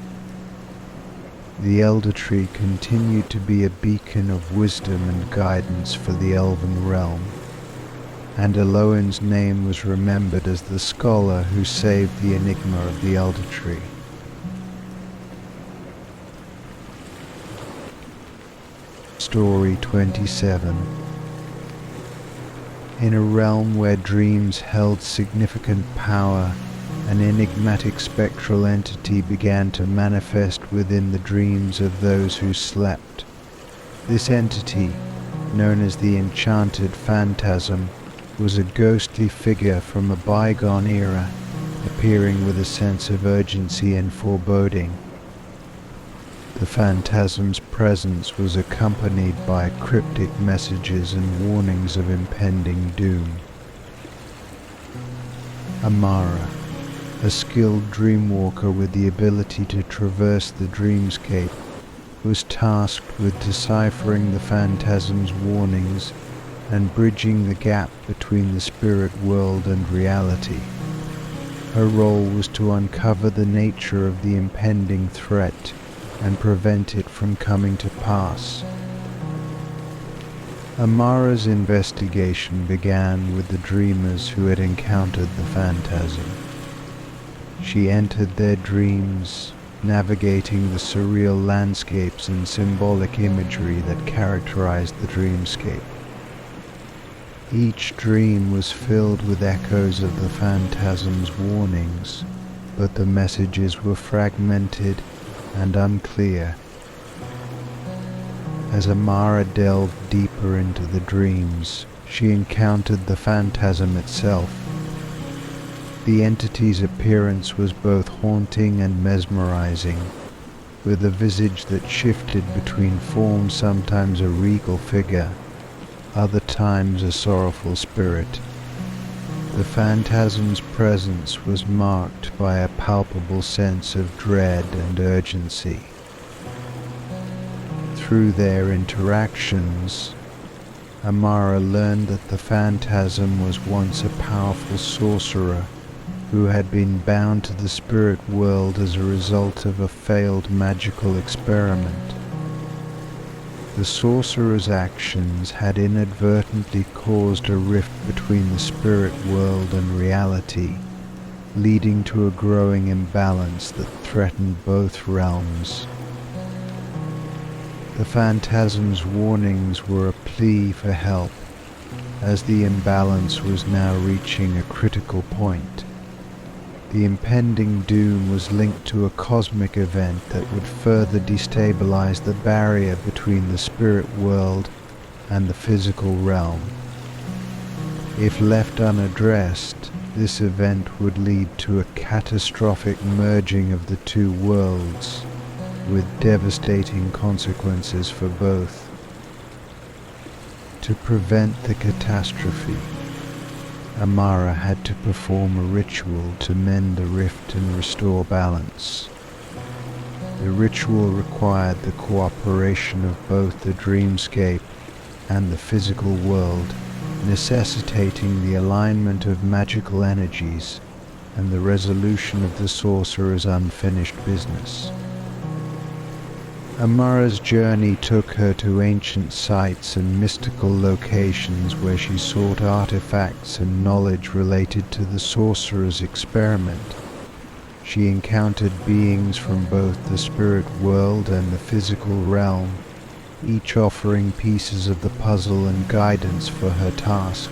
S1: The elder tree continued to be a beacon of wisdom and guidance for the elven realm, and Eloin's name was remembered as the scholar who saved the enigma of the elder tree. Story 27. In a realm where dreams held significant power, an enigmatic spectral entity began to manifest within the dreams of those who slept. This entity, known as the Enchanted Phantasm, was a ghostly figure from a bygone era, appearing with a sense of urgency and foreboding. The Phantasm's presence was accompanied by cryptic messages and warnings of impending doom. Amara, a skilled dreamwalker with the ability to traverse the dreamscape, was tasked with deciphering the Phantasm's warnings and bridging the gap between the spirit world and reality. Her role was to uncover the nature of the impending threat and prevent it from coming to pass. Amara's investigation began with the dreamers who had encountered the Phantasm. She entered their dreams, navigating the surreal landscapes and symbolic imagery that characterized the dreamscape. Each dream was filled with echoes of the Phantasm's warnings, but the messages were fragmented and unclear. As Amara delved deeper into the dreams, she encountered the Phantasm itself. The entity's appearance was both haunting and mesmerizing, with a visage that shifted between forms, sometimes a regal figure, other times a sorrowful spirit. The Phantasm's presence was marked by a palpable sense of dread and urgency. Through their interactions, Amara learned that the Phantasm was once a powerful sorcerer who had been bound to the spirit world as a result of a failed magical experiment. The sorcerer's actions had inadvertently caused a rift between the spirit world and reality, leading to a growing imbalance that threatened both realms. The Phantasm's warnings were a plea for help, as the imbalance was now reaching a critical point. The impending doom was linked to a cosmic event that would further destabilize the barrier between the spirit world and the physical realm. If left unaddressed, this event would lead to a catastrophic merging of the two worlds, with devastating consequences for both. To prevent the catastrophe, Amara had to perform a ritual to mend the rift and restore balance. The ritual required the cooperation of both the dreamscape and the physical world, necessitating the alignment of magical energies and the resolution of the sorcerer's unfinished business. Amara's journey took her to ancient sites and mystical locations where she sought artifacts and knowledge related to the sorcerer's experiment. She encountered beings from both the spirit world and the physical realm, each offering pieces of the puzzle and guidance for her task.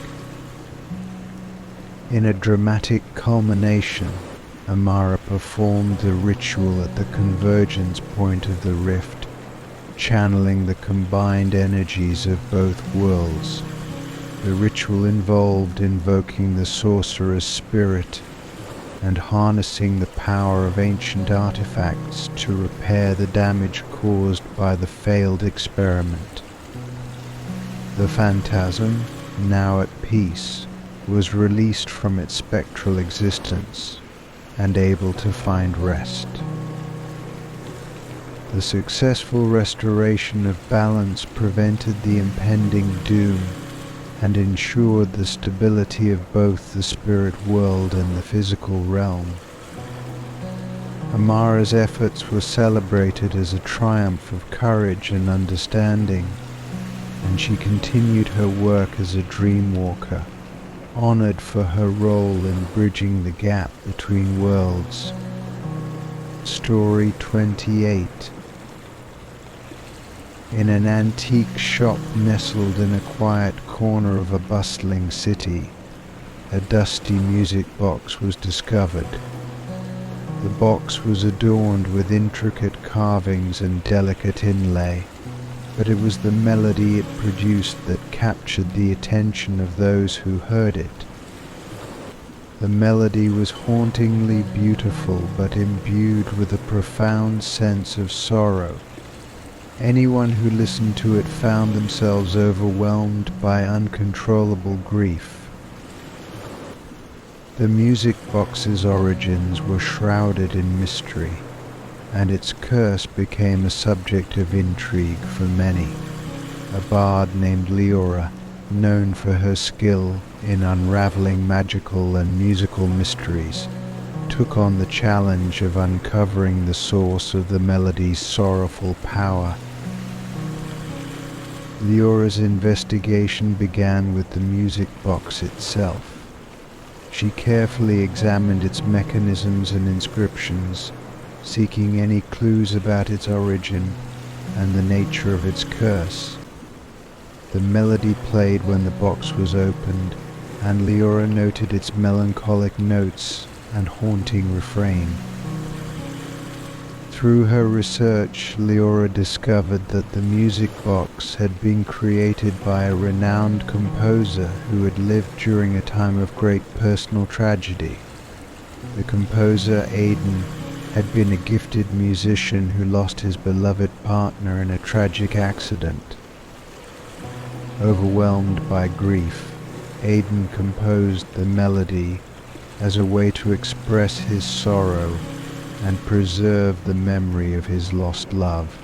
S1: In a dramatic culmination, Amara performed the ritual at the convergence point of the rift, channeling the combined energies of both worlds. The ritual involved invoking the sorcerer's spirit and harnessing the power of ancient artifacts to repair the damage caused by the failed experiment. The phantasm, now at peace, was released from its spectral existence and able to find rest. The successful restoration of balance prevented the impending doom and ensured the stability of both the spirit world and the physical realm. Amara's efforts were celebrated as a triumph of courage and understanding, and she continued her work as a dreamwalker, honored for her role in bridging the gap between worlds. Story 28. In an antique shop nestled in a quiet corner of a bustling city, a dusty music box was discovered. The box was adorned with intricate carvings and delicate inlay, but it was the melody it produced that captured the attention of those who heard it. The melody was hauntingly beautiful but imbued with a profound sense of sorrow. Anyone who listened to it found themselves overwhelmed by uncontrollable grief. The music box's origins were shrouded in mystery, and its curse became a subject of intrigue for many. A bard named Leora, known for her skill in unraveling magical and musical mysteries, took on the challenge of uncovering the source of the melody's sorrowful power. Leora's investigation began with the music box itself. She carefully examined its mechanisms and inscriptions, seeking any clues about its origin and the nature of its curse. The melody played when the box was opened, and Leora noted its melancholic notes and haunting refrain. Through her research, Leora discovered that the music box had been created by a renowned composer who had lived during a time of great personal tragedy. The composer, Aidan, had been a gifted musician who lost his beloved partner in a tragic accident. Overwhelmed by grief, Aidan composed the melody as a way to express his sorrow and preserve the memory of his lost love.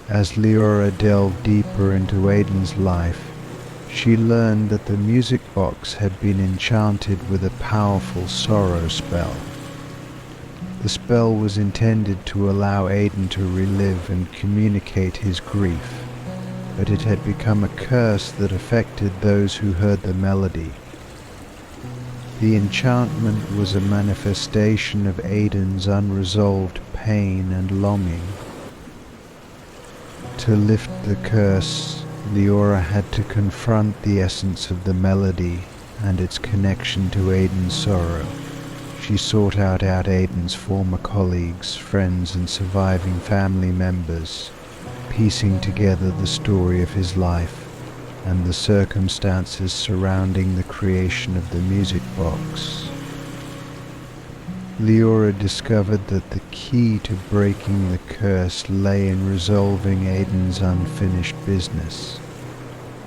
S1: As Leora delved deeper into Aidan's life, she learned that the music box had been enchanted with a powerful sorrow spell. The spell was intended to allow Aidan to relive and communicate his grief, but it had become a curse that affected those who heard the melody. The enchantment was a manifestation of Aidan's unresolved pain and longing. To lift the curse, Leora had to confront the essence of the melody and its connection to Aidan's sorrow. She sought out Aidan's former colleagues, friends, and surviving family members, piecing together the story of his life and the circumstances surrounding the creation of the music box. Leora discovered that the key to breaking the curse lay in resolving Aidan's unfinished business.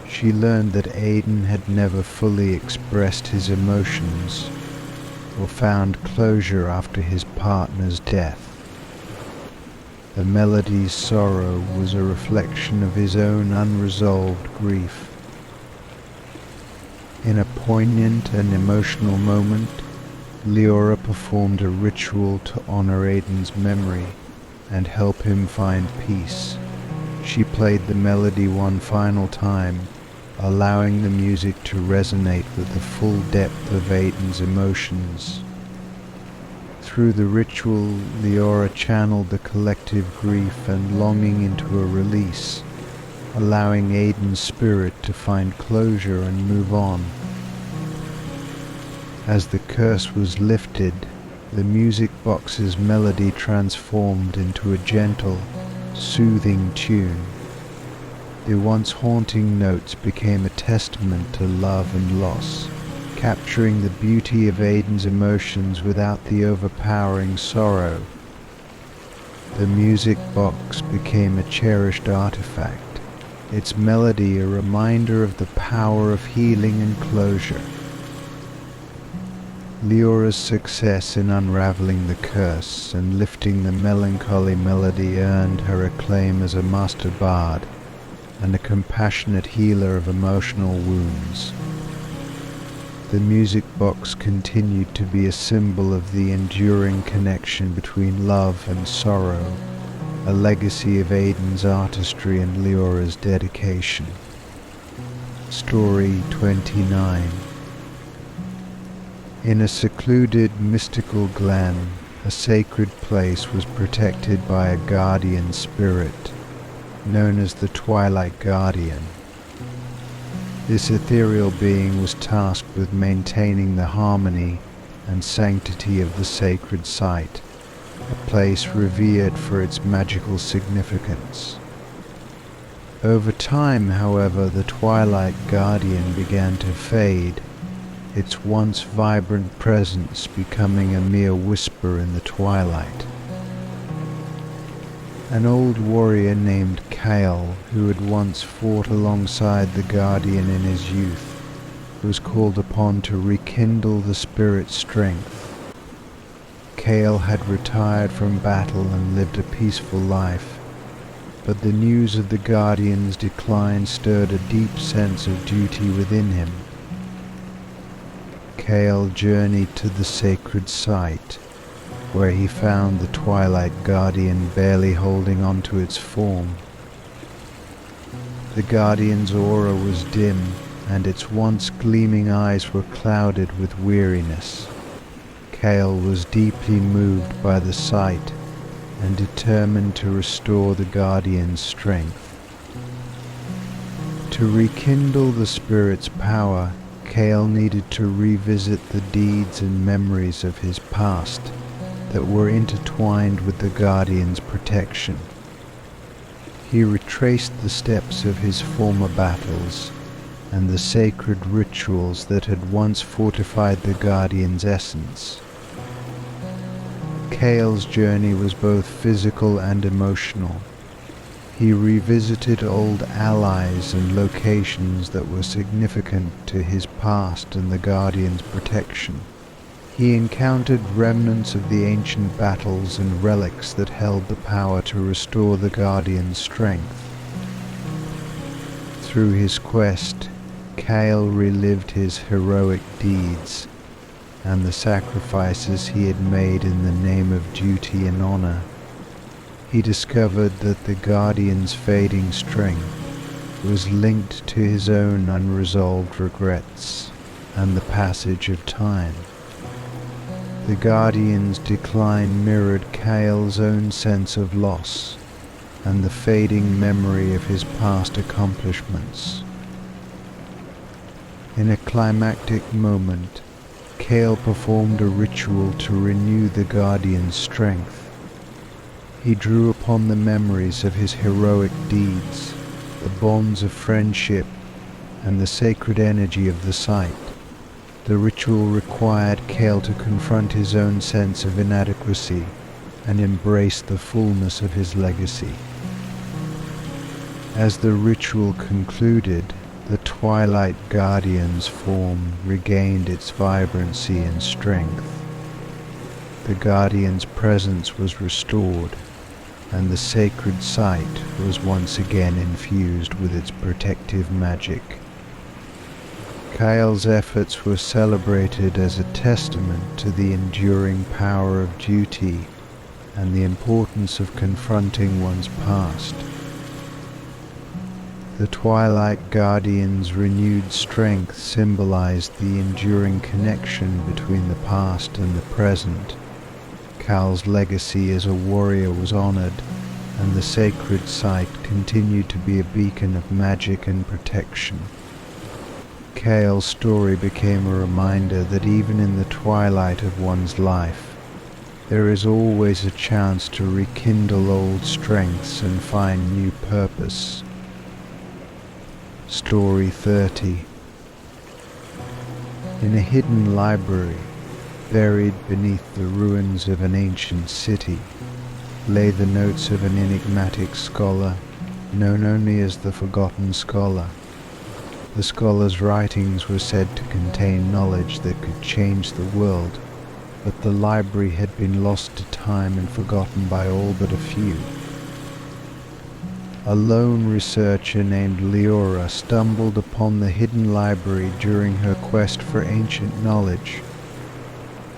S1: She learned that Aidan had never fully expressed his emotions or found closure after his partner's death. The melody's sorrow was a reflection of his own unresolved grief. In a poignant and emotional moment, Leora performed a ritual to honor Aiden's memory and help him find peace. She played the melody one final time, allowing the music to resonate with the full depth of Aiden's emotions. Through the ritual, Leora channeled the collective grief and longing into a release, allowing Aiden's spirit to find closure and move on. As the curse was lifted, the music box's melody transformed into a gentle, soothing tune. The once haunting notes became a testament to love and loss, capturing the beauty of Aiden's emotions without the overpowering sorrow. The music box became a cherished artifact, its melody a reminder of the power of healing and closure. Leora's success in unraveling the curse and lifting the melancholy melody earned her acclaim as a master bard and a compassionate healer of emotional wounds. The music box continued to be a symbol of the enduring connection between love and sorrow, a legacy of Aiden's artistry and Leora's dedication. Story 29. In a secluded, mystical glen, a sacred place was protected by a guardian spirit, known as the Twilight Guardian. This ethereal being was tasked with maintaining the harmony and sanctity of the sacred site, a place revered for its magical significance. Over time, however, the Twilight Guardian began to fade, its once vibrant presence becoming a mere whisper in the twilight. An old warrior named Kale, who had once fought alongside the Guardian in his youth, was called upon to rekindle the spirit's strength. Kale had retired from battle and lived a peaceful life, but the news of the Guardian's decline stirred a deep sense of duty within him. Kale journeyed to the sacred site, where he found the Twilight Guardian barely holding on to its form. The Guardian's aura was dim, and its once gleaming eyes were clouded with weariness. Kale was deeply moved by the sight, and determined to restore the Guardian's strength. To rekindle the spirit's power, Kale needed to revisit the deeds and memories of his past that were intertwined with the Guardian's protection. He retraced the steps of his former battles and the sacred rituals that had once fortified the Guardian's essence. Kale's journey was both physical and emotional. He revisited old allies and locations that were significant to his past and the Guardian's protection. He encountered remnants of the ancient battles and relics that held the power to restore the Guardian's strength. Through his quest, Kale relived his heroic deeds and the sacrifices he had made in the name of duty and honor. He discovered that the Guardian's fading strength was linked to his own unresolved regrets and the passage of time. The Guardian's decline mirrored Kale's own sense of loss and the fading memory of his past accomplishments. In a climactic moment, Kale performed a ritual to renew the Guardian's strength. He drew upon the memories of his heroic deeds, the bonds of friendship, and the sacred energy of the site. The ritual required Kale to confront his own sense of inadequacy and embrace the fullness of his legacy. As the ritual concluded, the Twilight Guardian's form regained its vibrancy and strength. The Guardian's presence was restored, and the sacred site was once again infused with its protective magic. Kyle's efforts were celebrated as a testament to the enduring power of duty and the importance of confronting one's past. The Twilight Guardian's renewed strength symbolized the enduring connection between the past and the present. Kyle's legacy as a warrior was honored, and the sacred site continued to be a beacon of magic and protection. Kyle's story became a reminder that even in the twilight of one's life, there is always a chance to rekindle old strengths and find new purpose. Story 30. In a hidden library, buried beneath the ruins of an ancient city, lay the notes of an enigmatic scholar, known only as the Forgotten Scholar. The scholar's writings were said to contain knowledge that could change the world, but the library had been lost to time and forgotten by all but a few. A lone researcher named Leora stumbled upon the hidden library during her quest for ancient knowledge.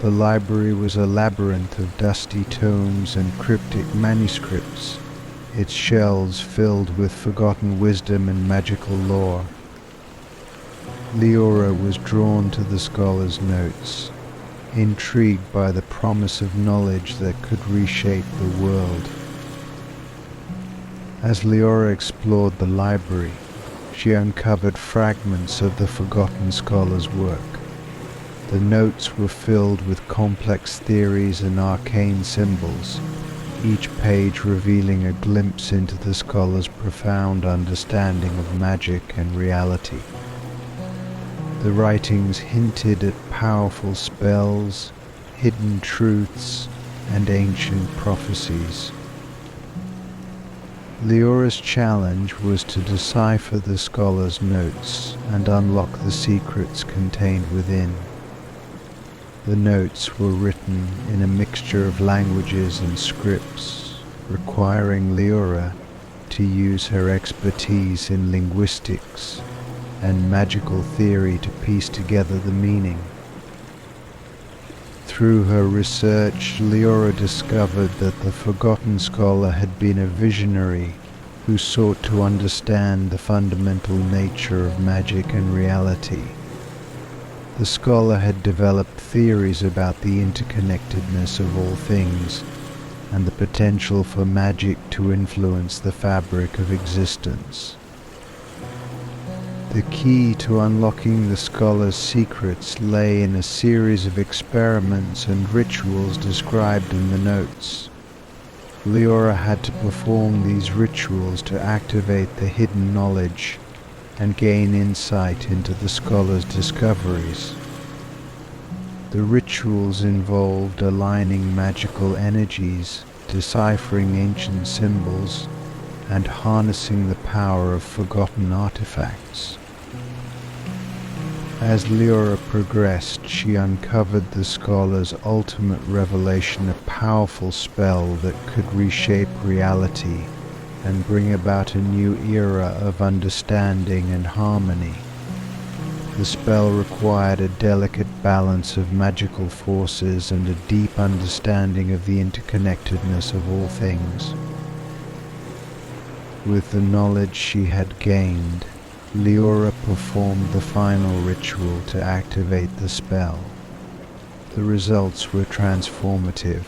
S1: The library was a labyrinth of dusty tomes and cryptic manuscripts, its shelves filled with forgotten wisdom and magical lore. Leora was drawn to the scholar's notes, intrigued by the promise of knowledge that could reshape the world. As Leora explored the library, she uncovered fragments of the Forgotten Scholar's work. The notes were filled with complex theories and arcane symbols, each page revealing a glimpse into the scholar's profound understanding of magic and reality. The writings hinted at powerful spells, hidden truths, and ancient prophecies. Leora's challenge was to decipher the scholar's notes and unlock the secrets contained within. The notes were written in a mixture of languages and scripts, requiring Leora to use her expertise in linguistics and magical theory to piece together the meaning. Through her research, Leora discovered that the Forgotten Scholar had been a visionary who sought to understand the fundamental nature of magic and reality. The scholar had developed theories about the interconnectedness of all things and the potential for magic to influence the fabric of existence. The key to unlocking the scholar's secrets lay in a series of experiments and rituals described in the notes. Leora had to perform these rituals to activate the hidden knowledge and gain insight into the scholar's discoveries. The rituals involved aligning magical energies, deciphering ancient symbols, and harnessing the power of forgotten artifacts. As Leora progressed, she uncovered the scholar's ultimate revelation, a powerful spell that could reshape reality and bring about a new era of understanding and harmony. The spell required a delicate balance of magical forces and a deep understanding of the interconnectedness of all things. With the knowledge she had gained, Leora performed the final ritual to activate the spell. The results were transformative,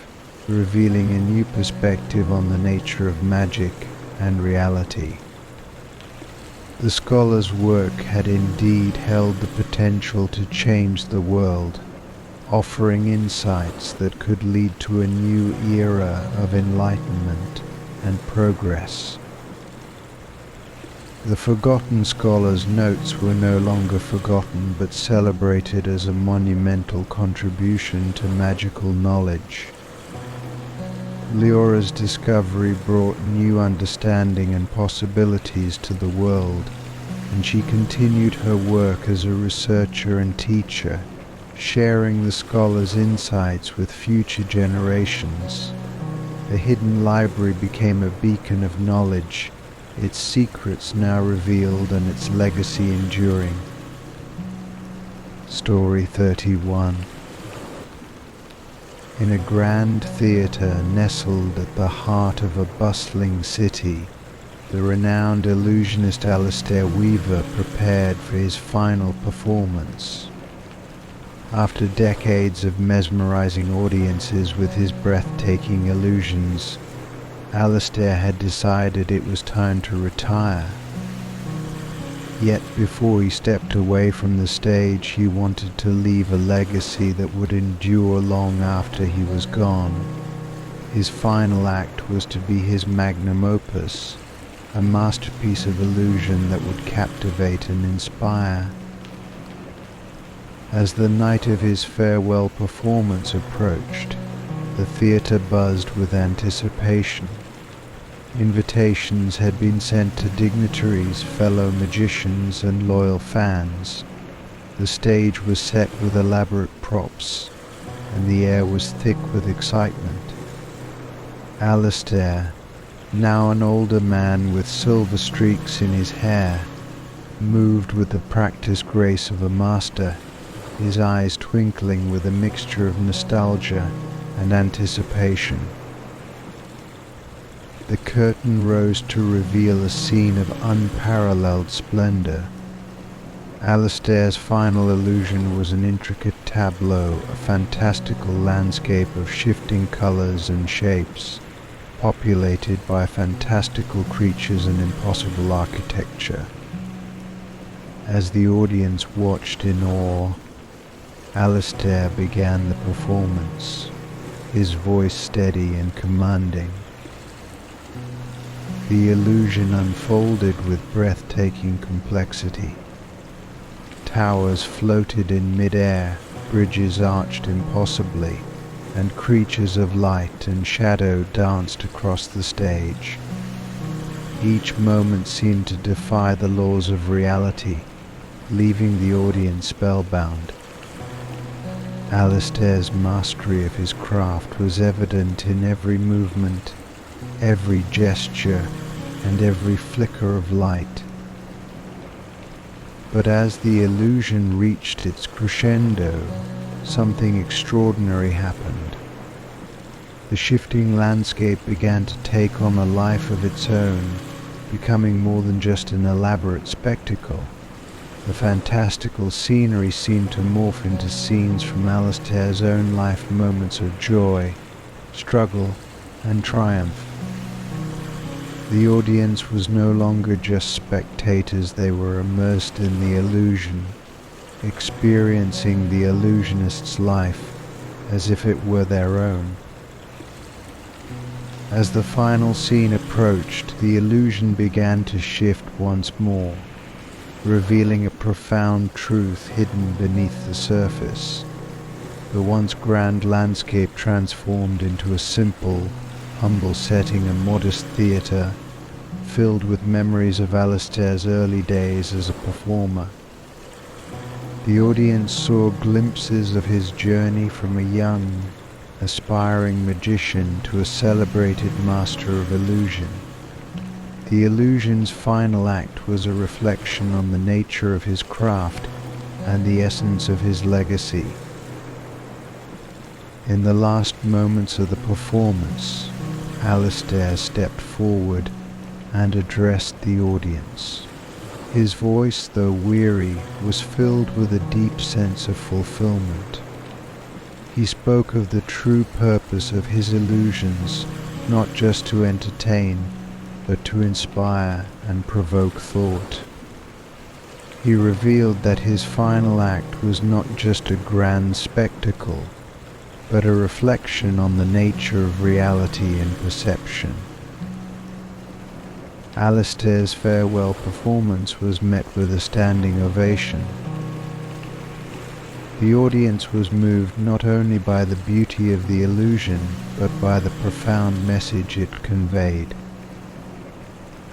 S1: revealing a new perspective on the nature of magic and reality. The scholar's work had indeed held the potential to change the world, offering insights that could lead to a new era of enlightenment and progress. The Forgotten Scholar's notes were no longer forgotten but celebrated as a monumental contribution to magical knowledge. Leora's discovery brought new understanding and possibilities to the world, and she continued her work as a researcher and teacher, sharing the scholar's insights with future generations. The hidden library became a beacon of knowledge, its secrets now revealed and its legacy enduring. Story 31. In a grand theatre nestled at the heart of a bustling city, the renowned illusionist Alistair Weaver prepared for his final performance. After decades of mesmerizing audiences with his breathtaking illusions, Alistair had decided it was time to retire. Yet before he stepped away from the stage, he wanted to leave a legacy that would endure long after he was gone. His final act was to be his magnum opus, a masterpiece of illusion that would captivate and inspire. As the night of his farewell performance approached, the theatre buzzed with anticipation. Invitations had been sent to dignitaries, fellow magicians, and loyal fans. The stage was set with elaborate props, and the air was thick with excitement. Alistair, now an older man with silver streaks in his hair, moved with the practiced grace of a master, his eyes twinkling with a mixture of nostalgia and anticipation. The curtain rose to reveal a scene of unparalleled splendor. Alistair's final illusion was an intricate tableau, a fantastical landscape of shifting colors and shapes, populated by fantastical creatures and impossible architecture. As the audience watched in awe, Alistair began the performance, his voice steady and commanding. The illusion unfolded with breathtaking complexity. Towers floated in mid-air, bridges arched impossibly, and creatures of light and shadow danced across the stage. Each moment seemed to defy the laws of reality, leaving the audience spellbound. Alistair's mastery of his craft was evident in every movement, every gesture, and every flicker of light. But as the illusion reached its crescendo, something extraordinary happened. The shifting landscape began to take on a life of its own, becoming more than just an elaborate spectacle. The fantastical scenery seemed to morph into scenes from Alistair's own life moments of joy, struggle, and triumph. The audience was no longer just spectators, they were immersed in the illusion, experiencing the illusionist's life as if it were their own. As the final scene approached, the illusion began to shift once more, revealing a profound truth hidden beneath the surface. The once grand landscape transformed into a simple, humble setting, a modest theatre, filled with memories of Alistair's early days as a performer. The audience saw glimpses of his journey from a young, aspiring magician to a celebrated master of illusion. The illusion's final act was a reflection on the nature of his craft and the essence of his legacy. In the last moments of the performance, Alistair stepped forward and addressed the audience. His voice, though weary, was filled with a deep sense of fulfillment. He spoke of the true purpose of his illusions, not just to entertain, but to inspire and provoke thought. He revealed that his final act was not just a grand spectacle, but a reflection on the nature of reality and perception. Alistair's farewell performance was met with a standing ovation. The audience was moved not only by the beauty of the illusion, but by the profound message it conveyed.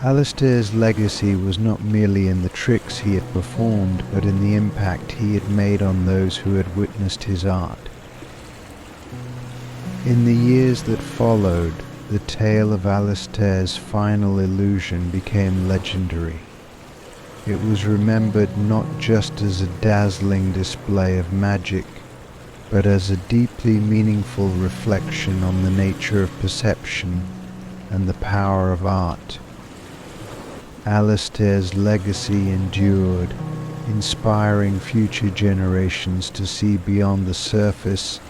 S1: Alistair's legacy was not merely in the tricks he had performed, but in the impact he had made on those who had witnessed his art. In the years that followed, the tale of Alistair's final illusion became legendary. It was remembered not just as a dazzling display of magic, but as a deeply meaningful reflection on the nature of perception and the power of art. Alastair's legacy endured, inspiring future generations to see beyond the surface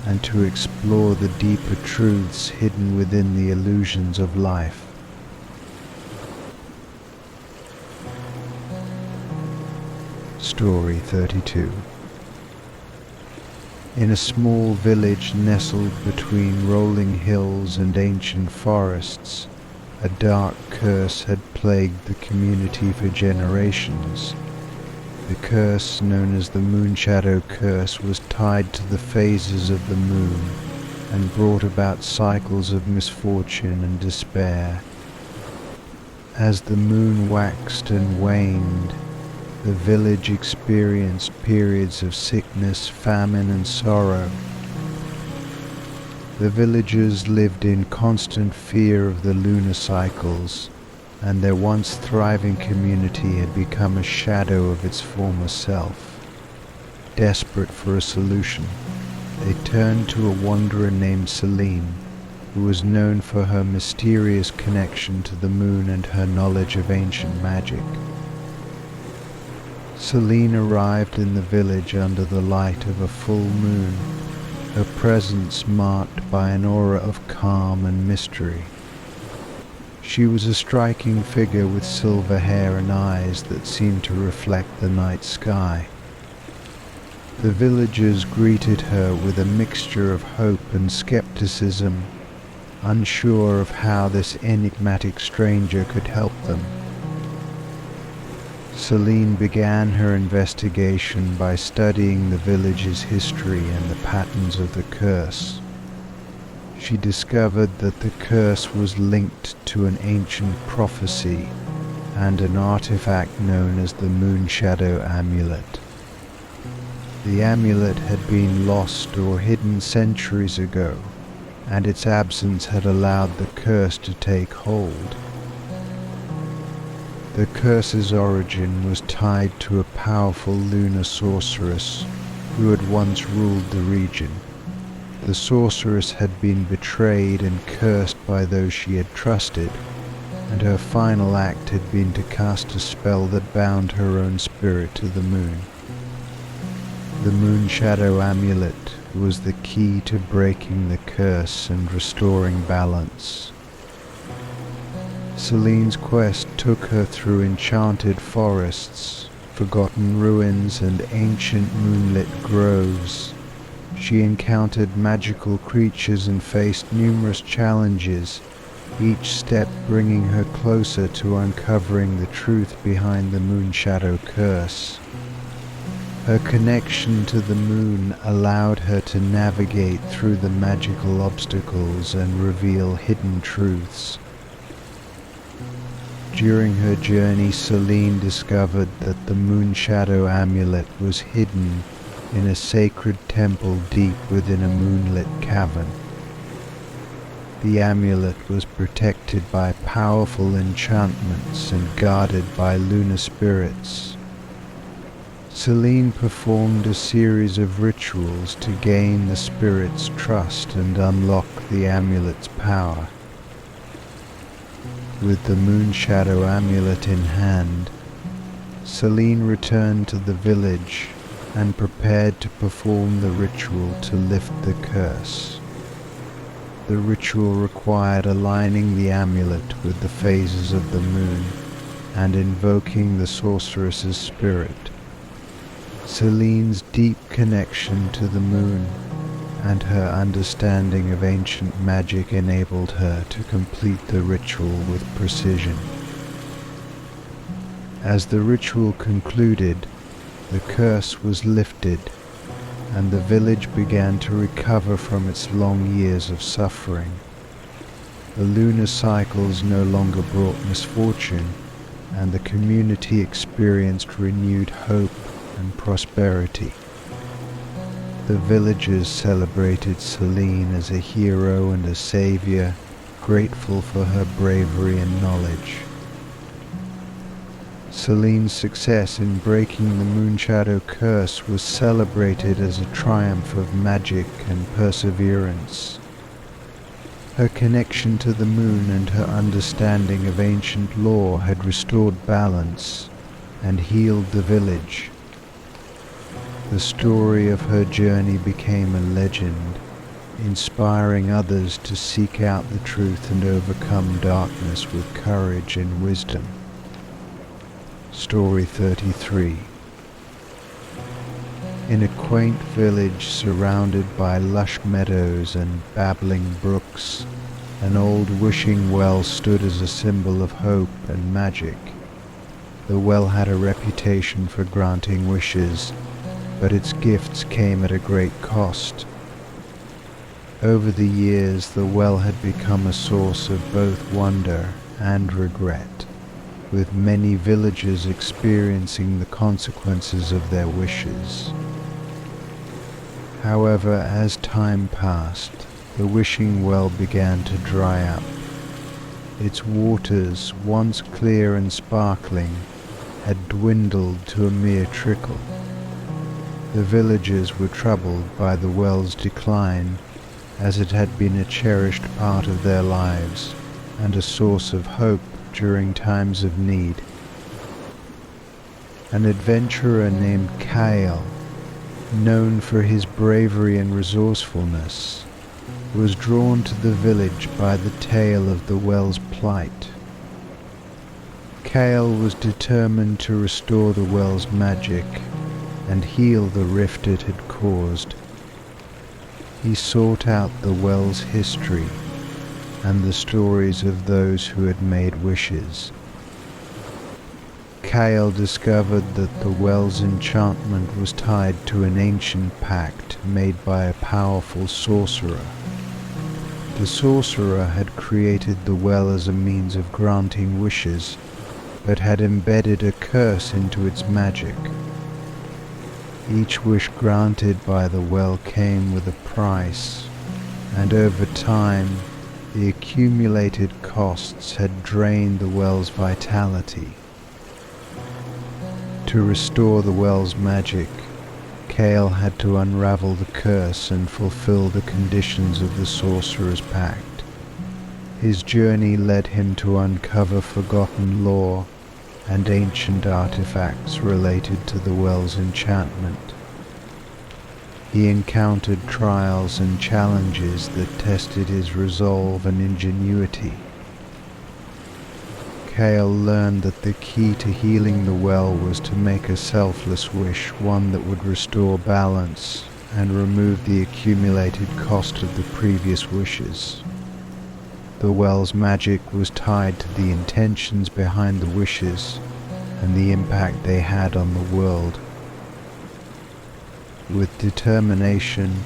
S1: and to explore the deeper truths hidden within the illusions of life. Story 32. In a small village nestled between rolling hills and ancient forests, a dark curse had plagued the community for generations. The curse, known as the Moonshadow Curse, was tied to the phases of the moon and brought about cycles of misfortune and despair. As the moon waxed and waned, the village experienced periods of sickness, famine, and sorrow. The villagers lived in constant fear of the lunar cycles, and their once thriving community had become a shadow of its former self. Desperate for a solution, they turned to a wanderer named Selene, who was known for her mysterious connection to the moon and her knowledge of ancient magic. Selene arrived in the village under the light of a full moon, her presence marked by an aura of calm and mystery. She was a striking figure with silver hair and eyes that seemed to reflect the night sky. The villagers greeted her with a mixture of hope and skepticism, unsure of how this enigmatic stranger could help them. Selene began her investigation by studying the village's history and the patterns of the curse. She discovered that the curse was linked to an ancient prophecy and an artifact known as the Moonshadow Amulet. The amulet had been lost or hidden centuries ago, and its absence had allowed the curse to take hold. The curse's origin was tied to a powerful lunar sorceress who had once ruled the region. The sorceress had been betrayed and cursed by those she had trusted, and her final act had been to cast a spell that bound her own spirit to the moon. The Moonshadow Amulet was the key to breaking the curse and restoring balance. Selene's quest took her through enchanted forests, forgotten ruins, and ancient moonlit groves. She encountered magical creatures and faced numerous challenges, each step bringing her closer to uncovering the truth behind the Moonshadow Curse. Her connection to the moon allowed her to navigate through the magical obstacles and reveal hidden truths. During her journey, Selene discovered that the Moonshadow Amulet was hidden in a sacred temple deep within a moonlit cavern. The amulet was protected by powerful enchantments and guarded by lunar spirits. Selene performed a series of rituals to gain the spirits' trust and unlock the amulet's power. With the Moonshadow Amulet in hand, Selene returned to the village and prepared to perform the ritual to lift the curse. The ritual required aligning the amulet with the phases of the moon and invoking the sorceress's spirit. Selene's deep connection to the moon and her understanding of ancient magic enabled her to complete the ritual with precision. As the ritual concluded, the curse was lifted, and the village began to recover from its long years of suffering. The lunar cycles no longer brought misfortune, and the community experienced renewed hope and prosperity. The villagers celebrated Selene as a hero and a savior, grateful for her bravery and knowledge. Celine's success in breaking the Moonshadow curse was celebrated as a triumph of magic and perseverance. Her connection to the moon and her understanding of ancient lore had restored balance and healed the village. The story of her journey became a legend, inspiring others to seek out the truth and overcome darkness with courage and wisdom. Story 33. In a quaint village surrounded by lush meadows and babbling brooks, an old wishing well stood as a symbol of hope and magic. The well had a reputation for granting wishes, but its gifts came at a great cost. Over the years, the well had become a source of both wonder and regret, with many villagers experiencing the consequences of their wishes. However, as time passed, the wishing well began to dry up. Its waters, once clear and sparkling, had dwindled to a mere trickle. The villagers were troubled by the well's decline, as it had been a cherished part of their lives and a source of hope during times of need. An adventurer named Kyle, known for his bravery and resourcefulness, was drawn to the village by the tale of the well's plight. Kyle was determined to restore the well's magic and heal the rift it had caused. He sought out the well's history and the stories of those who had made wishes. Kyle discovered that the well's enchantment was tied to an ancient pact made by a powerful sorcerer. The sorcerer had created the well as a means of granting wishes, but had embedded a curse into its magic. Each wish granted by the well came with a price, and over time, the accumulated costs had drained the well's vitality. To restore the well's magic, Kale had to unravel the curse and fulfill the conditions of the sorcerer's pact. His journey led him to uncover forgotten lore and ancient artifacts related to the well's enchantment. He encountered trials and challenges that tested his resolve and ingenuity. Kale learned that the key to healing the well was to make a selfless wish, one that would restore balance and remove the accumulated cost of the previous wishes. The well's magic was tied to the intentions behind the wishes and the impact they had on the world. With determination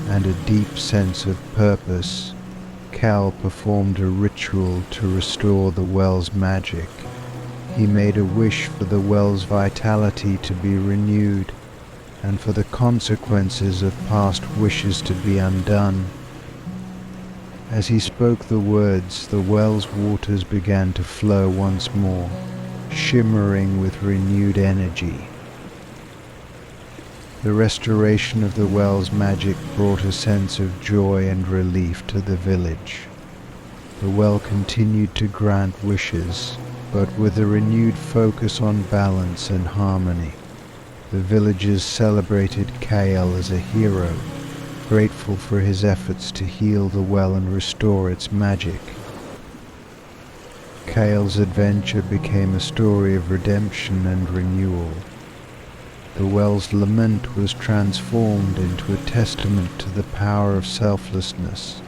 S1: and a deep sense of purpose, Cal performed a ritual to restore the well's magic. He made a wish for the well's vitality to be renewed and for the consequences of past wishes to be undone. As he spoke the words, the well's waters began to flow once more, shimmering with renewed energy. The restoration of the well's magic brought a sense of joy and relief to the village. The well continued to grant wishes, but with a renewed focus on balance and harmony. The villagers celebrated Kale as a hero, grateful for his efforts to heal the well and restore its magic. Kale's adventure became a story of redemption and renewal. The well's lament was transformed into a testament to the power of selflessness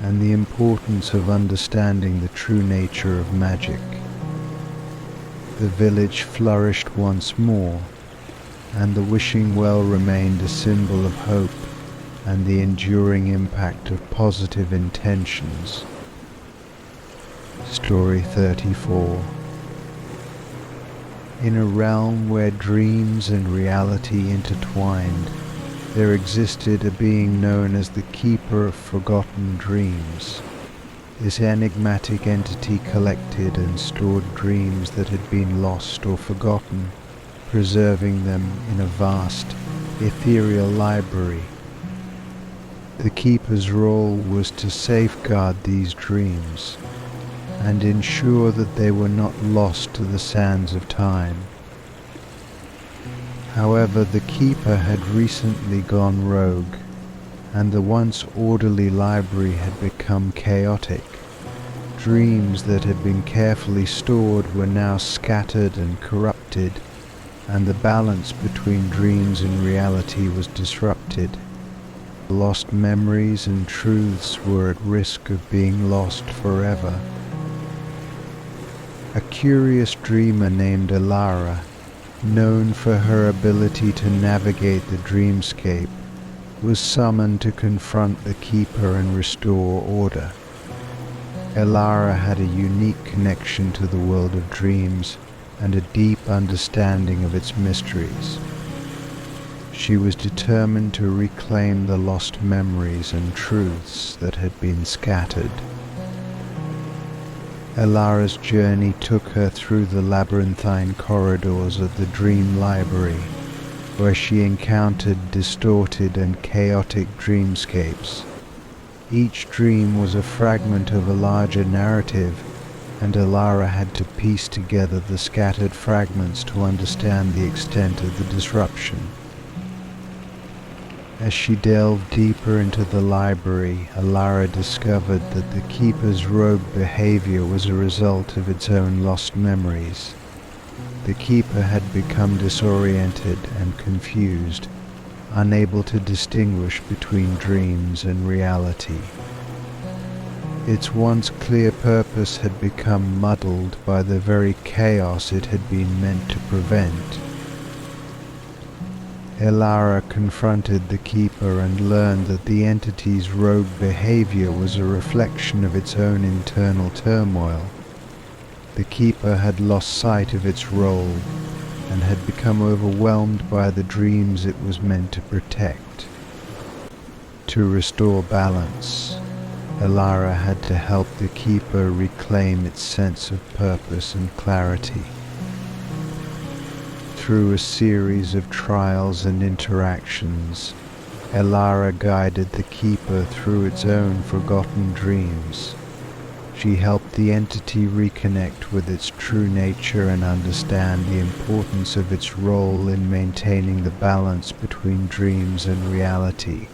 S1: and the importance of understanding the true nature of magic. The village flourished once more, and the wishing well remained a symbol of hope and the enduring impact of positive intentions. Story 34. In a realm where dreams and reality intertwined, there existed a being known as the Keeper of Forgotten Dreams. This enigmatic entity collected and stored dreams that had been lost or forgotten, preserving them in a vast, ethereal library. The Keeper's role was to safeguard these dreams and ensure that they were not lost to the sands of time. However, the Keeper had recently gone rogue, and the once orderly library had become chaotic. Dreams that had been carefully stored were now scattered and corrupted, and the balance between dreams and reality was disrupted. Lost memories and truths were at risk of being lost forever. A curious dreamer named Leora, known for her ability to navigate the dreamscape, was summoned to confront the Keeper and restore order. Leora had a unique connection to the world of dreams and a deep understanding of its mysteries. She was determined to reclaim the lost memories and truths that had been scattered. Leora's journey took her through the labyrinthine corridors of the Dream Library, where she encountered distorted and chaotic dreamscapes. Each dream was a fragment of a larger narrative, and Leora had to piece together the scattered fragments to understand the extent of the disruption. As she delved deeper into the library, Leora discovered that the Keeper's rogue behavior was a result of its own lost memories. The Keeper had become disoriented and confused, unable to distinguish between dreams and reality. Its once clear purpose had become muddled by the very chaos it had been meant to prevent. Leora confronted the Keeper and learned that the entity's rogue behavior was a reflection of its own internal turmoil. The Keeper had lost sight of its role and had become overwhelmed by the dreams it was meant to protect. To restore balance, Leora had to help the Keeper reclaim its sense of purpose and clarity. Through a series of trials and interactions, Leora guided the Keeper through its own forgotten dreams. She helped the entity reconnect with its true nature and understand the importance of its role in maintaining the balance between dreams and reality.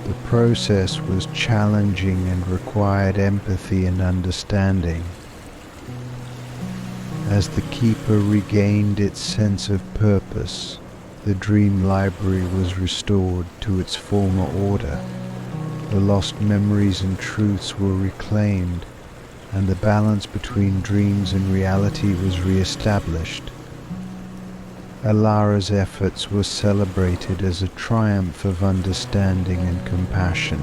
S1: The process was challenging and required empathy and understanding. As the Keeper regained its sense of purpose, the Dream Library was restored to its former order. The lost memories and truths were reclaimed, and the balance between dreams and reality was re-established. Leora's efforts were celebrated as a triumph of understanding and compassion.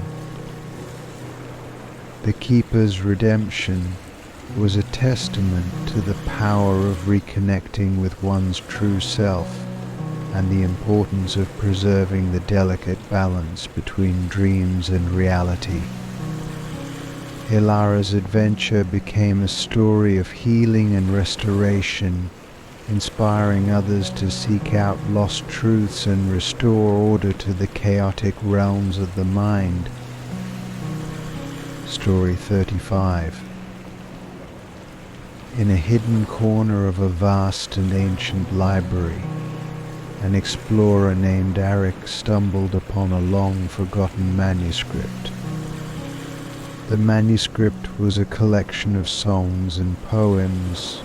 S1: The Keeper's redemption was a testament to the power of reconnecting with one's true self and the importance of preserving the delicate balance between dreams and reality. Leora's adventure became a story of healing and restoration, inspiring others to seek out lost truths and restore order to the chaotic realms of the mind. Story 35. In a hidden corner of a vast and ancient library, an explorer named Eric stumbled upon a long-forgotten manuscript. The manuscript was a collection of songs and poems,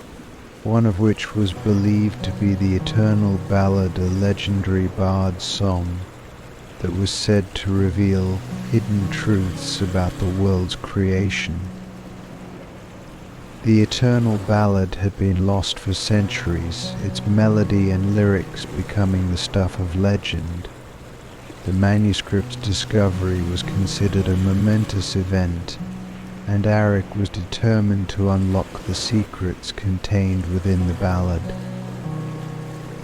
S1: one of which was believed to be the eternal ballad, a legendary bard's song that was said to reveal hidden truths about the world's creation. The eternal ballad had been lost for centuries, its melody and lyrics becoming the stuff of legend. The manuscript's discovery was considered a momentous event, and Arik was determined to unlock the secrets contained within the ballad.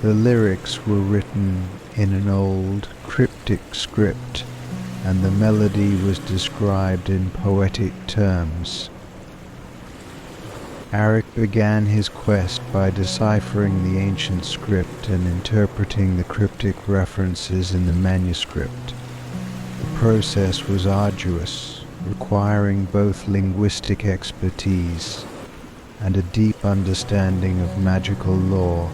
S1: The lyrics were written in an old, cryptic script and the melody was described in poetic terms. Arik began his quest by deciphering the ancient script and interpreting the cryptic references in the manuscript. The process was arduous, requiring both linguistic expertise and a deep understanding of magical lore.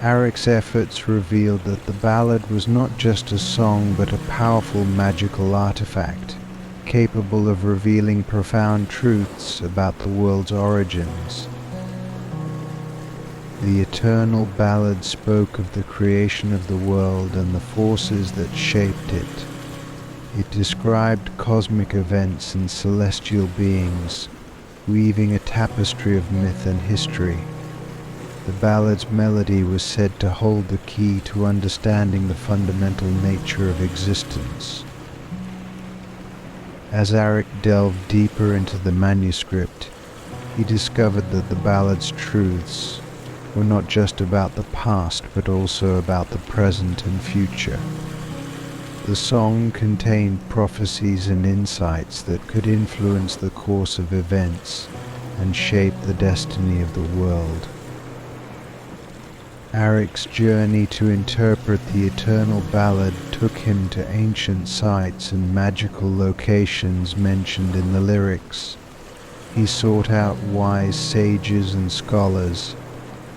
S1: Arik's efforts revealed that the ballad was not just a song but a powerful magical artifact, capable of revealing profound truths about the world's origins. The eternal ballad spoke of the creation of the world and the forces that shaped it. It described cosmic events and celestial beings, weaving a tapestry of myth and history. The ballad's melody was said to hold the key to understanding the fundamental nature of existence. As Arik delved deeper into the manuscript, he discovered that the ballad's truths were not just about the past but also about the present and future. The song contained prophecies and insights that could influence the course of events and shape the destiny of the world. Arik's journey to interpret the eternal ballad took him to ancient sites and magical locations mentioned in the lyrics. He sought out wise sages and scholars,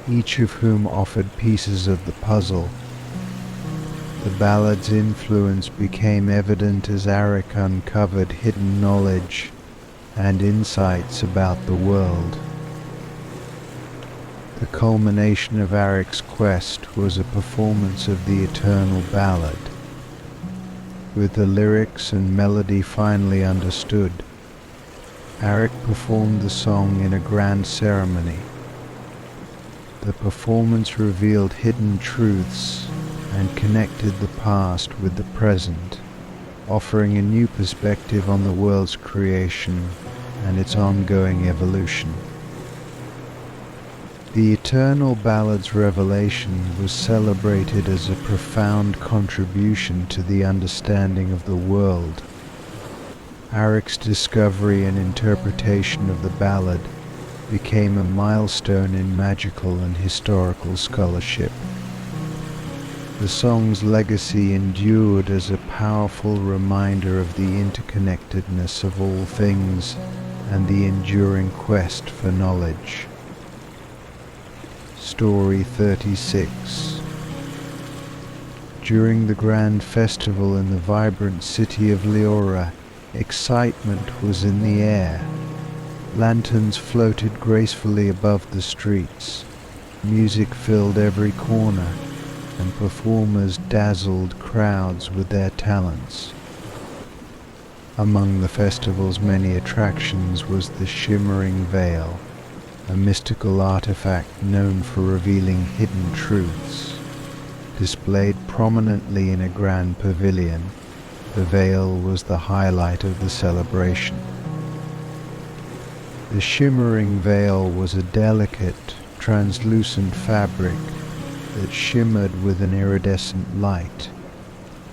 S1: each of whom offered pieces of the puzzle. The ballad's influence became evident as Arik uncovered hidden knowledge and insights about the world. The culmination of Arik's quest was a performance of the eternal ballad. With the lyrics and melody finally understood, Arik performed the song in a grand ceremony. The performance revealed hidden truths and connected the past with the present, offering a new perspective on the world's creation and its ongoing evolution. The eternal ballad's revelation was celebrated as a profound contribution to the understanding of the world. Arik's discovery and interpretation of the ballad became a milestone in magical and historical scholarship. The song's legacy endured as a powerful reminder of the interconnectedness of all things and the enduring quest for knowledge. Story 36. During the grand festival in the vibrant city of Leora, excitement was in the air. Lanterns floated gracefully above the streets, music filled every corner, and performers dazzled crowds with their talents. Among the festival's many attractions was the Shimmering Veil, a mystical artifact known for revealing hidden truths. Displayed prominently in a grand pavilion, the veil was the highlight of the celebration. The Shimmering Veil was a delicate, translucent fabric that shimmered with an iridescent light.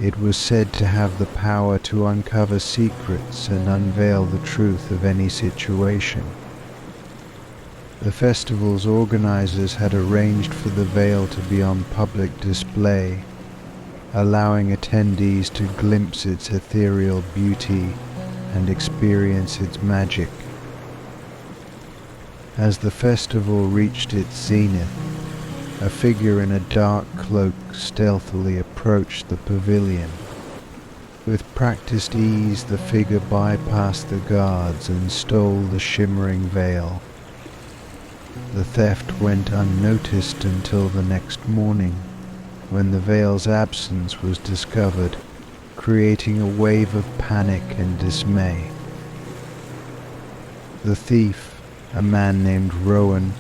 S1: It was said to have the power to uncover secrets and unveil the truth of any situation. The festival's organizers had arranged for the veil to be on public display, allowing attendees to glimpse its ethereal beauty and experience its magic. As the festival reached its zenith, a figure in a dark cloak stealthily approached the pavilion. With practiced ease, the figure bypassed the guards and stole the shimmering veil. The theft went unnoticed until the next morning, when the veil's absence was discovered, creating a wave of panic and dismay. The thief, a man named Rowan,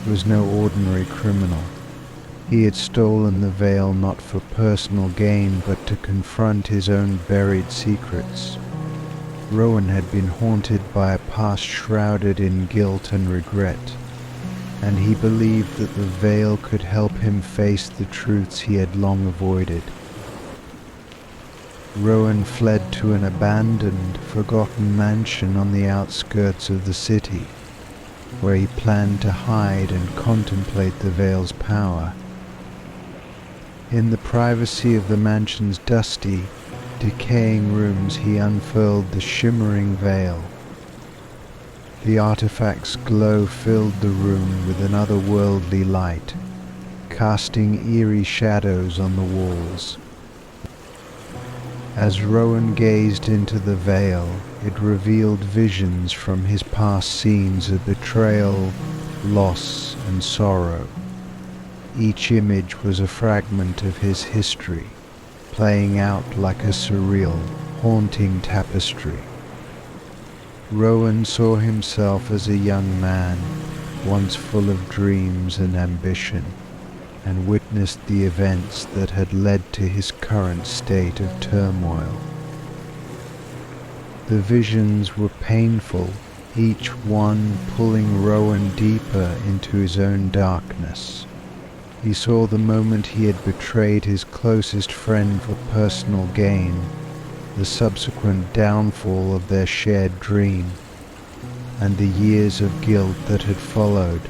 S1: was no ordinary criminal. He had stolen the veil not for personal gain but to confront his own buried secrets. Rowan had been haunted by a past shrouded in guilt and regret, and he believed that the veil could help him face the truths he had long avoided. Rowan fled to an abandoned, forgotten mansion on the outskirts of the city, where he planned to hide and contemplate the Veil's power. In the privacy of the mansion's dusty, decaying rooms, he unfurled the shimmering veil. The artifact's glow filled the room with an otherworldly light, casting eerie shadows on the walls. As Rowan gazed into the veil, it revealed visions from his past scenes of betrayal, loss, and sorrow. Each image was a fragment of his history, playing out like a surreal, haunting tapestry. Rowan saw himself as a young man, once full of dreams and ambition, and witnessed the events that had led to his current state of turmoil. The visions were painful, each one pulling Rowan deeper into his own darkness. He saw the moment he had betrayed his closest friend for personal gain, the subsequent downfall of their shared dream, and the years of guilt that had followed.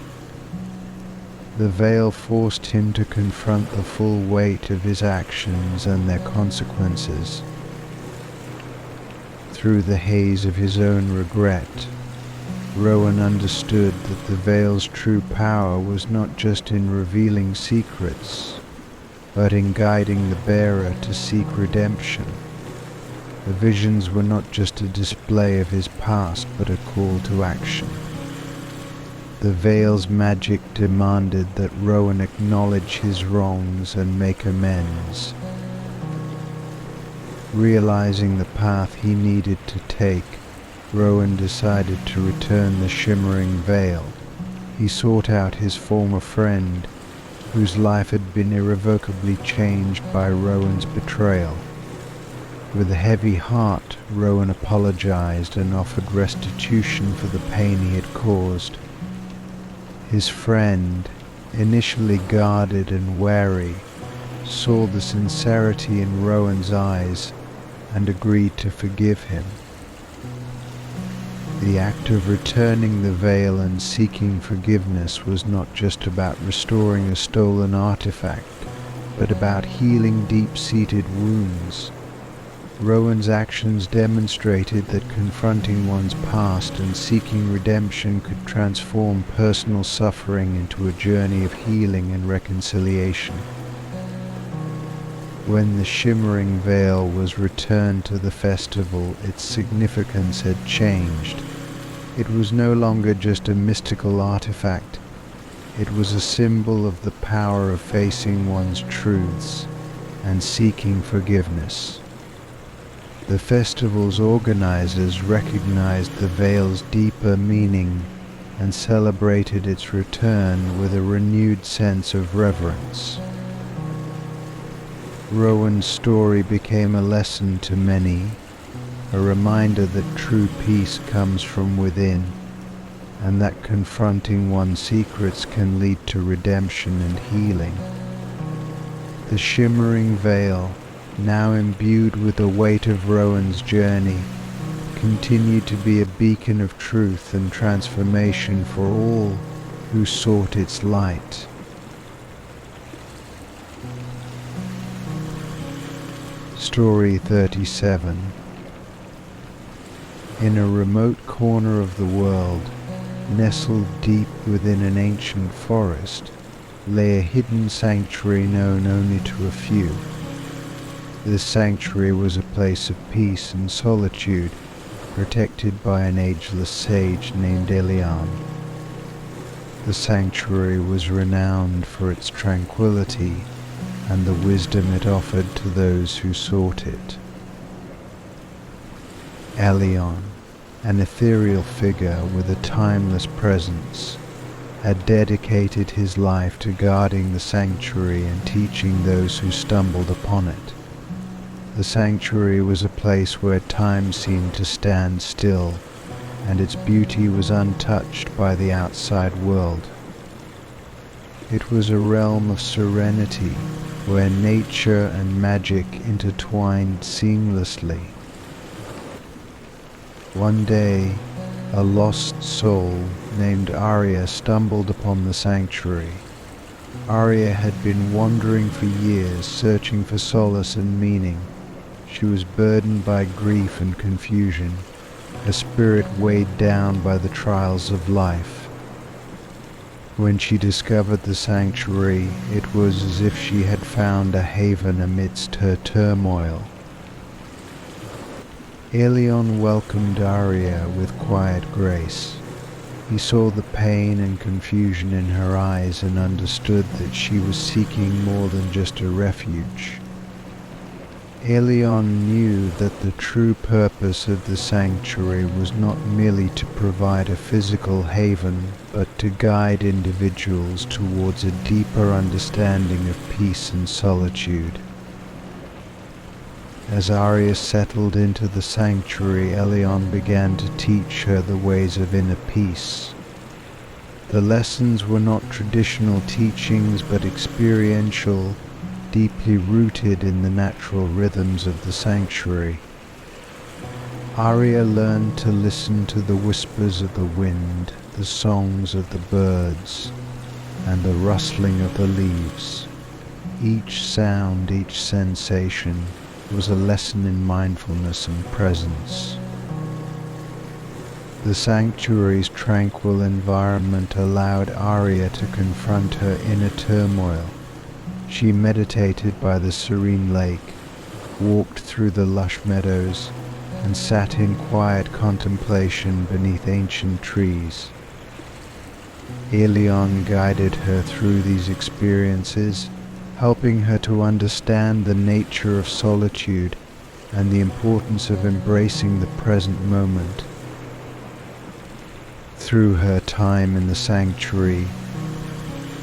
S1: The veil forced him to confront the full weight of his actions and their consequences. Through the haze of his own regret, Rowan understood that the veil's true power was not just in revealing secrets, but in guiding the bearer to seek redemption. The visions were not just a display of his past, but a call to action. The veil's magic demanded that Rowan acknowledge his wrongs and make amends. Realizing the path he needed to take, Rowan decided to return the shimmering veil. He sought out his former friend, whose life had been irrevocably changed by Rowan's betrayal. With a heavy heart, Rowan apologized and offered restitution for the pain he had caused. His friend, initially guarded and wary, saw the sincerity in Rowan's eyes and agreed to forgive him. The act of returning the veil and seeking forgiveness was not just about restoring a stolen artifact, but about healing deep-seated wounds. Rowan's actions demonstrated that confronting one's past and seeking redemption could transform personal suffering into a journey of healing and reconciliation. When the shimmering veil was returned to the festival, its significance had changed. It was no longer just a mystical artifact. It was a symbol of the power of facing one's truths and seeking forgiveness. The festival's organizers recognized the veil's deeper meaning and celebrated its return with a renewed sense of reverence. Rowan's story became a lesson to many, a reminder that true peace comes from within, and that confronting one's secrets can lead to redemption and healing. The shimmering veil, now imbued with the weight of Rowan's journey, continued to be a beacon of truth and transformation for all who sought its light. Story 37. In a remote corner of the world, nestled deep within an ancient forest, lay a hidden sanctuary known only to a few. This sanctuary was a place of peace and solitude, protected by an ageless sage named Elion. The sanctuary was renowned for its tranquility and the wisdom it offered to those who sought it. Elion, an ethereal figure with a timeless presence, had dedicated his life to guarding the sanctuary and teaching those who stumbled upon it. The sanctuary was a place where time seemed to stand still, and its beauty was untouched by the outside world. It was a realm of serenity, where nature and magic intertwined seamlessly. One day, a lost soul named Arya stumbled upon the sanctuary. Arya had been wandering for years, searching for solace and meaning. She was burdened by grief and confusion, her spirit weighed down by the trials of life. When she discovered the sanctuary, it was as if she had found a haven amidst her turmoil. Aelion welcomed Arya with quiet grace. He saw the pain and confusion in her eyes and understood that she was seeking more than just a refuge. Aelion knew that the true purpose of the sanctuary was not merely to provide a physical haven, but to guide individuals towards a deeper understanding of peace and solitude. As Arya settled into the sanctuary, Aelion began to teach her the ways of inner peace. The lessons were not traditional teachings, but experiential, deeply rooted in the natural rhythms of the sanctuary. Arya learned to listen to the whispers of the wind, the songs of the birds, and the rustling of the leaves. Each sound, each sensation, was a lesson in mindfulness and presence. The sanctuary's tranquil environment allowed Arya to confront her inner turmoil. She meditated by the serene lake, walked through the lush meadows, and sat in quiet contemplation beneath ancient trees. Aelion guided her through these experiences, helping her to understand the nature of solitude and the importance of embracing the present moment. Through her time in the sanctuary,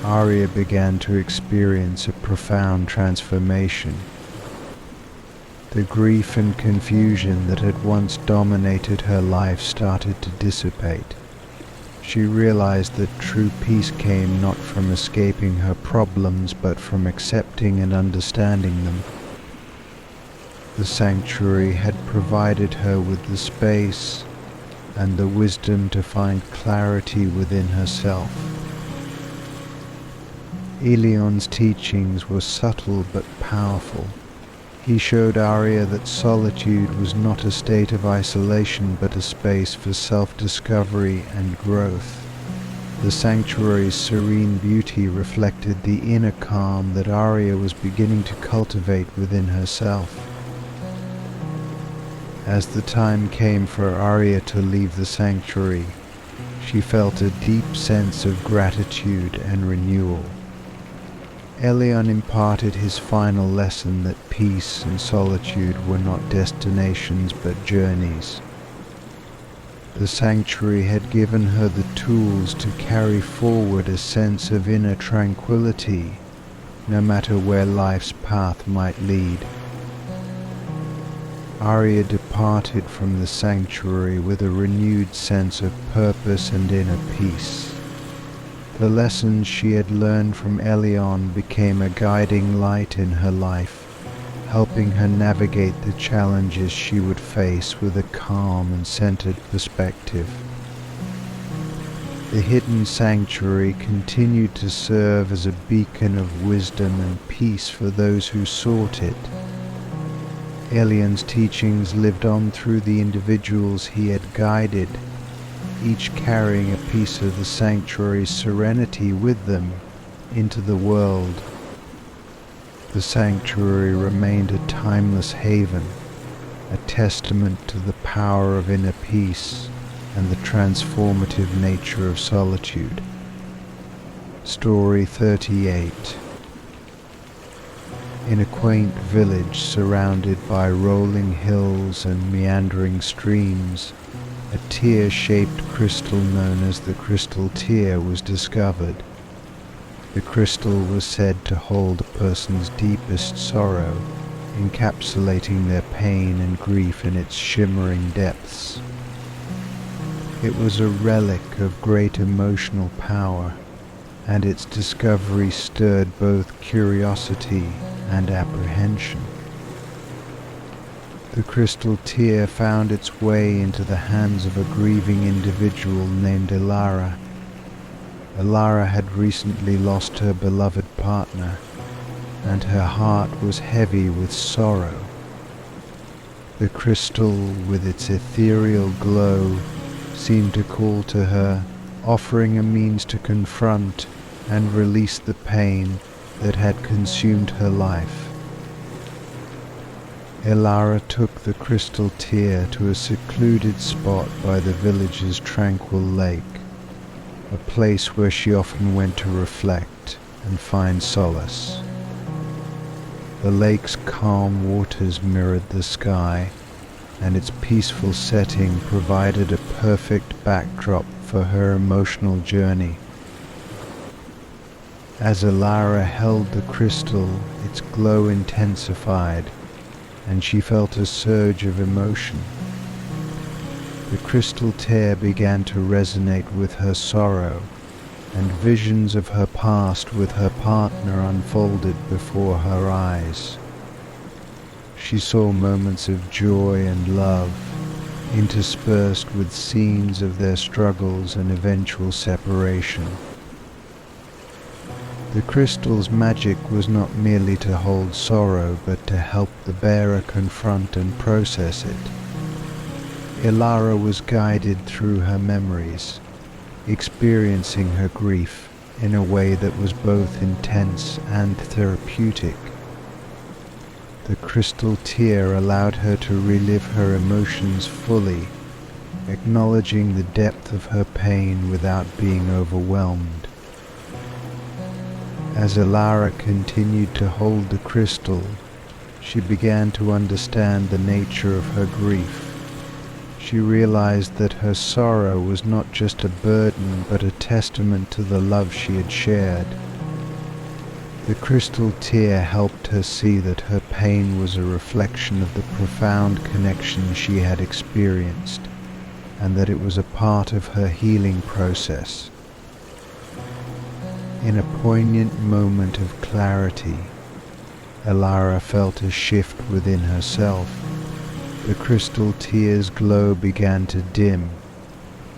S1: Arya began to experience a profound transformation. The grief and confusion that had once dominated her life started to dissipate. She realized that true peace came not from escaping her problems, but from accepting and understanding them. The sanctuary had provided her with the space and the wisdom to find clarity within herself. Aelion's teachings were subtle but powerful. He showed Arya that solitude was not a state of isolation but a space for self-discovery and growth. The sanctuary's serene beauty reflected the inner calm that Arya was beginning to cultivate within herself. As the time came for Arya to leave the sanctuary, she felt a deep sense of gratitude and renewal. Aelion imparted his final lesson that peace and solitude were not destinations but journeys. The sanctuary had given her the tools to carry forward a sense of inner tranquility, no matter where life's path might lead. Arya departed from the sanctuary with a renewed sense of purpose and inner peace. The lessons she had learned from Aelion became a guiding light in her life, helping her navigate the challenges she would face with a calm and centered perspective. The hidden sanctuary continued to serve as a beacon of wisdom and peace for those who sought it. Aelion's teachings lived on through the individuals he had guided, each carrying a piece of the sanctuary's serenity with them into the world. The sanctuary remained a timeless haven, a testament to the power of inner peace and the transformative nature of solitude. Story 38. In a quaint village surrounded by rolling hills and meandering streams, a tear-shaped crystal known as the crystal tear was discovered. The crystal was said to hold a person's deepest sorrow, encapsulating their pain and grief in its shimmering depths. It was a relic of great emotional power, and its discovery stirred both curiosity and apprehension. The crystal tear found its way into the hands of a grieving individual named Leora. Leora had recently lost her beloved partner, and her heart was heavy with sorrow. The crystal, with its ethereal glow, seemed to call to her, offering a means to confront and release the pain that had consumed her life. Leora took the crystal tear to a secluded spot by the village's tranquil lake, a place where she often went to reflect and find solace. The lake's calm waters mirrored the sky, and its peaceful setting provided a perfect backdrop for her emotional journey. As Leora held the crystal, its glow intensified, and she felt a surge of emotion. The crystal tear began to resonate with her sorrow, and visions of her past with her partner unfolded before her eyes. She saw moments of joy and love, interspersed with scenes of their struggles and eventual separation. The crystal's magic was not merely to hold sorrow, but to help the bearer confront and process it. Leora was guided through her memories, experiencing her grief in a way that was both intense and therapeutic. The crystal tear allowed her to relive her emotions fully, acknowledging the depth of her pain without being overwhelmed. As Leora continued to hold the crystal, she began to understand the nature of her grief. She realized that her sorrow was not just a burden but a testament to the love she had shared. The crystal tear helped her see that her pain was a reflection of the profound connection she had experienced, and that it was a part of her healing process. In a poignant moment of clarity, Leora felt a shift within herself. The crystal tear's glow began to dim,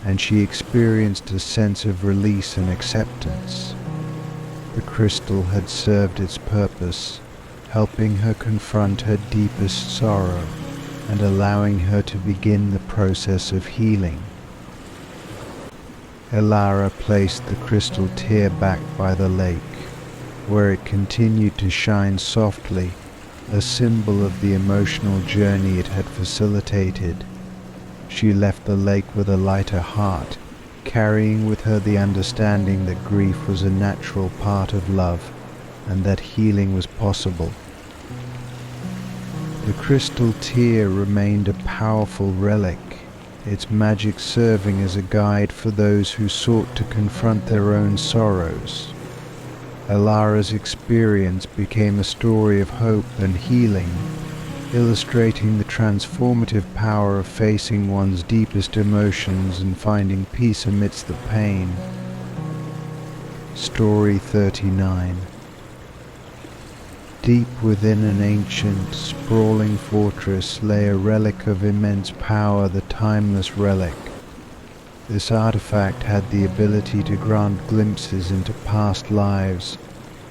S1: and she experienced a sense of release and acceptance. The crystal had served its purpose, helping her confront her deepest sorrow and allowing her to begin the process of healing. Leora placed the crystal tear back by the lake, where it continued to shine softly, a symbol of the emotional journey it had facilitated. She left the lake with a lighter heart, carrying with her the understanding that grief was a natural part of love and that healing was possible. The crystal tear remained a powerful relic, its magic serving as a guide for those who sought to confront their own sorrows. Leora's experience became a story of hope and healing, illustrating the transformative power of facing one's deepest emotions and finding peace amidst the pain. Story 39. Deep within an ancient, sprawling fortress lay a relic of immense power, the Timeless Relic. This artifact had the ability to grant glimpses into past lives,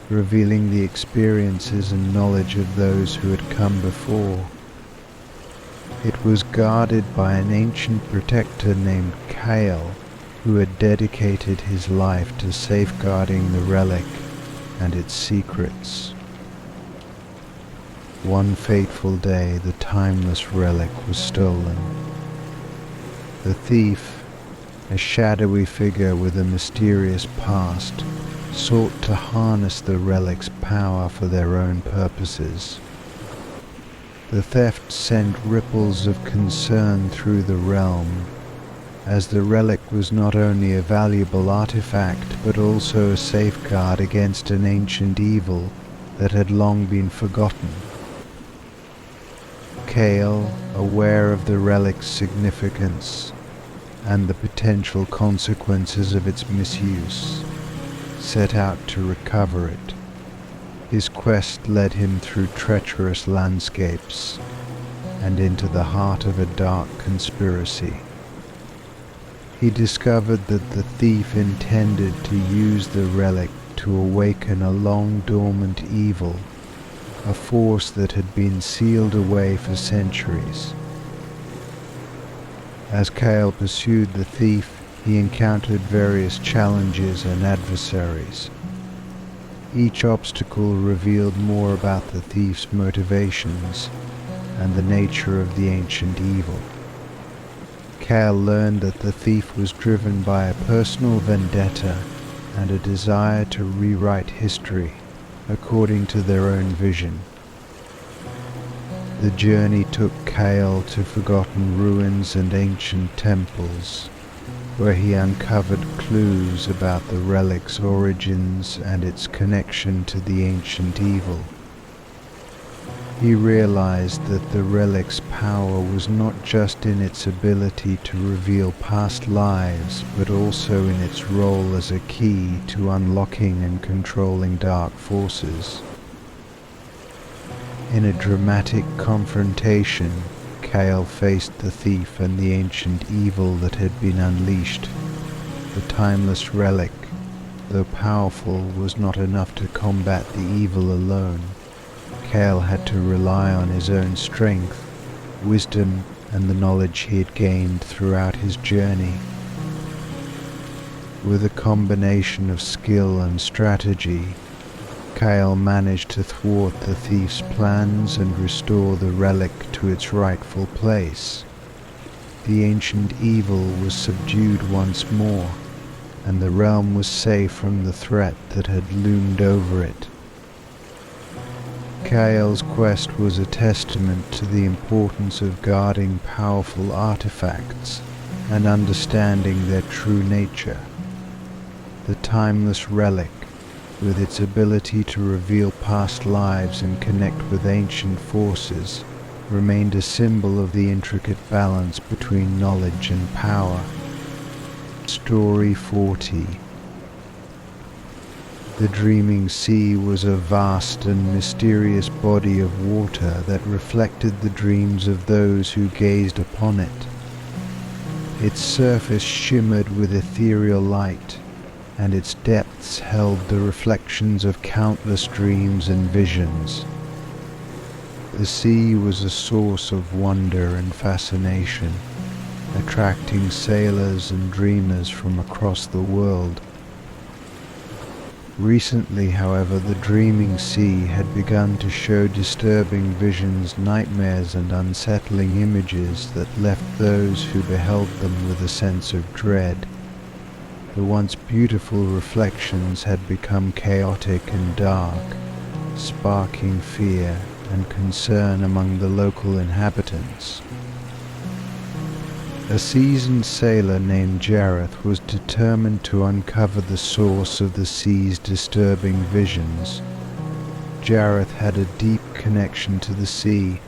S1: revealing the experiences and knowledge of those who had come before. It was guarded by an ancient protector named Kale, who had dedicated his life to safeguarding the relic and its secrets. One fateful day, the Timeless Relic was stolen. The thief, a shadowy figure with a mysterious past, sought to harness the relic's power for their own purposes. The theft sent ripples of concern through the realm, as the relic was not only a valuable artifact but also a safeguard against an ancient evil that had long been forgotten. Kale, aware of the relic's significance and the potential consequences of its misuse, set out to recover it. His quest led him through treacherous landscapes and into the heart of a dark conspiracy. He discovered that the thief intended to use the relic to awaken a long-dormant evil, a force that had been sealed away for centuries. As Kale pursued the thief, he encountered various challenges and adversaries. Each obstacle revealed more about the thief's motivations and the nature of the ancient evil. Kale learned that the thief was driven by a personal vendetta and a desire to rewrite history according to their own vision. The journey took Kale to forgotten ruins and ancient temples, where he uncovered clues about the relic's origins and its connection to the ancient evil. He realized that the relic's power was not just in its ability to reveal past lives, but also in its role as a key to unlocking and controlling dark forces. In a dramatic confrontation, Kale faced the thief and the ancient evil that had been unleashed. The timeless relic, though powerful, was not enough to combat the evil alone. Kale had to rely on his own strength, wisdom, and the knowledge he had gained throughout his journey. With a combination of skill and strategy, Kale managed to thwart the thief's plans and restore the relic to its rightful place. The ancient evil was subdued once more, and the realm was safe from the threat that had loomed over it. Kale's quest was a testament to the importance of guarding powerful artifacts and understanding their true nature. The timeless relic, with its ability to reveal past lives and connect with ancient forces, remained a symbol of the intricate balance between knowledge and power. Story 40. The dreaming sea was a vast and mysterious body of water that reflected the dreams of those who gazed upon it. Its surface shimmered with ethereal light, and its depths held the reflections of countless dreams and visions. The sea was a source of wonder and fascination, attracting sailors and dreamers from across the world. Recently, however, the dreaming sea had begun to show disturbing visions, nightmares, and unsettling images that left those who beheld them with a sense of dread. The once beautiful reflections had become chaotic and dark, sparking fear and concern among the local inhabitants. A seasoned sailor named Jareth was determined to uncover the source of the sea's disturbing visions. Jareth had a deep connection to the sea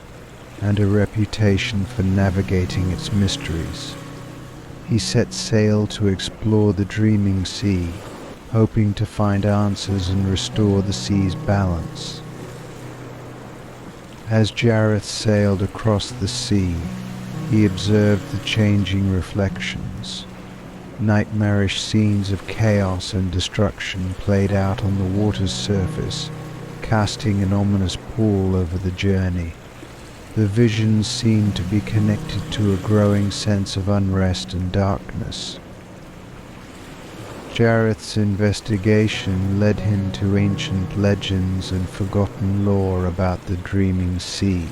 S1: and a reputation for navigating its mysteries. He set sail to explore the dreaming sea, hoping to find answers and restore the sea's balance. As Jareth sailed across the sea, he observed the changing reflections. Nightmarish scenes of chaos and destruction played out on the water's surface, casting an ominous pall over the journey. The visions seemed to be connected to a growing sense of unrest and darkness. Jareth's investigation led him to ancient legends and forgotten lore about the dreaming sea.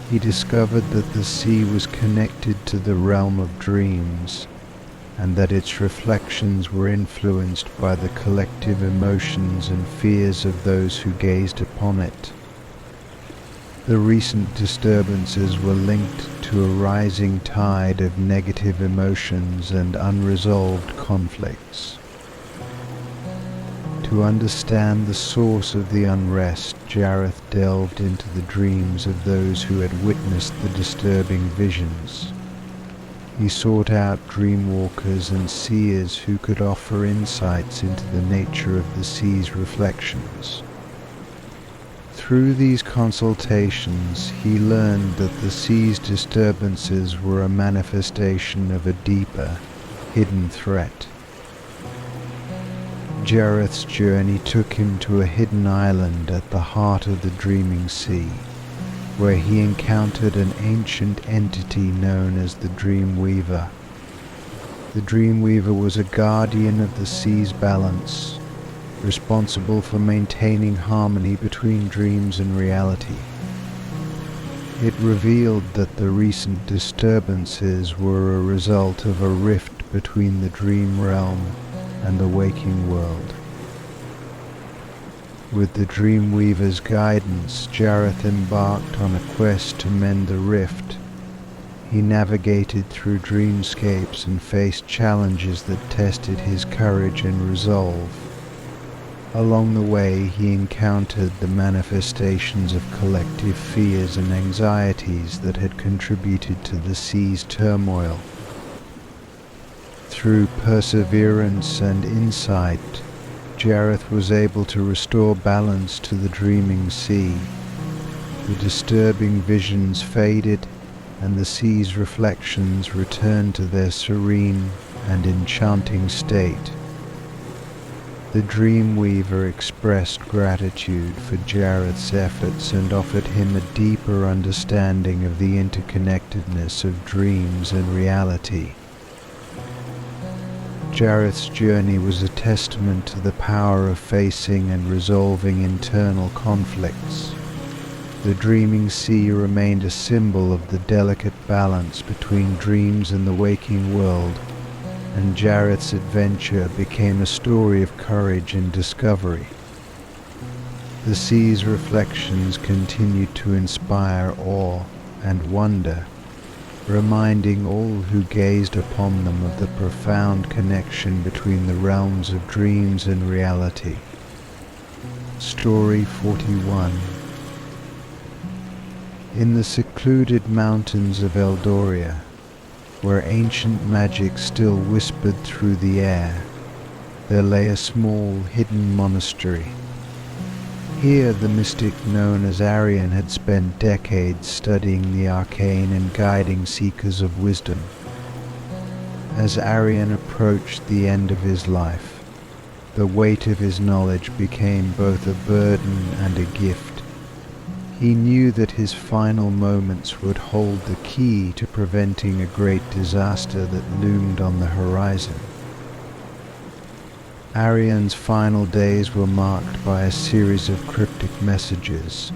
S1: He discovered that the sea was connected to the realm of dreams, and that its reflections were influenced by the collective emotions and fears of those who gazed upon it. The recent disturbances were linked to a rising tide of negative emotions and unresolved conflicts. To understand the source of the unrest, Jareth delved into the dreams of those who had witnessed the disturbing visions. He sought out dreamwalkers and seers who could offer insights into the nature of the sea's reflections. Through these consultations, he learned that the sea's disturbances were a manifestation of a deeper, hidden threat. Jareth's journey took him to a hidden island at the heart of the dreaming sea, where he encountered an ancient entity known as the Dreamweaver. The Dreamweaver was a guardian of the sea's balance, responsible for maintaining harmony between dreams and reality. It revealed that the recent disturbances were a result of a rift between the dream realm and the waking world. With the Dreamweaver's guidance, Jareth embarked on a quest to mend the rift. He navigated through dreamscapes and faced challenges that tested his courage and resolve. Along the way, he encountered the manifestations of collective fears and anxieties that had contributed to the sea's turmoil. Through perseverance and insight, Jareth was able to restore balance to the dreaming sea. The disturbing visions faded, and the sea's reflections returned to their serene and enchanting state. The Dreamweaver expressed gratitude for Jareth's efforts and offered him a deeper understanding of the interconnectedness of dreams and reality. Jareth's journey was a testament to the power of facing and resolving internal conflicts. The dreaming sea remained a symbol of the delicate balance between dreams and the waking world, and Jareth's adventure became a story of courage and discovery. The sea's reflections continued to inspire awe and wonder, reminding all who gazed upon them of the profound connection between the realms of dreams and reality. Story 41. In the secluded mountains of Eldoria, where ancient magic still whispered through the air, there lay a small, hidden monastery. Here the mystic known as Arian had spent decades studying the arcane and guiding seekers of wisdom. As Arian approached the end of his life, the weight of his knowledge became both a burden and a gift. He knew that his final moments would hold the key to preventing a great disaster that loomed on the horizon. Arian's final days were marked by a series of cryptic messages.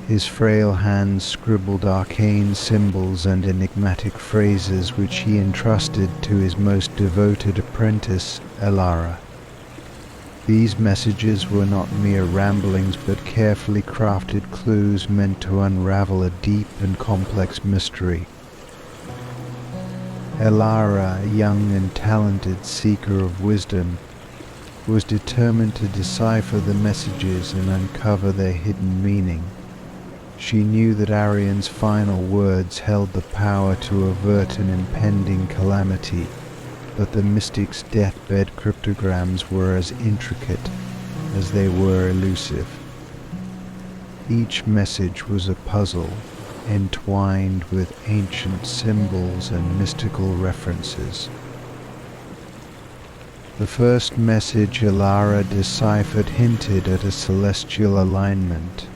S1: His frail hands scribbled arcane symbols and enigmatic phrases which he entrusted to his most devoted apprentice, Leora. These messages were not mere ramblings but carefully crafted clues meant to unravel a deep and complex mystery. Leora, a young and talented seeker of wisdom, was determined to decipher the messages and uncover their hidden meaning. She knew that Arian's final words held the power to avert an impending calamity, but the mystic's deathbed cryptograms were as intricate as they were elusive. Each message was a puzzle, entwined with ancient symbols and mystical references. The first message Leora deciphered hinted at a celestial alignment.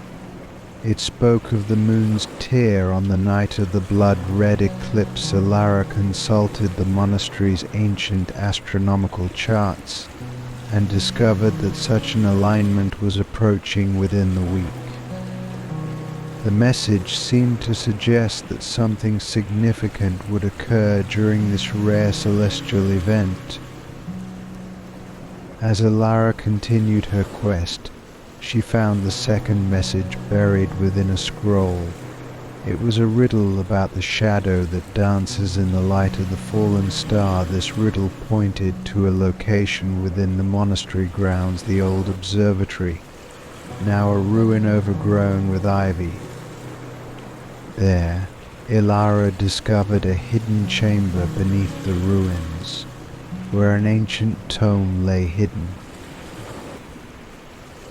S1: It spoke of the moon's tear on the night of the blood-red eclipse. Leora consulted the monastery's ancient astronomical charts and discovered that such an alignment was approaching within the week. The message seemed to suggest that something significant would occur during this rare celestial event. As Leora continued her quest, she found the second message buried within a scroll. It was a riddle about the shadow that dances in the light of the fallen star. This riddle pointed to a location within the monastery grounds, the old observatory, now a ruin overgrown with ivy. There, Leora discovered a hidden chamber beneath the ruins, where an ancient tome lay hidden.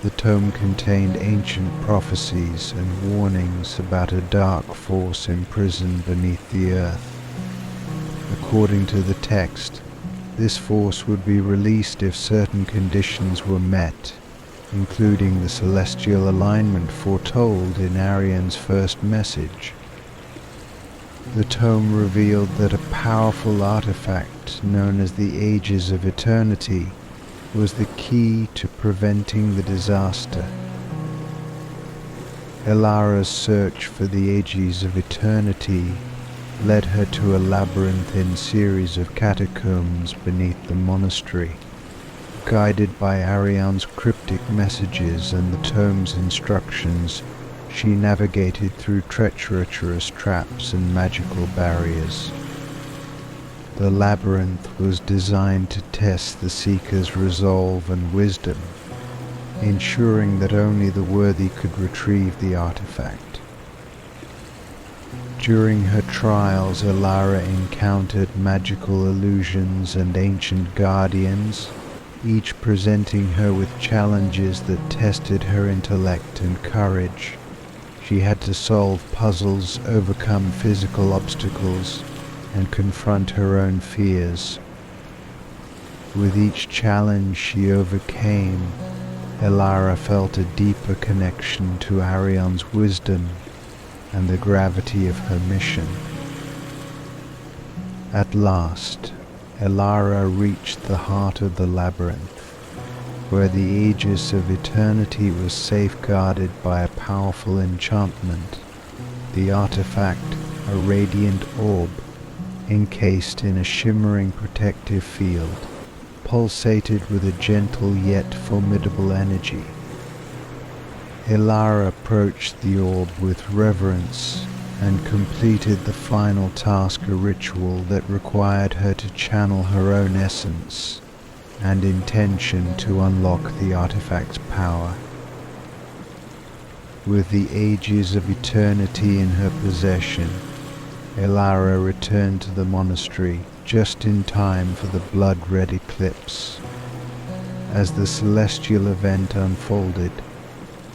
S1: The tome contained ancient prophecies and warnings about a dark force imprisoned beneath the earth. According to the text, this force would be released if certain conditions were met, including the celestial alignment foretold in Arian's first message. The tome revealed that a powerful artifact known as the Ages of Eternity was the key to preventing the disaster. Leora's search for the Ages of Eternity led her to a labyrinthine series of catacombs beneath the monastery. Guided by Arian's cryptic messages and the tome's instructions, she navigated through treacherous traps and magical barriers. The labyrinth was designed to test the seeker's resolve and wisdom, ensuring that only the worthy could retrieve the artifact. During her trials, Leora encountered magical illusions and ancient guardians, each presenting her with challenges that tested her intellect and courage. She had to solve puzzles, overcome physical obstacles, and confront her own fears. With each challenge she overcame, Leora felt a deeper connection to Arian's wisdom and the gravity of her mission. At last, Leora reached the heart of the labyrinth, where the Aegis of Eternity was safeguarded by a powerful enchantment. The artifact, a radiant orb, encased in a shimmering protective field, pulsated with a gentle yet formidable energy. Leora approached the orb with reverence and completed the final task, a ritual that required her to channel her own essence and intention to unlock the artifact's power. With the Ages of Eternity in her possession, Leora returned to the monastery just in time for the blood-red eclipse. As the celestial event unfolded,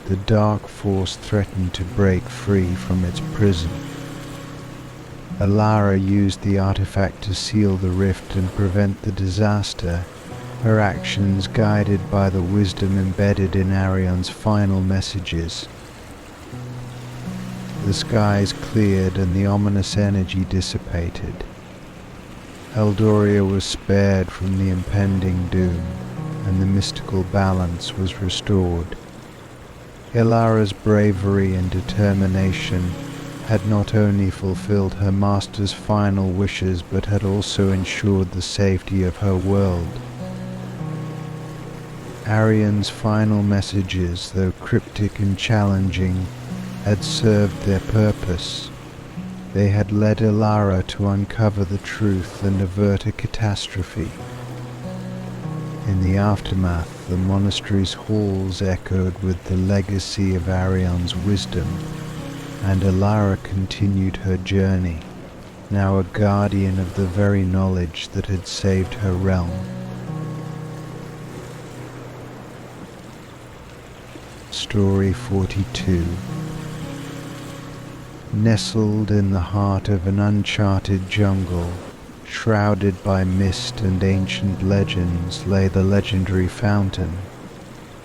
S1: the dark force threatened to break free from its prison. Leora used the artifact to seal the rift and prevent the disaster, her actions guided by the wisdom embedded in Arian's final messages. The skies cleared and the ominous energy dissipated. Eldoria was spared from the impending doom, and the mystical balance was restored. Leora's bravery and determination had not only fulfilled her master's final wishes, but had also ensured the safety of her world. Arian's final messages, though cryptic and challenging, had served their purpose. They had led Leora to uncover the truth and avert a catastrophe. In the aftermath, the monastery's halls echoed with the legacy of Arian's wisdom, and Leora continued her journey, now a guardian of the very knowledge that had saved her realm. Story 42. Nestled in the heart of an uncharted jungle, shrouded by mist and ancient legends, lay the legendary fountain,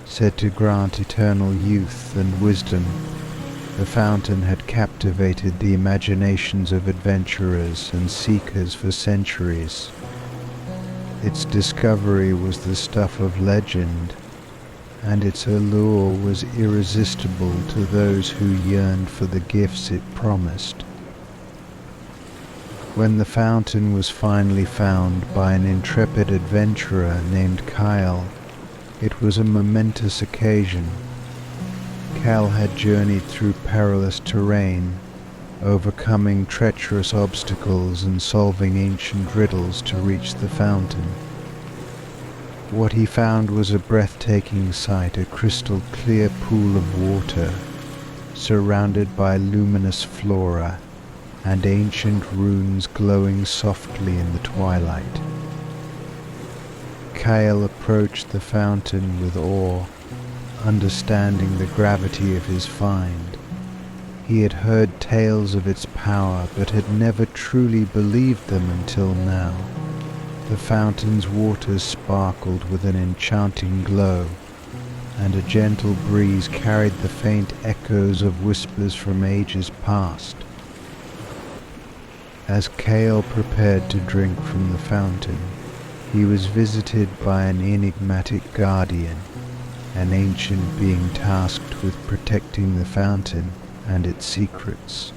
S1: said to grant eternal youth and wisdom. The fountain had captivated the imaginations of adventurers and seekers for centuries. Its discovery was the stuff of legend, and its allure was irresistible to those who yearned for the gifts it promised. When the fountain was finally found by an intrepid adventurer named Kyle, it was a momentous occasion. Kyle had journeyed through perilous terrain, overcoming treacherous obstacles and solving ancient riddles to reach the fountain. What he found was a breathtaking sight, a crystal clear pool of water, surrounded by luminous flora, and ancient runes glowing softly in the twilight. Kale approached the fountain with awe, understanding the gravity of his find. He had heard tales of its power, but had never truly believed them until now. The fountain's waters sparkled with an enchanting glow, and a gentle breeze carried the faint echoes of whispers from ages past. As Kale prepared to drink from the fountain, he was visited by an enigmatic guardian, an ancient being tasked with protecting the fountain and its secrets.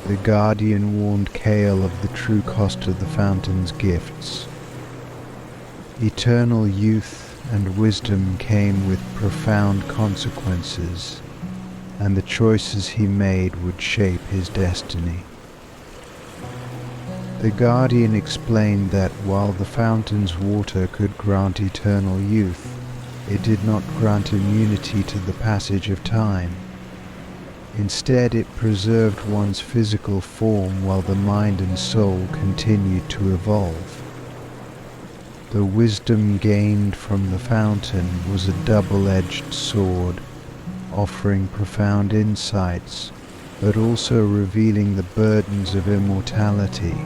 S1: The guardian warned Kale of the true cost of the fountain's gifts. Eternal youth and wisdom came with profound consequences, and the choices he made would shape his destiny. The guardian explained that while the fountain's water could grant eternal youth, it did not grant immunity to the passage of time. Instead, it preserved one's physical form while the mind and soul continued to evolve. The wisdom gained from the fountain was a double-edged sword, offering profound insights, but also revealing the burdens of immortality.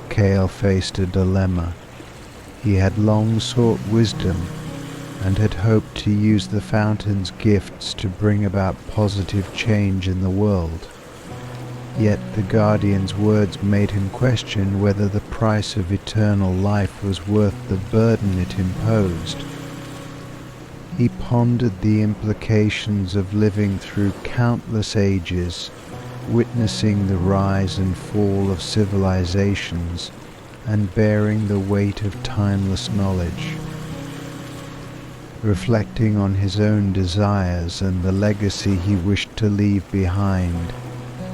S1: Kale faced a dilemma. He had long sought wisdom and had hoped to use the fountain's gifts to bring about positive change in the world. Yet the guardian's words made him question whether the price of eternal life was worth the burden it imposed. He pondered the implications of living through countless ages, witnessing the rise and fall of civilizations, and bearing the weight of timeless knowledge. Reflecting on his own desires and the legacy he wished to leave behind,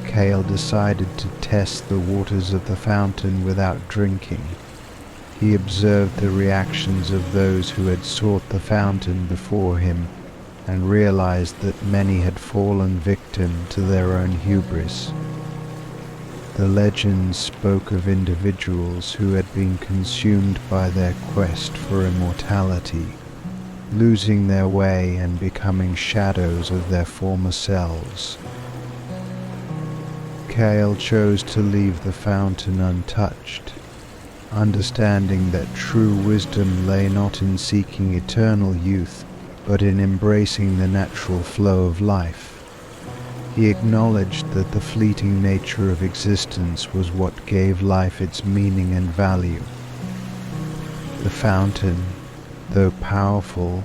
S1: Kale decided to test the waters of the fountain without drinking. He observed the reactions of those who had sought the fountain before him, and realized that many had fallen victim to their own hubris. The legends spoke of individuals who had been consumed by their quest for immortality, losing their way and becoming shadows of their former selves. Kale chose to leave the fountain untouched, understanding that true wisdom lay not in seeking eternal youth, but in embracing the natural flow of life. He acknowledged that the fleeting nature of existence was what gave life its meaning and value. The fountain, though powerful,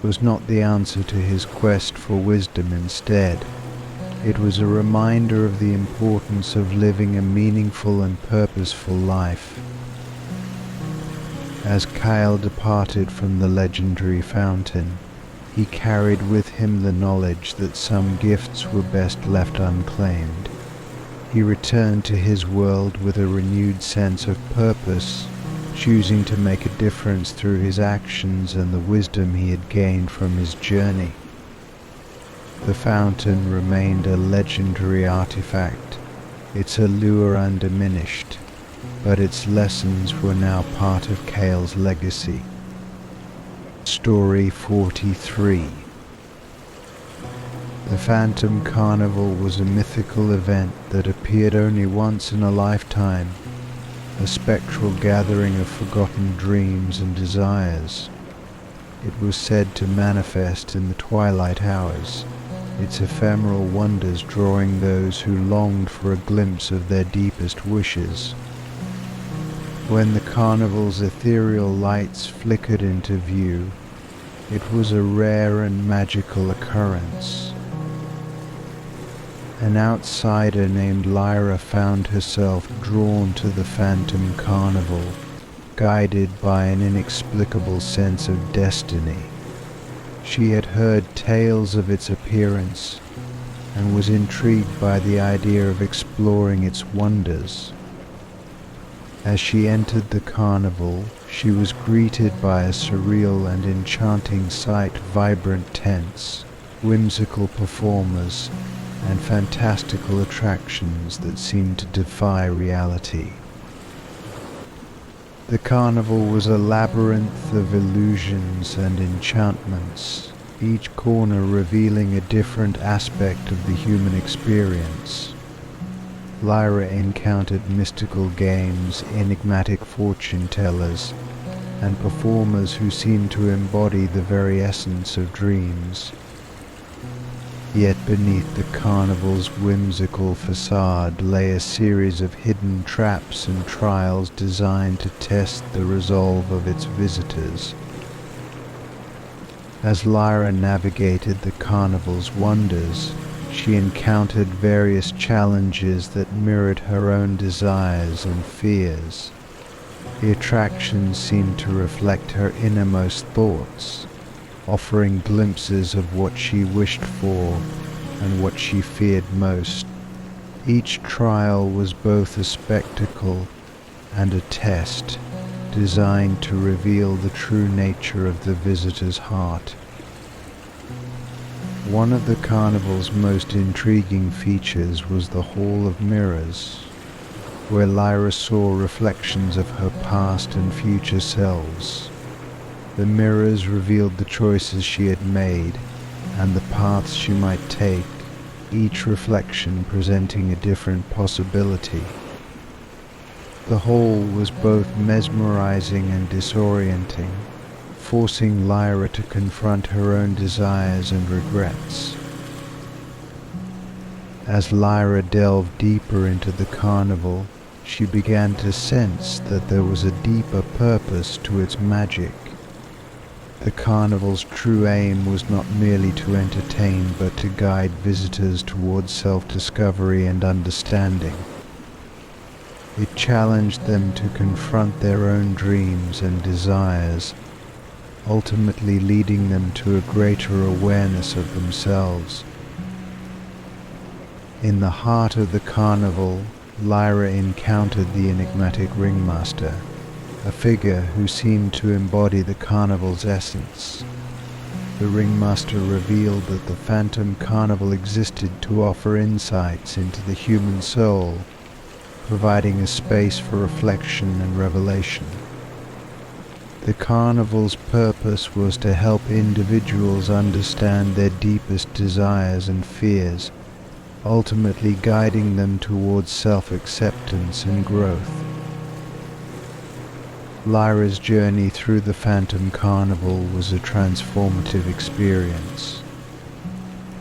S1: was not the answer to his quest for wisdom. Instead, it was a reminder of the importance of living a meaningful and purposeful life. As Kyle departed from the legendary fountain, he carried with him the knowledge that some gifts were best left unclaimed. He returned to his world with a renewed sense of purpose, choosing to make a difference through his actions and the wisdom he had gained from his journey. The fountain remained a legendary artifact, its allure undiminished, but its lessons were now part of Kale's legacy. Story 43. The Phantom Carnival was a mythical event that appeared only once in a lifetime, a spectral gathering of forgotten dreams and desires. It was said to manifest in the twilight hours, its ephemeral wonders drawing those who longed for a glimpse of their deepest wishes. When the carnival's ethereal lights flickered into view, it was a rare and magical occurrence. An outsider named Leora found herself drawn to the Phantom Carnival, guided by an inexplicable sense of destiny. She had heard tales of its appearance, and was intrigued by the idea of exploring its wonders. As she entered the carnival, she was greeted by a surreal and enchanting sight: vibrant tents, whimsical performers, and fantastical attractions that seemed to defy reality. The carnival was a labyrinth of illusions and enchantments, each corner revealing a different aspect of the human experience. Lyra encountered mystical games, enigmatic fortune tellers, and performers who seemed to embody the very essence of dreams. Yet beneath the carnival's whimsical facade lay a series of hidden traps and trials designed to test the resolve of its visitors. As Lyra navigated the carnival's wonders, she encountered various challenges that mirrored her own desires and fears. The attractions seemed to reflect her innermost thoughts, offering glimpses of what she wished for and what she feared most. Each trial was both a spectacle and a test, designed to reveal the true nature of the visitor's heart. One of the carnival's most intriguing features was the Hall of Mirrors, where Lyra saw reflections of her past and future selves. The mirrors revealed the choices she had made and the paths she might take, each reflection presenting a different possibility. The hall was both mesmerizing and disorienting, forcing Lyra to confront her own desires and regrets. As Lyra delved deeper into the carnival, she began to sense that there was a deeper purpose to its magic. The carnival's true aim was not merely to entertain, but to guide visitors towards self-discovery and understanding. It challenged them to confront their own dreams and desires, ultimately leading them to a greater awareness of themselves. In the heart of the carnival, Lyra encountered the enigmatic ringmaster, a figure who seemed to embody the carnival's essence. The ringmaster revealed that the phantom carnival existed to offer insights into the human soul, providing a space for reflection and revelation. The carnival's purpose was to help individuals understand their deepest desires and fears, ultimately guiding them towards self-acceptance and growth. Lyra's journey through the Phantom Carnival was a transformative experience.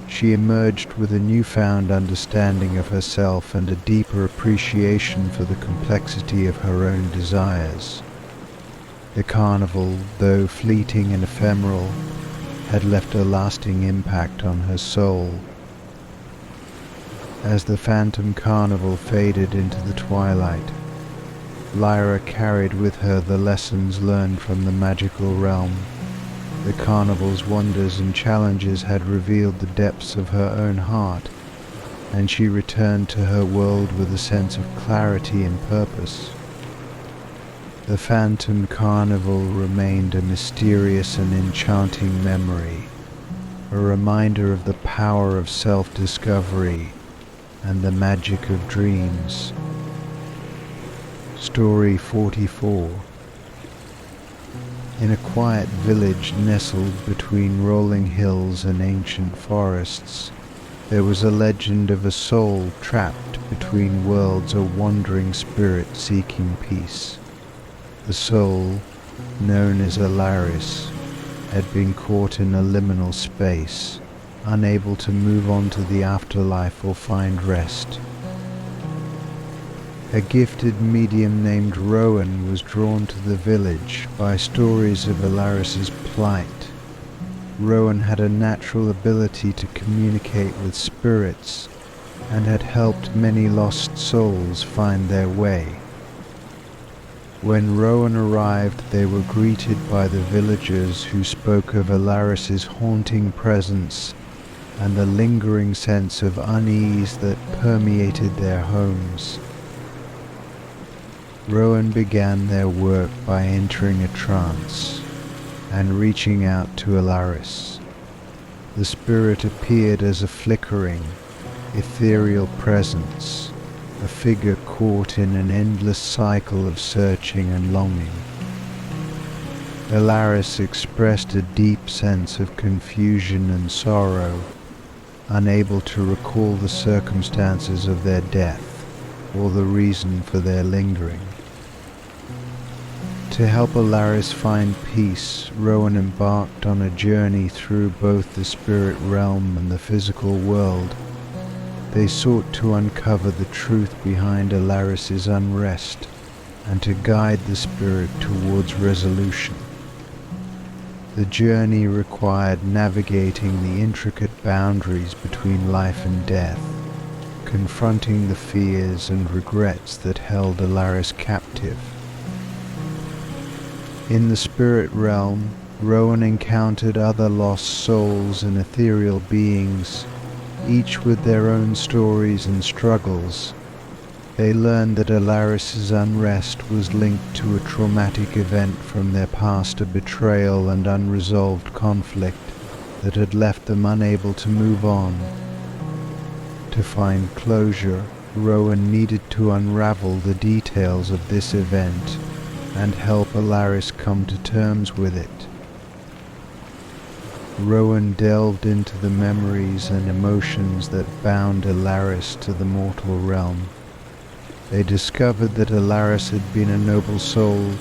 S1: She emerged with a newfound understanding of herself and a deeper appreciation for the complexity of her own desires. The carnival, though fleeting and ephemeral, had left a lasting impact on her soul. As the Phantom Carnival faded into the twilight, Lyra carried with her the lessons learned from the magical realm. The carnival's wonders and challenges had revealed the depths of her own heart, and she returned to her world with a sense of clarity and purpose. The Phantom Carnival remained a mysterious and enchanting memory, a reminder of the power of self-discovery and the magic of dreams. Story 44. In a quiet village nestled between rolling hills and ancient forests, there was a legend of a soul trapped between worlds, a wandering spirit seeking peace. The soul, known as Alaris, had been caught in a liminal space, unable to move on to the afterlife or find rest. A gifted medium named Rowan was drawn to the village by stories of Alaris's plight. Rowan had a natural ability to communicate with spirits and had helped many lost souls find their way. When Rowan arrived, they were greeted by the villagers who spoke of Alaris's haunting presence and the lingering sense of unease that permeated their homes. Rowan began their work by entering a trance and reaching out to Alaris. The spirit appeared as a flickering, ethereal presence, a figure caught in an endless cycle of searching and longing. Alaris expressed a deep sense of confusion and sorrow, unable to recall the circumstances of their death or the reason for their lingering. To help Alaris find peace, Rowan embarked on a journey through both the spirit realm and the physical world. They sought to uncover the truth behind Alaris's unrest and to guide the spirit towards resolution. The journey required navigating the intricate boundaries between life and death, confronting the fears and regrets that held Alaris captive. In the spirit realm, Rowan encountered other lost souls and ethereal beings, each with their own stories and struggles. They learned that Alaris's unrest was linked to a traumatic event from their past, a betrayal and unresolved conflict that had left them unable to move on. To find closure, Rowan needed to unravel the details of this event and help Alaris come to terms with it. Rowan delved into the memories and emotions that bound Alaris to the mortal realm. They discovered that Alaris had been a noble soul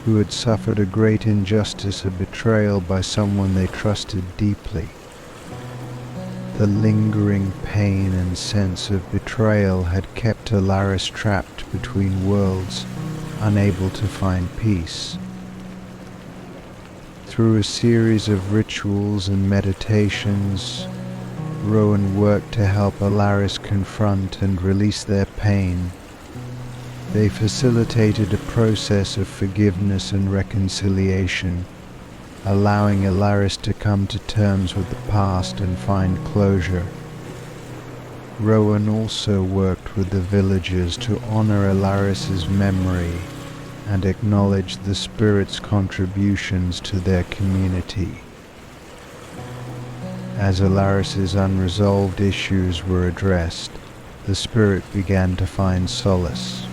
S1: who had suffered a great injustice, a betrayal by someone they trusted deeply. The lingering pain and sense of betrayal had kept Alaris trapped between worlds, unable to find peace. Through a series of rituals and meditations, Rowan worked to help Alaris confront and release their pain. They facilitated a process of forgiveness and reconciliation, allowing Alaris to come to terms with the past and find closure. Rowan also worked with the villagers to honor Alaris's memory and acknowledge the spirit's contributions to their community. As Alaris's unresolved issues were addressed, the spirit began to find solace.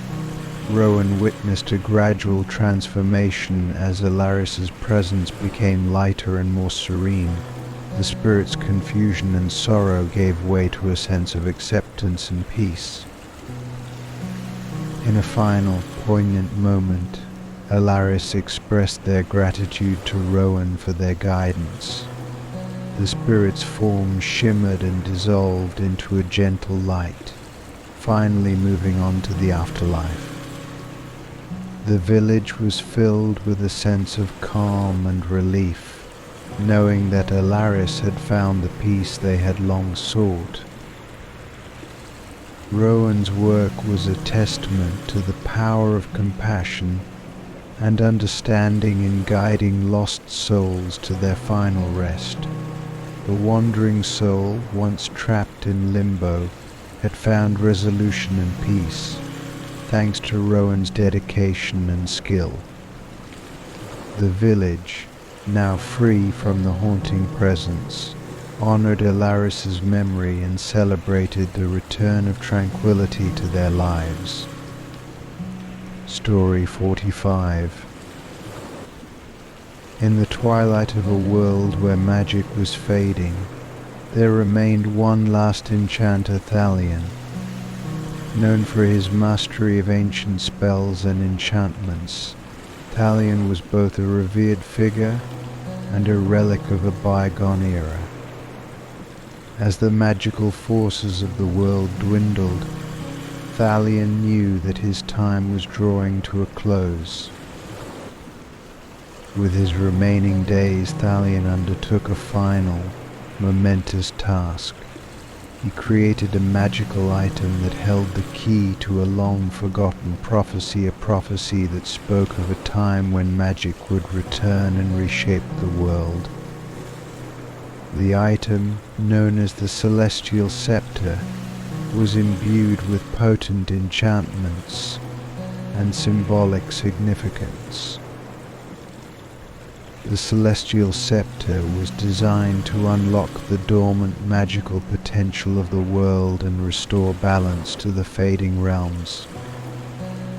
S1: Rowan witnessed a gradual transformation as Alaris's presence became lighter and more serene. The spirit's confusion and sorrow gave way to a sense of acceptance and peace. In a final, poignant moment, Alaris expressed their gratitude to Rowan for their guidance. The spirit's form shimmered and dissolved into a gentle light, finally moving on to the afterlife. The village was filled with a sense of calm and relief, knowing that Alaris had found the peace they had long sought. Rowan's work was a testament to the power of compassion and understanding in guiding lost souls to their final rest. The wandering soul, once trapped in limbo, had found resolution and peace, thanks to Rowan's dedication and skill. The village, now free from the haunting presence, honored Alaris's memory and celebrated the return of tranquility to their lives. Story 45. In the twilight of a world where magic was fading, there remained one last enchanter, Thalion. Known for his mastery of ancient spells and enchantments, Thalion was both a revered figure and a relic of a bygone era. As the magical forces of the world dwindled, Thalion knew that his time was drawing to a close. With his remaining days, Thalion undertook a final, momentous task. He created a magical item that held the key to a long-forgotten prophecy, a prophecy that spoke of a time when magic would return and reshape the world. The item, known as the Celestial Scepter, was imbued with potent enchantments and symbolic significance. The celestial scepter was designed to unlock the dormant magical potential of the world and restore balance to the fading realms.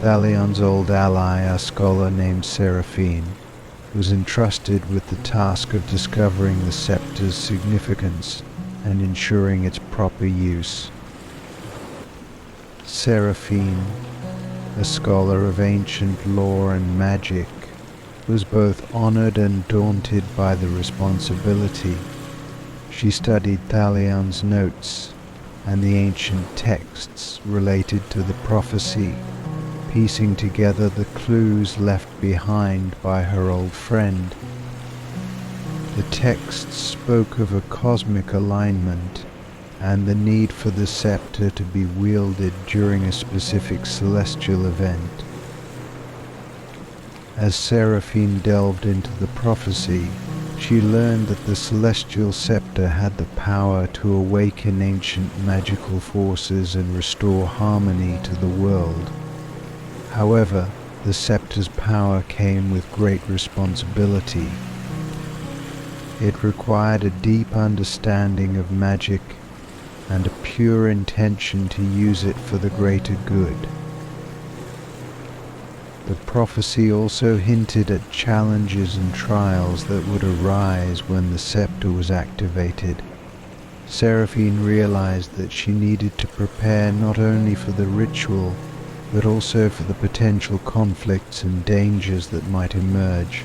S1: Thalion's old ally, a scholar named Seraphine, was entrusted with the task of discovering the scepter's significance and ensuring its proper use. Seraphine, a scholar of ancient lore and magic, was both honored and daunted by the responsibility. She studied Thalion's notes and the ancient texts related to the prophecy, piecing together the clues left behind by her old friend. The texts spoke of a cosmic alignment and the need for the scepter to be wielded during a specific celestial event. As Seraphine delved into the prophecy, she learned that the celestial scepter had the power to awaken ancient magical forces and restore harmony to the world. However, the scepter's power came with great responsibility. It required a deep understanding of magic and a pure intention to use it for the greater good. The prophecy also hinted at challenges and trials that would arise when the scepter was activated. Seraphine realized that she needed to prepare not only for the ritual, but also for the potential conflicts and dangers that might emerge.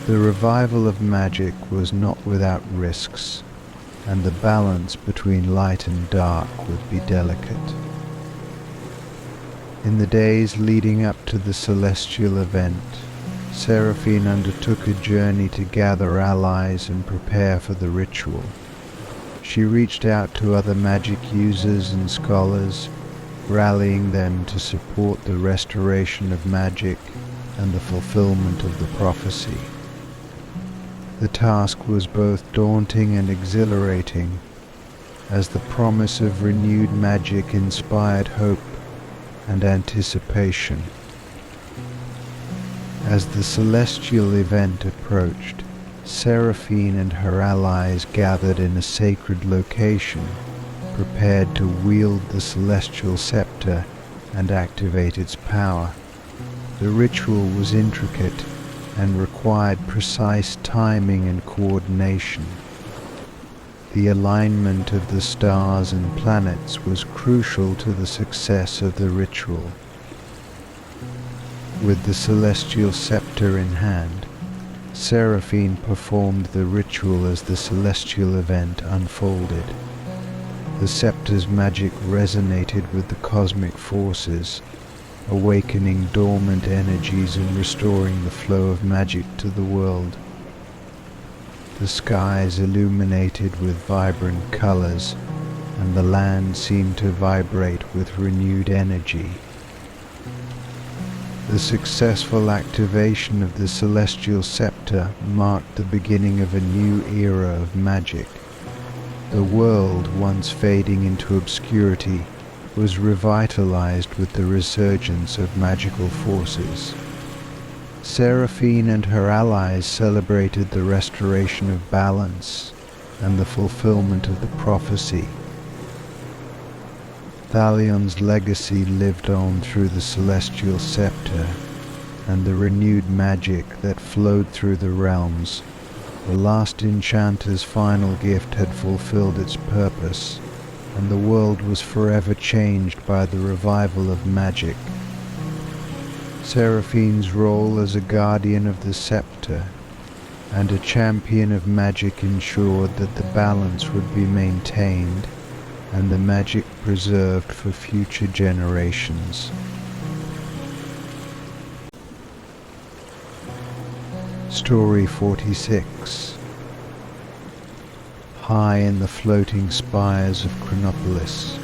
S1: The revival of magic was not without risks, and the balance between light and dark would be delicate. In the days leading up to the celestial event, Seraphine undertook a journey to gather allies and prepare for the ritual. She reached out to other magic users and scholars, rallying them to support the restoration of magic and the fulfillment of the prophecy. The task was both daunting and exhilarating, as the promise of renewed magic inspired hope and anticipation. As the celestial event approached, Seraphine and her allies gathered in a sacred location, prepared to wield the celestial scepter and activate its power. The ritual was intricate and required precise timing and coordination. The alignment of the stars and planets was crucial to the success of the ritual. With the celestial scepter in hand, Seraphine performed the ritual as the celestial event unfolded. The scepter's magic resonated with the cosmic forces, awakening dormant energies and restoring the flow of magic to the world. The skies illuminated with vibrant colors, and the land seemed to vibrate with renewed energy. The successful activation of the celestial scepter marked the beginning of a new era of magic. The world, once fading into obscurity, was revitalized with the resurgence of magical forces. Seraphine and her allies celebrated the restoration of balance and the fulfillment of the prophecy. Thalion's legacy lived on through the celestial scepter and the renewed magic that flowed through the realms. The last enchanter's final gift had fulfilled its purpose, and the world was forever changed by the revival of magic. Seraphine's role as a guardian of the scepter and a champion of magic ensured that the balance would be maintained and the magic preserved for future generations. Story 46. High in the floating spires of Chronopolis,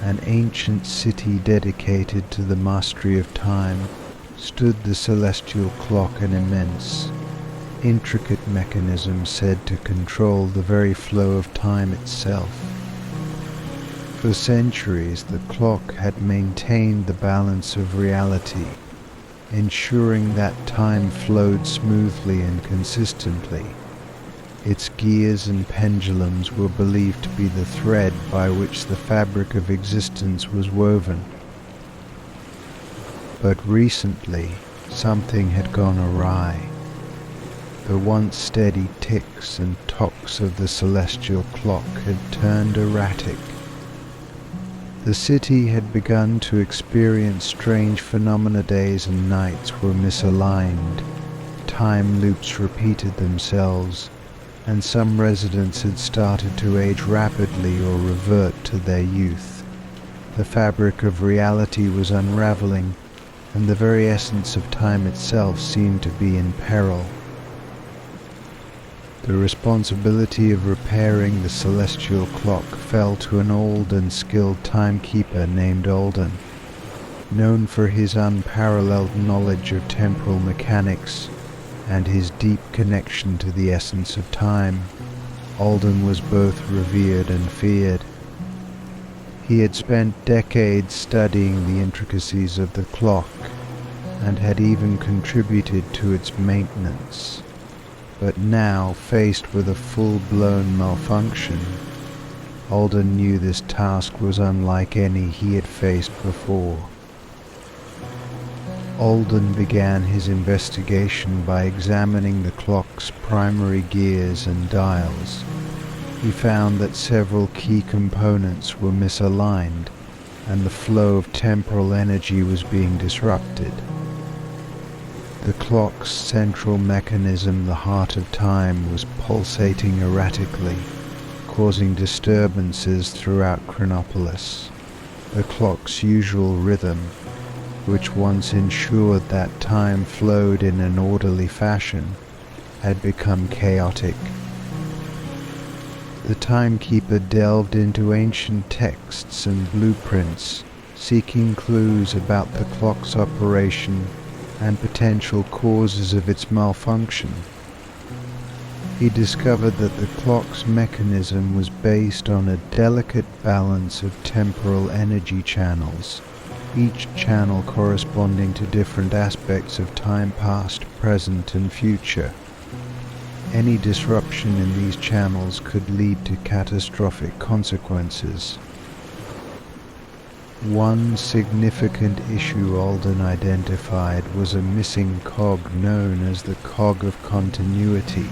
S1: an ancient city dedicated to the mastery of time, stood the celestial clock, an immense, intricate mechanism said to control the very flow of time itself. For centuries the clock had maintained the balance of reality, ensuring that time flowed smoothly and consistently. Its gears and pendulums were believed to be the thread by which the fabric of existence was woven. But recently, something had gone awry. The once steady ticks and tocks of the celestial clock had turned erratic. The city had begun to experience strange phenomena. Days and nights were misaligned, time loops repeated themselves, and some residents had started to age rapidly or revert to their youth. The fabric of reality was unraveling, and the very essence of time itself seemed to be in peril. The responsibility of repairing the celestial clock fell to an old and skilled timekeeper named Alden. Known for his unparalleled knowledge of temporal mechanics and his deep connection to the essence of time, Alden was both revered and feared. He had spent decades studying the intricacies of the clock and had even contributed to its maintenance. But now, faced with a full-blown malfunction, Alden knew this task was unlike any he had faced before. Alden began his investigation by examining the clock's primary gears and dials. He found that several key components were misaligned, and the flow of temporal energy was being disrupted. The clock's central mechanism, the heart of time, was pulsating erratically, causing disturbances throughout Chronopolis. The clock's usual rhythm, which once ensured that time flowed in an orderly fashion, had become chaotic. The timekeeper delved into ancient texts and blueprints, seeking clues about the clock's operation and potential causes of its malfunction. He discovered that the clock's mechanism was based on a delicate balance of temporal energy channels, each channel corresponding to different aspects of time past, present, and future. Any disruption in these channels could lead to catastrophic consequences. One significant issue Alden identified was a missing cog known as the cog of continuity.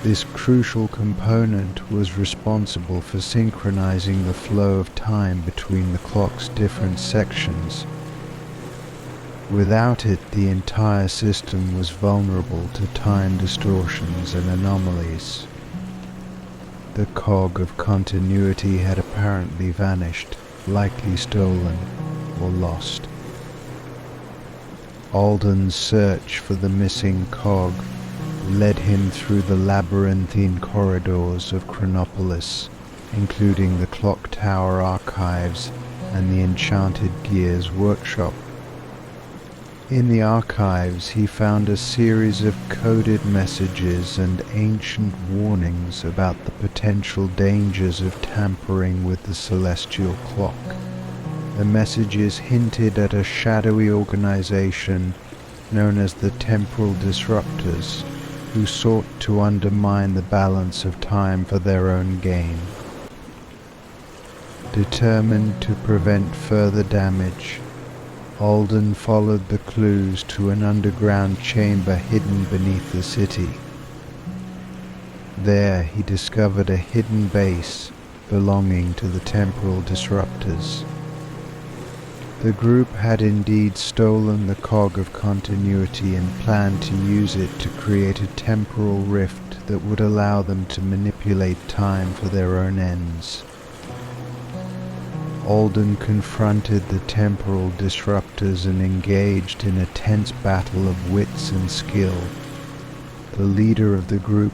S1: This crucial component was responsible for synchronizing the flow of time between the clock's different sections. Without it, the entire system was vulnerable to time distortions and anomalies. The cog of continuity had apparently vanished, likely stolen or lost. Alden's search for the missing cog led him through the labyrinthine corridors of Chronopolis, including the Clock Tower archives and the Enchanted Gears workshop. In the archives, he found a series of coded messages and ancient warnings about the potential dangers of tampering with the celestial clock. The messages hinted at a shadowy organization known as the Temporal Disruptors, who sought to undermine the balance of time for their own gain. Determined to prevent further damage, Alden followed the clues to an underground chamber hidden beneath the city. There he discovered a hidden base belonging to the Temporal Disruptors. The group had indeed stolen the cog of continuity and planned to use it to create a temporal rift that would allow them to manipulate time for their own ends. Alden confronted the Temporal Disruptors and engaged in a tense battle of wits and skill. The leader of the group,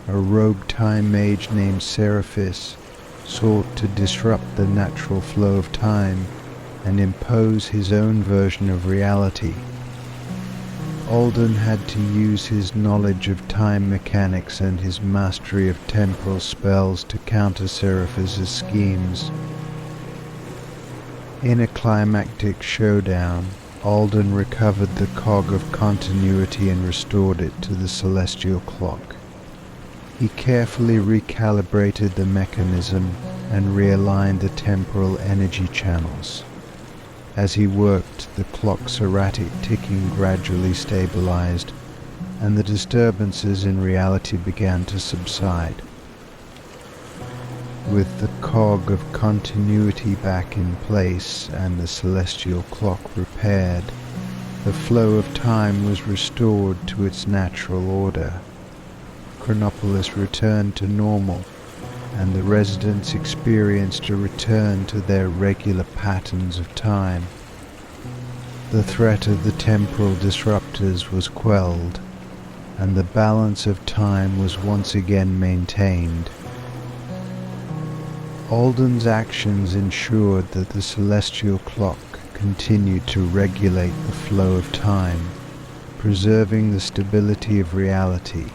S1: a rogue time mage named Seraphis, sought to disrupt the natural flow of time and impose his own version of reality. Alden had to use his knowledge of time mechanics and his mastery of temporal spells to counter Seraphis's schemes. In a climactic showdown, Alden recovered the cog of continuity and restored it to the celestial clock. He carefully recalibrated the mechanism and realigned the temporal energy channels. As he worked, the clock's erratic ticking gradually stabilized, and the disturbances in reality began to subside. With the cog of continuity back in place and the celestial clock repaired, the flow of time was restored to its natural order. Chronopolis returned to normal, and the residents experienced a return to their regular patterns of time. The threat of the temporal disruptors was quelled, and the balance of time was once again maintained. Alden's actions ensured that the celestial clock continued to regulate the flow of time, preserving the stability of reality.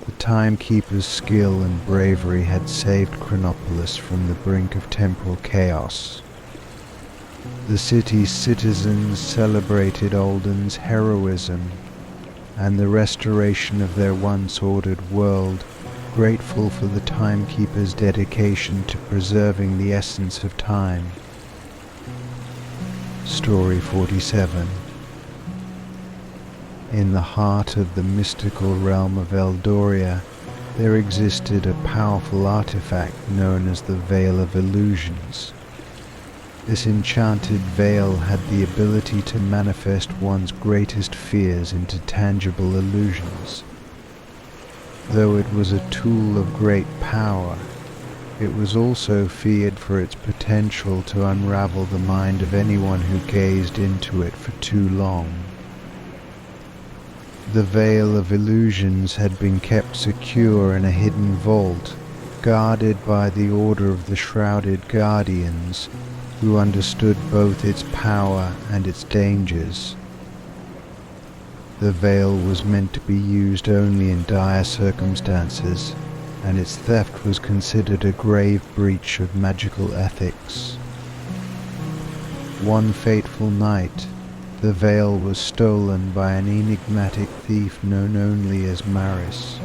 S1: The timekeeper's skill and bravery had saved Chronopolis from the brink of temporal chaos. The city's citizens celebrated Alden's heroism and the restoration of their once ordered world, grateful for the timekeeper's dedication to preserving the essence of time. Story 47. In the heart of the mystical realm of Eldoria, there existed a powerful artifact known as the Veil of Illusions. This enchanted veil had the ability to manifest one's greatest fears into tangible illusions. Though it was a tool of great power, it was also feared for its potential to unravel the mind of anyone who gazed into it for too long. The Veil of Illusions had been kept secure in a hidden vault, guarded by the Order of the Shrouded Guardians, who understood both its power and its dangers. The veil was meant to be used only in dire circumstances, and its theft was considered a grave breach of magical ethics. One fateful night, the veil was stolen by an enigmatic thief known only as Maris.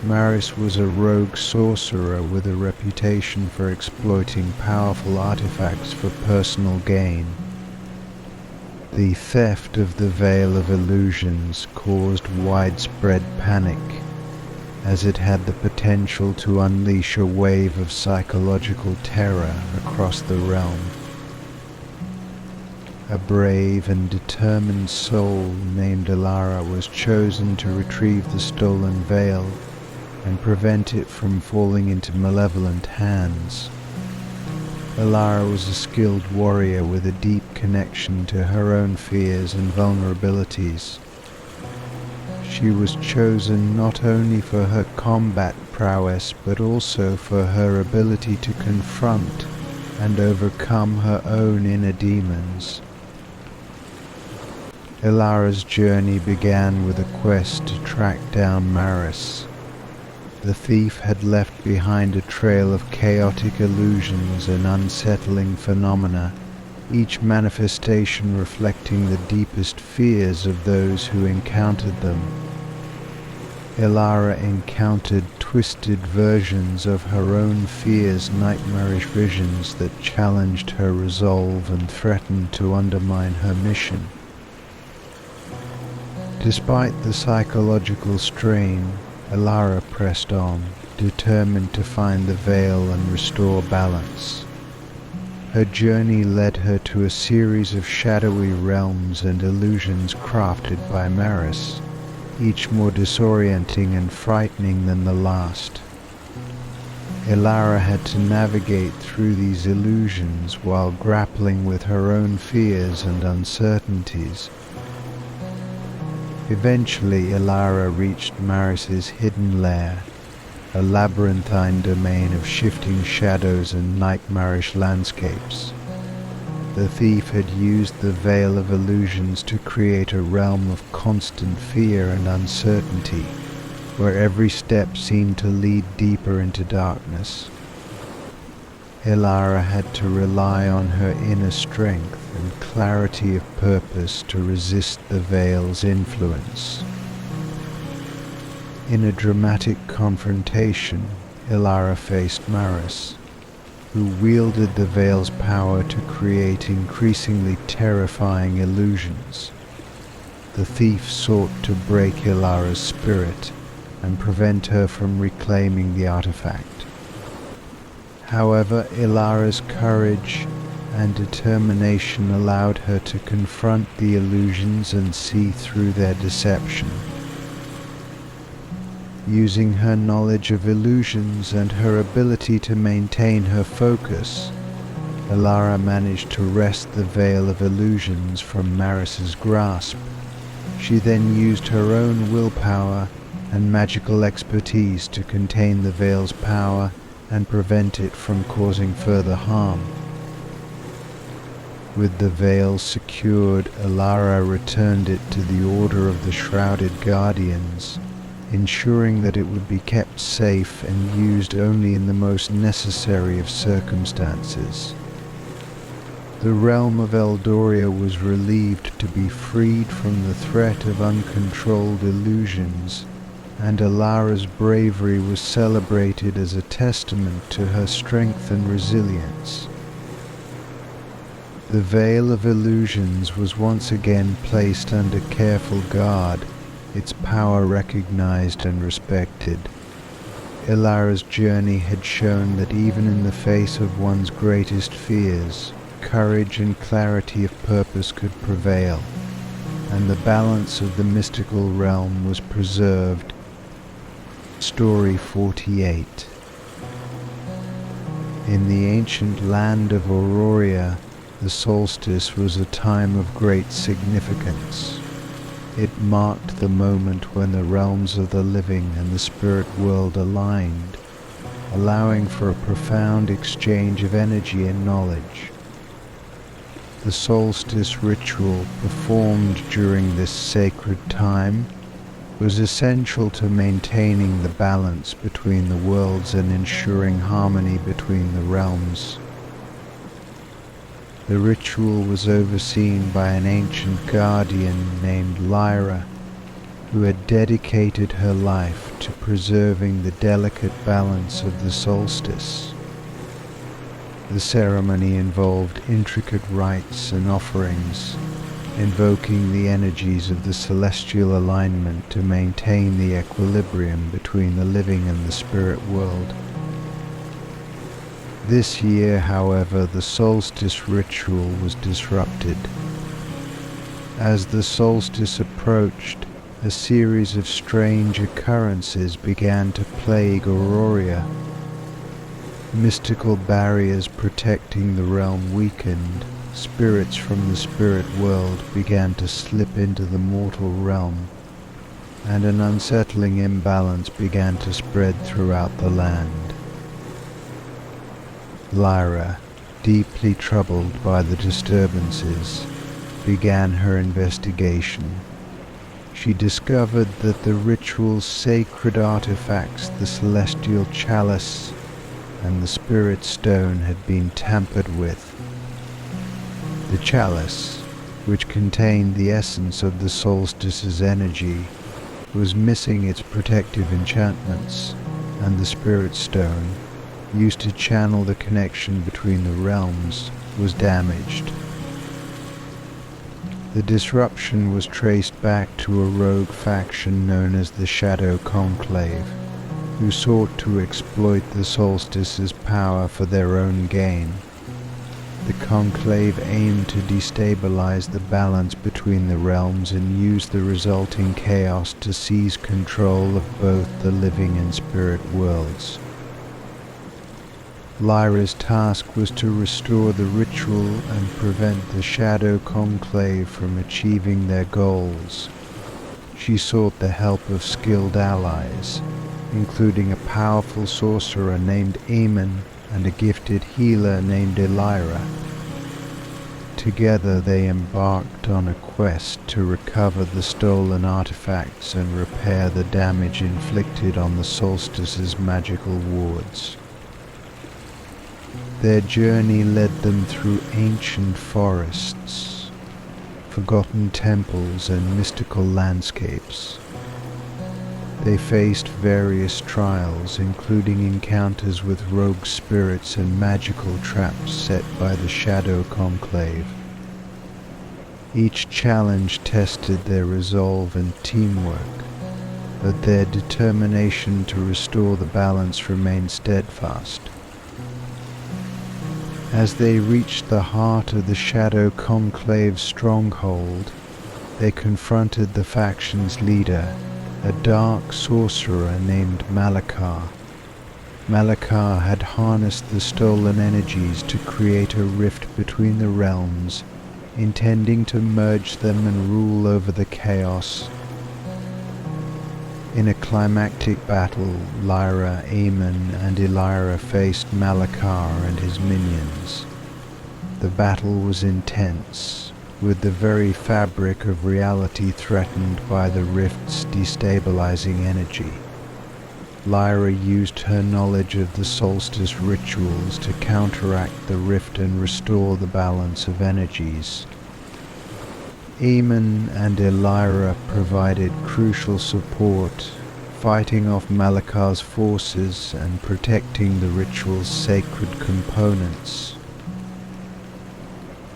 S1: Maris was a rogue sorcerer with a reputation for exploiting powerful artifacts for personal gain. The theft of the Veil of Illusions caused widespread panic, as it had the potential to unleash a wave of psychological terror across the realm. A brave and determined soul named Leora was chosen to retrieve the stolen veil and prevent it from falling into malevolent hands. Leora was a skilled warrior with a deep connection to her own fears and vulnerabilities. She was chosen not only for her combat prowess but also for her ability to confront and overcome her own inner demons. Leora's journey began with a quest to track down Maris. The thief had left behind a trail of chaotic illusions and unsettling phenomena, each manifestation reflecting the deepest fears of those who encountered them. Leora encountered twisted versions of her own fears, nightmarish visions that challenged her resolve and threatened to undermine her mission. Despite the psychological strain, Leora pressed on, determined to find the veil and restore balance. Her journey led her to a series of shadowy realms and illusions crafted by Maris, each more disorienting and frightening than the last. Leora had to navigate through these illusions while grappling with her own fears and uncertainties. Eventually, Leora reached Maris's hidden lair, a labyrinthine domain of shifting shadows and nightmarish landscapes. The thief had used the Veil of Illusions to create a realm of constant fear and uncertainty, where every step seemed to lead deeper into darkness. Leora had to rely on her inner strength and clarity of purpose to resist the veil's influence. In a dramatic confrontation, Leora faced Maris, who wielded the veil's power to create increasingly terrifying illusions. The thief sought to break Leora's spirit and prevent her from reclaiming the artifact. However, Leora's courage and determination allowed her to confront the illusions and see through their deception. Using her knowledge of illusions and her ability to maintain her focus, Leora managed to wrest the veil of illusions from Maris's grasp. She then used her own willpower and magical expertise to contain the veil's power and prevent it from causing further harm. With the veil secured, Leora returned it to the Order of the Shrouded Guardians, ensuring that it would be kept safe and used only in the most necessary of circumstances. The realm of Eldoria was relieved to be freed from the threat of uncontrolled illusions, and Leora's bravery was celebrated as a testament to her strength and resilience. The veil of illusions was once again placed under careful guard, its power recognized and respected. Leora's journey had shown that even in the face of one's greatest fears, courage and clarity of purpose could prevail, and the balance of the mystical realm was preserved. Story 48. In the ancient land of Auroria, the solstice was a time of great significance. It marked the moment when the realms of the living and the spirit world aligned, allowing for a profound exchange of energy and knowledge. The solstice ritual performed during this sacred time was essential to maintaining the balance between the worlds and ensuring harmony between the realms. The ritual was overseen by an ancient guardian named Leora, who had dedicated her life to preserving the delicate balance of the solstice. The ceremony involved intricate rites and offerings, invoking the energies of the celestial alignment to maintain the equilibrium between the living and the spirit world. This year, however, the solstice ritual was disrupted. As the solstice approached, a series of strange occurrences began to plague Auroria. Mystical barriers protecting the realm weakened, spirits from the spirit world began to slip into the mortal realm, and an unsettling imbalance began to spread throughout the land. Leora, deeply troubled by the disturbances, began her investigation. She discovered that the ritual's sacred artifacts, the celestial chalice and the spirit stone, had been tampered with. The chalice, which contained the essence of the solstice's energy, was missing its protective enchantments, and the spirit stone, used to channel the connection between the realms, was damaged. The disruption was traced back to a rogue faction known as the Shadow Conclave, who sought to exploit the solstice's power for their own gain. The Conclave aimed to destabilize the balance between the realms and use the resulting chaos to seize control of both the living and spirit worlds. Leora's task was to restore the ritual and prevent the Shadow Conclave from achieving their goals. She sought the help of skilled allies, including a powerful sorcerer named Eamon and a gifted healer named Leora. Together they embarked on a quest to recover the stolen artifacts and repair the damage inflicted on the solstice's magical wards. Their journey led them through ancient forests, forgotten temples and mystical landscapes. They faced various trials, including encounters with rogue spirits and magical traps set by the Shadow Conclave. Each challenge tested their resolve and teamwork, but their determination to restore the balance remained steadfast. As they reached the heart of the Shadow Conclave's stronghold, they confronted the faction's leader, a dark sorcerer named Malakar. Malakar had harnessed the stolen energies to create a rift between the realms, intending to merge them and rule over the chaos. In a climactic battle, Lyra, Aemon, and Elira faced Malakar and his minions. The battle was intense, with the very fabric of reality threatened by the rift's destabilizing energy. Lyra used her knowledge of the solstice rituals to counteract the rift and restore the balance of energies. Aemon and Elira provided crucial support, fighting off Malakar's forces and protecting the ritual's sacred components.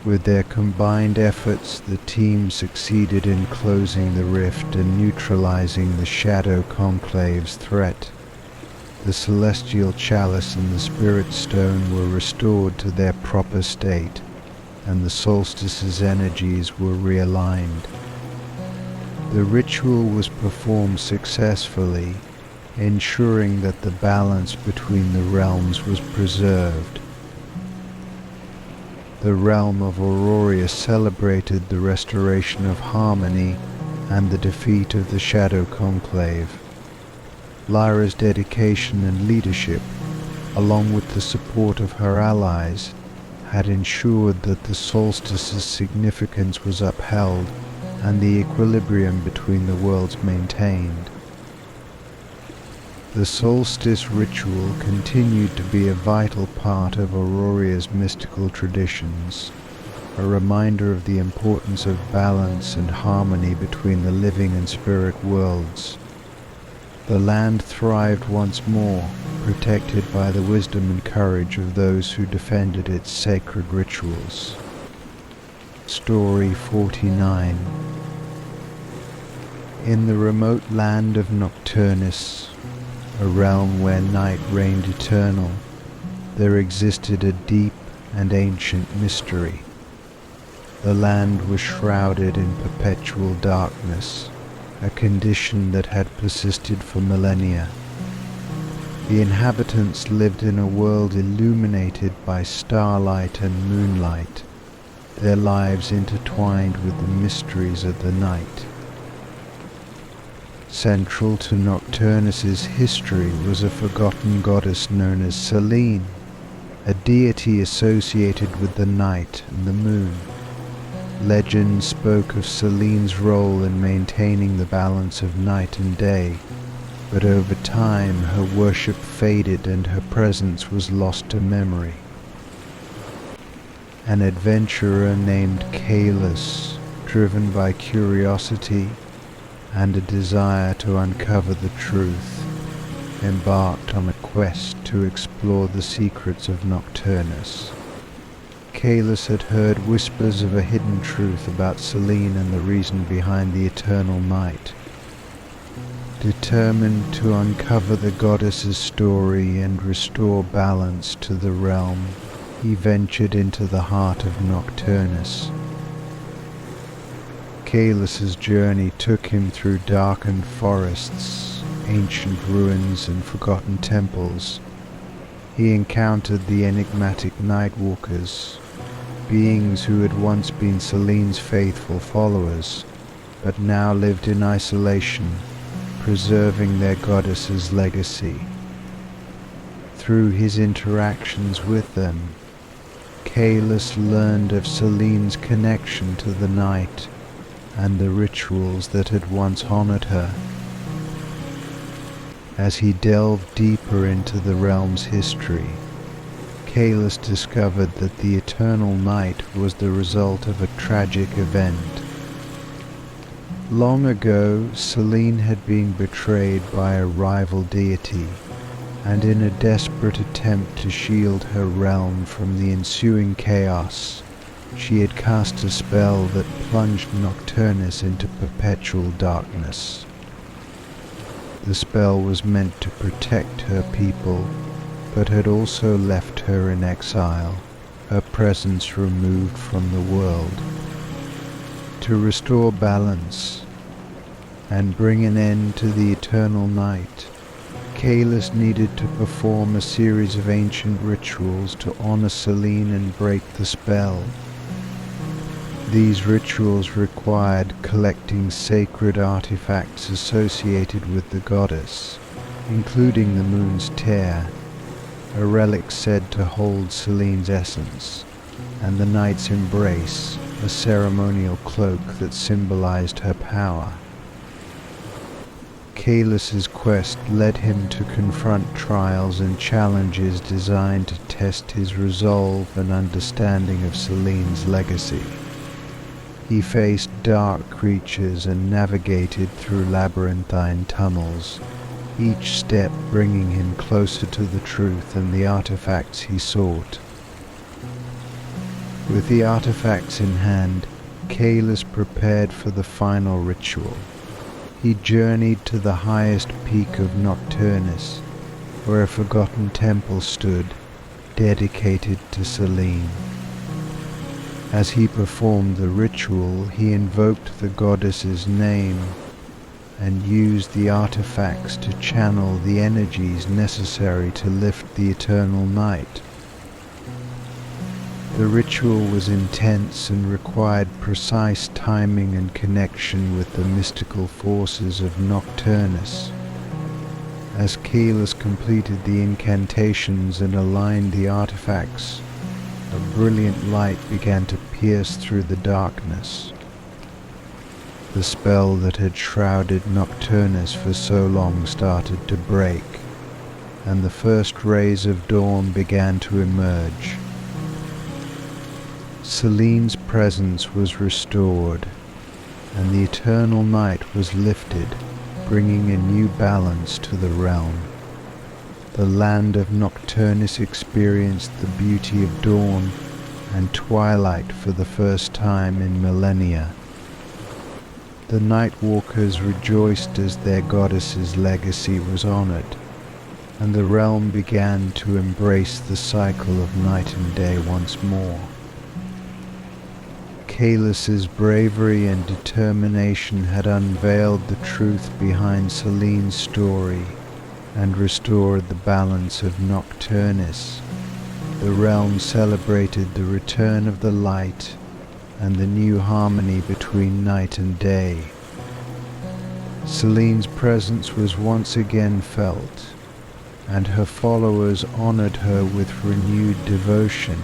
S1: With their combined efforts, the team succeeded in closing the rift and neutralizing the Shadow Conclave's threat. The Celestial Chalice and the Spirit Stone were restored to their proper state, and the solstice's energies were realigned. The ritual was performed successfully, ensuring that the balance between the realms was preserved. The realm of Auroria celebrated the restoration of harmony and the defeat of the Shadow Conclave. Lyra's dedication and leadership, along with the support of her allies, had ensured that the solstice's significance was upheld and the equilibrium between the worlds maintained. The solstice ritual continued to be a vital part of Auroria's mystical traditions, a reminder of the importance of balance and harmony between the living and spirit worlds. The land thrived once more, protected by the wisdom and courage of those who defended its sacred rituals. Story 49. In the remote land of Nocturnus, a realm where night reigned eternal, there existed a deep and ancient mystery. The land was shrouded in perpetual darkness, a condition that had persisted for millennia. The inhabitants lived in a world illuminated by starlight and moonlight, their lives intertwined with the mysteries of the night. Central to Nocturnus's history was a forgotten goddess known as Selene, a deity associated with the night and the moon. Legend spoke of Selene's role in maintaining the balance of night and day, but over time her worship faded and her presence was lost to memory. An adventurer named Kaelus, driven by curiosity and a desire to uncover the truth, embarked on a quest to explore the secrets of Nocturnus. Kaelus had heard whispers of a hidden truth about Selene and the reason behind the eternal night. Determined to uncover the goddess's story and restore balance to the realm, he ventured into the heart of Nocturnus. Kaelus's journey took him through darkened forests, ancient ruins and forgotten temples. He encountered the enigmatic Nightwalkers, beings who had once been Selene's faithful followers, but now lived in isolation, preserving their goddess's legacy. Through his interactions with them, Kaelus learned of Selene's connection to the night and the rituals that had once honored her. As he delved deeper into the realm's history, Kalis discovered that the eternal night was the result of a tragic event. Long ago, Selene had been betrayed by a rival deity, and in a desperate attempt to shield her realm from the ensuing chaos, she had cast a spell that plunged Nocturnus into perpetual darkness. The spell was meant to protect her people, but had also left her in exile, her presence removed from the world. To restore balance and bring an end to the eternal night, Kalis needed to perform a series of ancient rituals to honor Selene and break the spell. These rituals required collecting sacred artifacts associated with the goddess, including the moon's tear, a relic said to hold Selene's essence, and the night's embrace, a ceremonial cloak that symbolized her power. Kalis's quest led him to confront trials and challenges designed to test his resolve and understanding of Selene's legacy. He faced dark creatures and navigated through labyrinthine tunnels, each step bringing him closer to the truth and the artifacts he sought. With the artifacts in hand, Kalis prepared for the final ritual. He journeyed to the highest peak of Nocturnus, where a forgotten temple stood, dedicated to Selene. As he performed the ritual, he invoked the goddess's name and used the artifacts to channel the energies necessary to lift the eternal night. The ritual was intense and required precise timing and connection with the mystical forces of Nocturnus. As Kalis completed the incantations and aligned the artifacts, a brilliant light began to pierce through the darkness. The spell that had shrouded Nocturnus for so long started to break, and the first rays of dawn began to emerge. Selene's presence was restored, and the eternal night was lifted, bringing a new balance to the realm. The land of Nocturnus experienced the beauty of dawn and twilight for the first time in millennia. The Nightwalkers rejoiced as their goddess's legacy was honored, and the realm began to embrace the cycle of night and day once more. Kalis's bravery and determination had unveiled the truth behind Selene's story and restored the balance of Nocturnus. The realm celebrated the return of the light and the new harmony between night and day. Selene's presence was once again felt, and her followers honored her with renewed devotion.